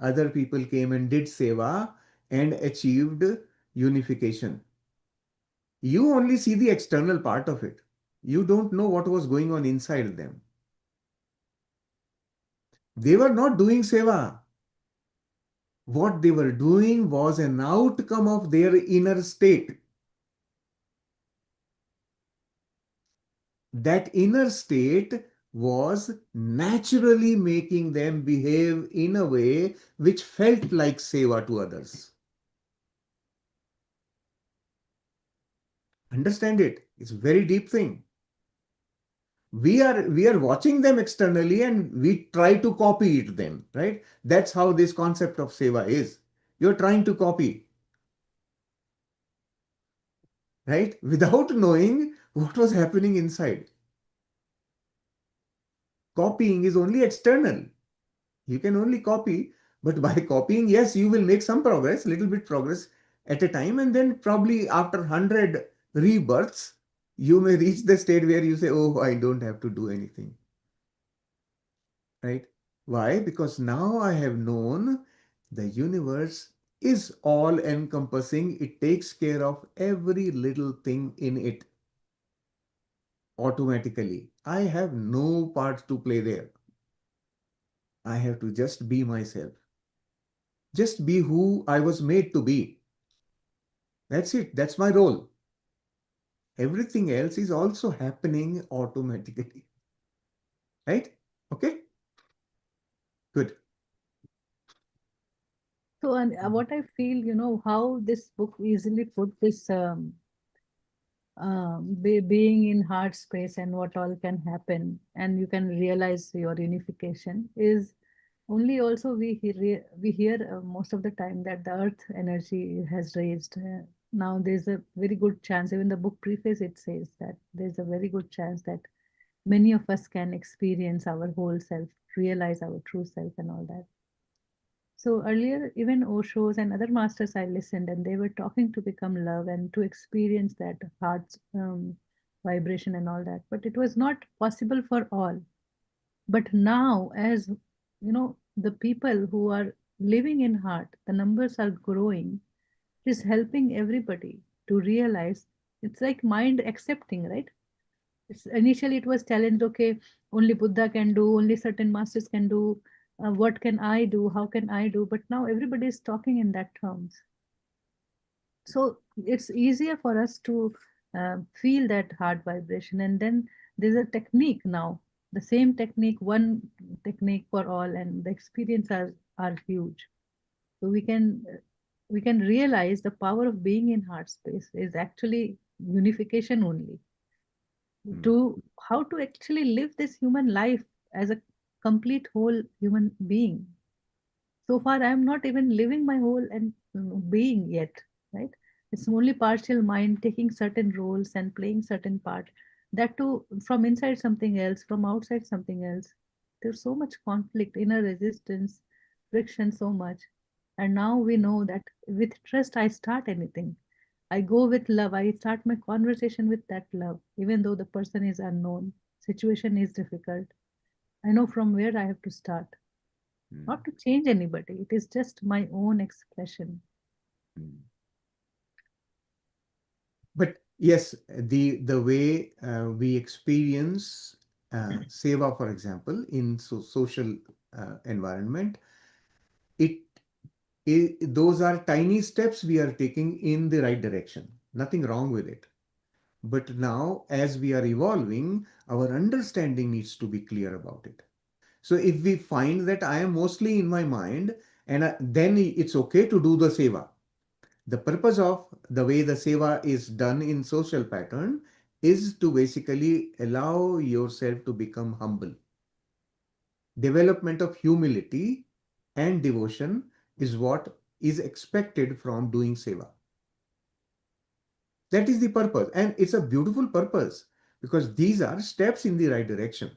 other people came and did seva and achieved unification. You only see the external part of it. You don't know what was going on inside them. They were not doing seva. What they were doing was an outcome of their inner state. That inner state was naturally making them behave in a way which felt like seva to others. Understand it. It's a very deep thing. We are watching them externally and we try to copy it then, right? That's how this concept of seva is. You're trying to copy, right? Without knowing what was happening inside. Copying is only external. You can only copy, but by copying, yes, you will make some progress, little bit progress at a time, and then probably after 100 rebirths, you may reach the state where you say, oh, I don't have to do anything, right? Why? Because now I have known the universe is all encompassing. It takes care of every little thing in it automatically. I have no part to play there. I have to just be myself. Just be who I was made to be. That's it. That's my role. Everything else is also happening automatically. Right? Okay? Good. So, and what I feel, how this book easily put this being in heart space and what all can happen, and you can realize your unification is only also we hear most of the time that the earth energy has raised. Now there's a very good chance, even the book preface it says that there's a very good chance that many of us can experience our whole self, realize our true self and all that. So earlier, even Osho's and other masters I listened, and they were talking to become love and to experience that heart's vibration and all that. But it was not possible for all. But now, as the people who are living in heart, the numbers are growing. It is helping everybody to realize it's like mind accepting, right? Initially it was challenged, okay, only Buddha can do, only certain masters can do, what can I do, how can I do, but now everybody is talking in that terms. So it's easier for us to feel that heart vibration, and then there's a technique now, the same technique, one technique for all, and the experience are huge. So we can realize the power of being in heart space is actually unification only, to how to actually live this human life as a complete whole human being. So far I am not even living my whole and being yet, right? It's only partial mind taking certain roles and playing certain part, that too from inside something else, from outside something else. There's so much conflict, inner resistance, friction, so much. And now we know that with trust I start anything. I go with love. I start my conversation with that love, even though the person is unknown, situation is difficult. I know from where I have to start. Not to change anybody. It is just my own expression. But yes, the way we experience seva, for example, in social environment, it, those are tiny steps we are taking in the right direction. Nothing wrong with it. But now, as we are evolving, our understanding needs to be clear about it. So if we find that I am mostly in my mind, and then it's okay to do the seva. The purpose of the way the seva is done in social pattern is to basically allow yourself to become humble. Development of humility and devotion is what is expected from doing seva. That is the purpose. And it's a beautiful purpose because these are steps in the right direction.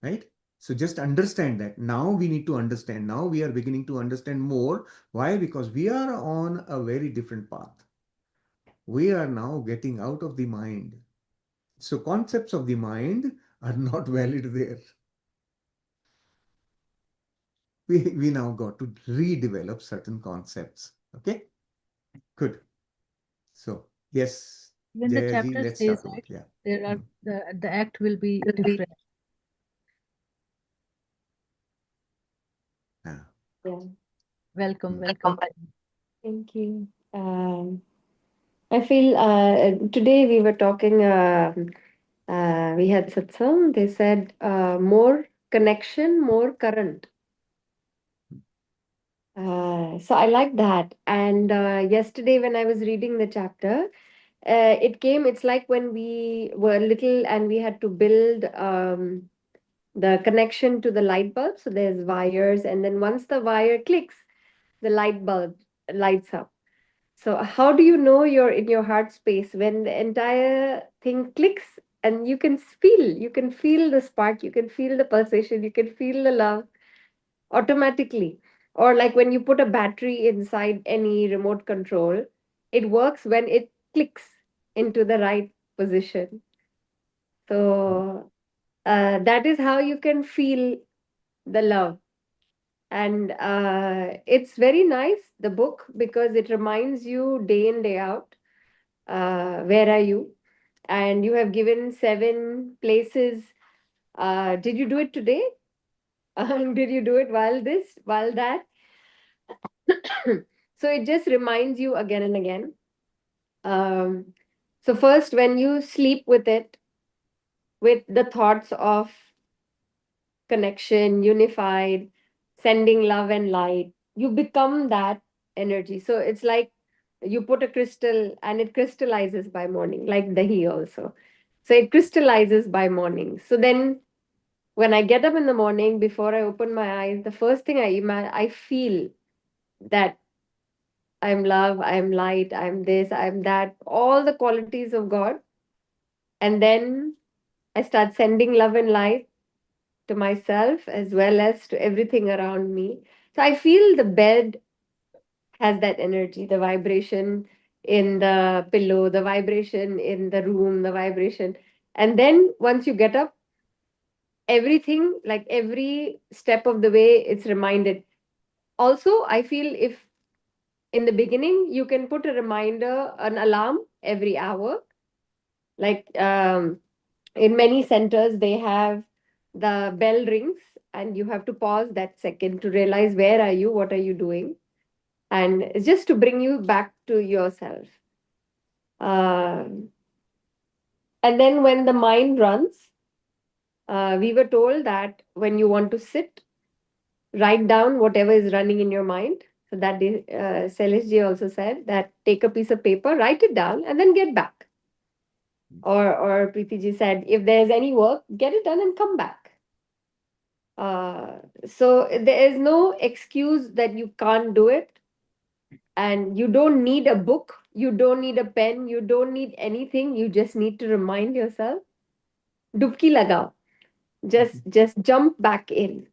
Right? So just understand that. Now we need to understand. Now we are beginning to understand more. Why? Because we are on a very different path. We are now getting out of the mind. So concepts of the mind are not valid there. We now got to redevelop certain concepts. Okay, good. So yes, When the Jayaji, chapter let's says, talk about, right, yeah. there are the act will be different. Ah. Yeah, Welcome, Mm. welcome. thank you. I feel today we were talking, we had satsang, they said more connection, more current. So I like that. And yesterday, when I was reading the chapter, it's like when we were little and we had to build the connection to the light bulb. So there's wires, and then once the wire clicks, the light bulb lights up. So how do you know you're in your heart space when the entire thing clicks and you can feel the spark, you can feel the pulsation, you can feel the love automatically. Or like when you put a battery inside any remote control, it works when it clicks into the right position. So that is how you can feel the love. And it's very nice, the book, because it reminds you day in, day out, where are you? And you have given 7 places. Did you do it today? Did you do it while this, while that? So it just reminds you again and again. Um, so, first, when you sleep with it, with the thoughts of connection, unified, sending love and light, you become that energy. So it's like you put a crystal and it crystallizes by morning, like dahi also. So it crystallizes by morning. So then when I get up in the morning, before I open my eyes, the first thing I feel that I'm love, I'm light, I'm this, I'm that, all the qualities of God. And then I start sending love and light to myself as well as to everything around me. So I feel the bed has that energy, the vibration in the pillow, the vibration in the room, the vibration. And then once you get up, everything, like every step of the way, it's reminded. Also, I feel if in the beginning you can put a reminder, an alarm every hour, like in many centers, they have the bell rings and you have to pause that second to realize where are you, what are you doing, and it's just to bring you back to yourself. Um and then when the mind runs, we were told that when you want to sit, write down whatever is running in your mind. So that Selish ji also said that take a piece of paper, write it down, and then get back. Or Preeti ji said, if there's any work, get it done and come back. So there is no excuse that you can't do it, and you don't need a book, you don't need a pen, you don't need anything. You just need to remind yourself, dubki lagao, just jump back in.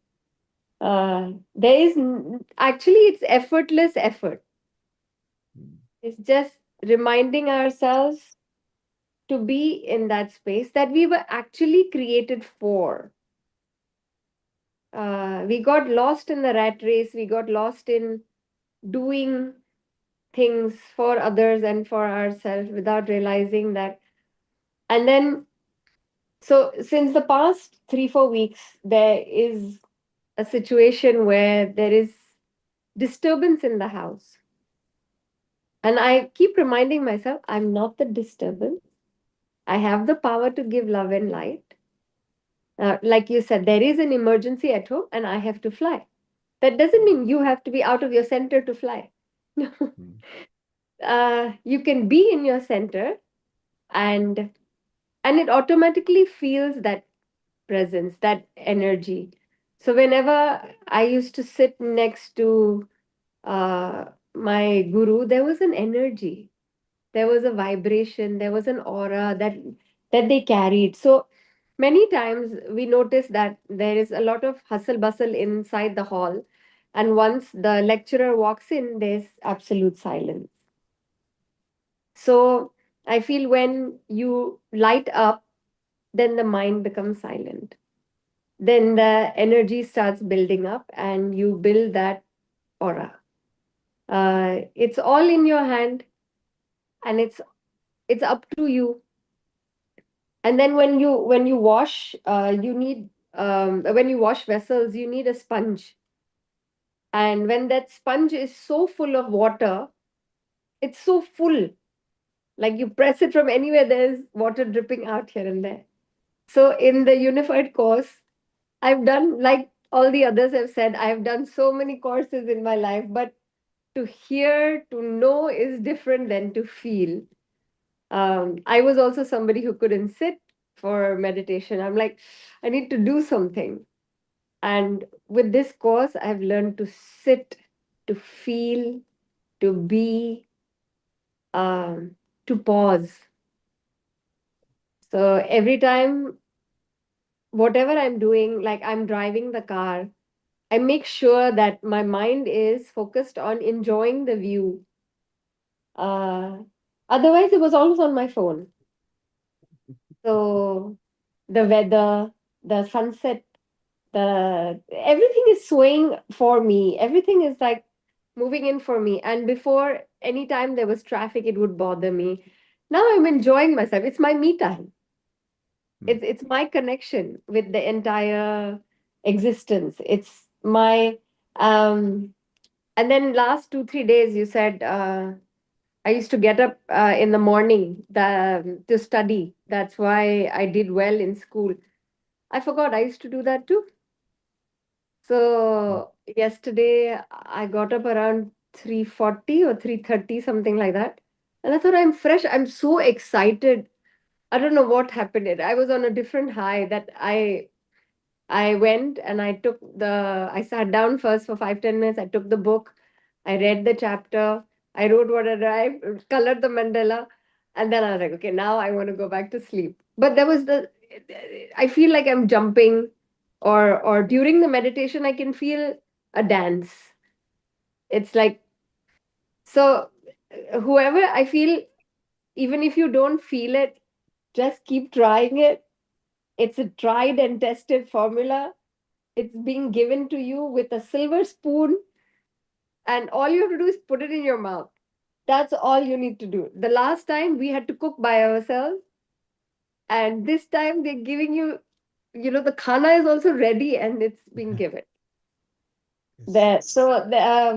There is actually it's effortless effort. It's just reminding ourselves to be in that space that we were actually created for. We got lost in the rat race, we got lost in doing things for others and for ourselves without realizing that. And then, so since the past 3 4 weeks, there is a situation where there is disturbance in the house. And I keep reminding myself, I'm not the disturbance. I have the power to give love and light. Like you said, there is an emergency at home and I have to fly. That doesn't mean you have to be out of your center to fly. You can be in your center, and it automatically feels that presence, that energy. So whenever I used to sit next to uh, my guru, there was an energy, there was a vibration, there was an aura that they carried. So many times we notice that there is a lot of hustle bustle inside the hall, and once the lecturer walks in, there's absolute silence. So I feel when you light up, then the mind becomes silent. Then the energy starts building up and you build that aura. It's all in your hand, and it's up to you. And then when you wash, you need when you wash vessels, you need a sponge. And when that sponge is so full of water, it's so full, like you press it from anywhere, there's water dripping out here and there. So in the unified course, I've done like all the others have said, I've done so many courses in my life, but to hear, to know is different than to feel. I was also somebody who couldn't sit for meditation. I'm like, I need to do something. And with this course, I've learned to sit, to feel, to be, to pause. So every time, whatever I'm doing, like I'm driving the car, I make sure that my mind is focused on enjoying the view. Uh, Otherwise, it was always on my phone. So the weather, the sunset, the everything is swaying for me. Everything is like moving in for me. And before, anytime there was traffic, it would bother me. Now I'm enjoying myself. It's my me time. It's my connection with the entire existence. It's my and then last 2 3 days you said I used to get up in the morning to study. That's why I did well in school. I forgot I used to do that too. So yesterday I got up around 3:40 or 3:30, something like that. And I thought I'm fresh. I'm so excited. I don't know what happened. I was on a different high that I went and I sat down first for 5 10 minutes. I took the book, I read the chapter, I wrote what I colored the mandala, and then I was like, okay, now I want to go back to sleep. But there was I feel like I'm jumping, or during the meditation, I can feel a dance. It's like, so whoever I feel, even if you don't feel it, just keep trying it. It's a tried and tested formula. It's being given to you with a silver spoon, and all you have to do is put it in your mouth. That's all you need to do. The last time we had to cook by ourselves, and this time they're giving you, the khana is also ready and it's being given. There, so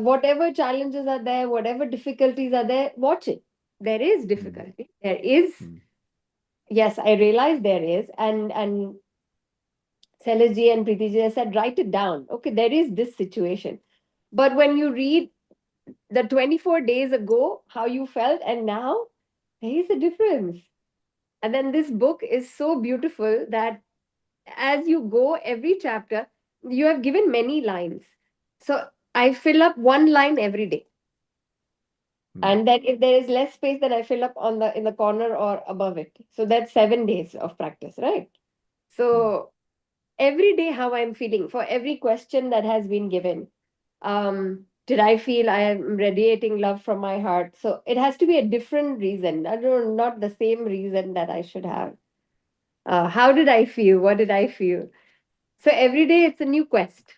whatever challenges are there, whatever difficulties are there, watch it. There is difficulty. There is, yes, I realize there is, and Selesji and Preetiji said, write it down. Okay, there is this situation. But when you read the 24 days ago, how you felt, and now, there is a difference. And then this book is so beautiful that as you go, every chapter, you have given many lines. So I fill up one line every day. And then if there is less space, then I fill up on the in the corner or above it. So that's 7 days of practice, right? So every day how I'm feeling for every question that has been given. Did I feel I am radiating love from my heart? So it has to be a different reason. I don't not the same reason that I should have. How did I feel? What did I feel? So every day it's a new quest.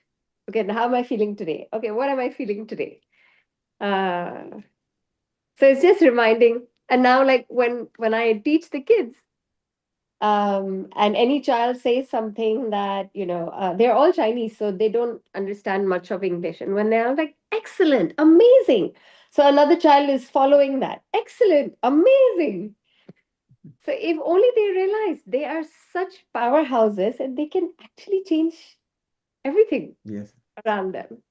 Okay, now how am I feeling today? Okay, what am I feeling today? Uh, so it's just reminding. And now, like when I teach the kids, and any child says something that they're all Chinese, so they don't understand much of English, and when they're like excellent, amazing, so another child is following that, excellent, amazing. So if only they realize they are such powerhouses and they can actually change everything around them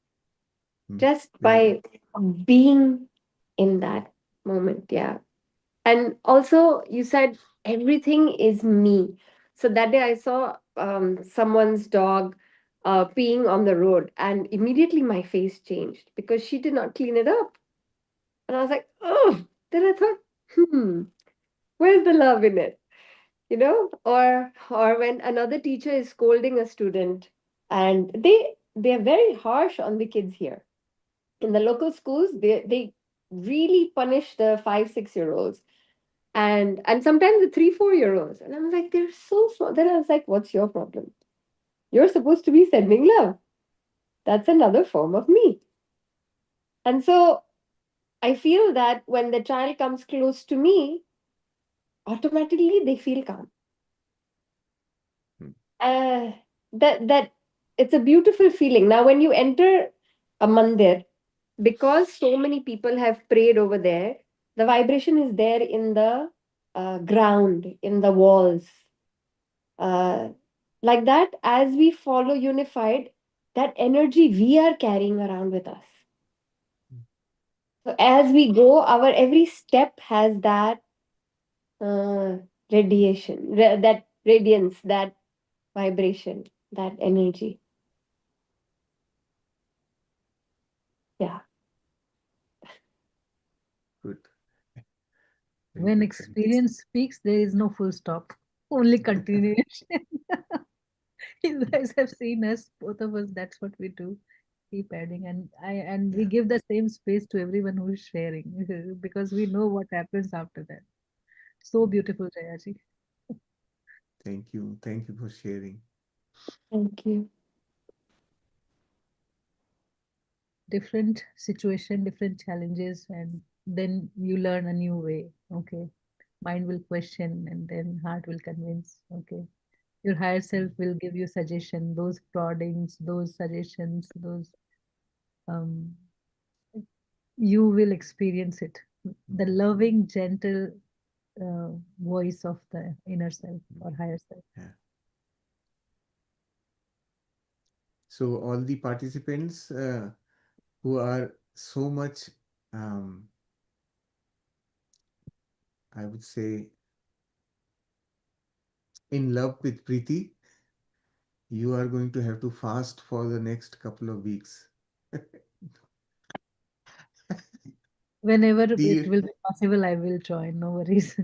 just by being in that moment. Yeah. And also, you said everything is me. So that day I saw someone's dog peeing on the road, and immediately my face changed because she did not clean it up. And I was like, oh, then I thought, where's the love in it? Or when another teacher is scolding a student, and they're very harsh on the kids here. In the local schools, they really punish the 5 6 year olds, and sometimes the 3 4 year olds, and I'm like, they're so small. Then I was like, what's your problem? You're supposed to be sending love. That's another form of me. And so I feel that when the child comes close to me, automatically they feel calm. uh, that it's a beautiful feeling. Now when you enter a mandir, because so many people have prayed over there, the vibration is there in the ground, in the walls. uh, like that, as we follow unified, that energy we are carrying around with us. So as we go, our every step has that uh, that radiance, that vibration, that energy. Yeah. Good. Very When good. Thank you. experience speaks, there is no full stop, only continuation. You guys have seen us, both of us, that's what we do. Keep adding, and we Yeah. give the same space to everyone who is sharing because we know what happens after that. So beautiful, Jayaji. Thank you. Thank you for sharing. Thank you. Different situation, different challenges, and then you learn a new way. Okay. Mind will question and then heart will convince. Okay. Your higher self will give you suggestion, those proddings, those suggestions, those um you will experience it. The loving, gentle voice of the inner self or higher self. Yeah. So all the participants who are so much, um, I would say, in love with Preeti, you are going to have to fast for the next couple of weeks. Whenever it Dear, will be possible, I will join. No worries.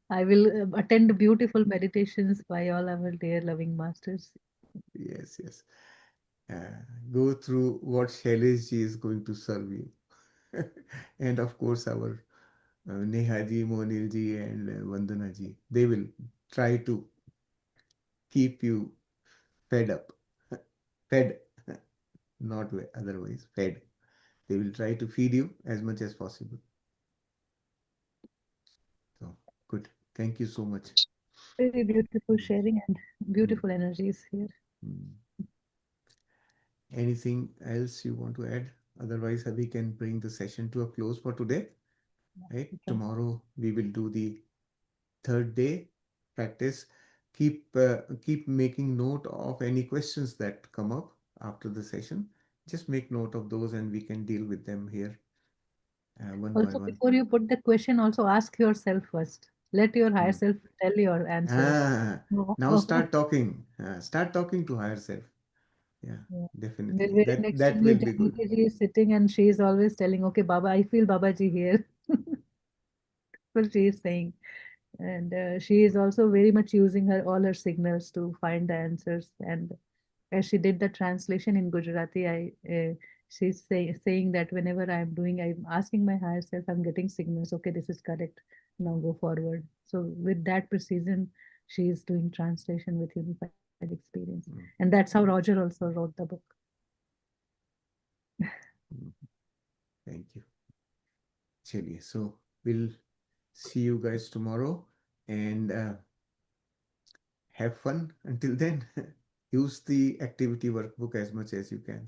I will attend beautiful meditations by all our dear loving masters. yes, yes. Go through what Shailesh ji is going to serve you. And of course, our Neha ji, Monil ji, and Vandana ji. They will try to keep you fed up. Fed, not otherwise, fed. They will try to feed you as much as possible. So, good. Thank you so much. Very beautiful Mm, sharing and mm, beautiful energies here. mm. Anything else you want to add? Otherwise, we can bring the session to a close for today. Right? We can. Tomorrow we will do the third day practice. Keep making note of any questions that come up after the session. Just make note of those, and we can deal with them here one by Also, one. before you put the question, also ask yourself first. Let your higher Hmm. self tell your answer. Ah, No. now start talking. Start talking to higher self. Yeah, Yeah. definitely. Very That next to that me, will be good. Janaki ji is sitting and she is always telling, okay, Baba, I feel Babaji here. What she is saying. And she is also very much using her all her signals to find the answers. And as she did the translation in Gujarati, saying that whenever I'm asking my higher self, I'm getting signals. Okay, this is correct. Now go forward. So with that precision, she is doing translation with unified experience, and Mm, that's how mm, Roger also wrote the book. mm. Thank you. Chaliye. So we'll see you guys tomorrow, and have fun until then. Use the activity workbook as much as you can.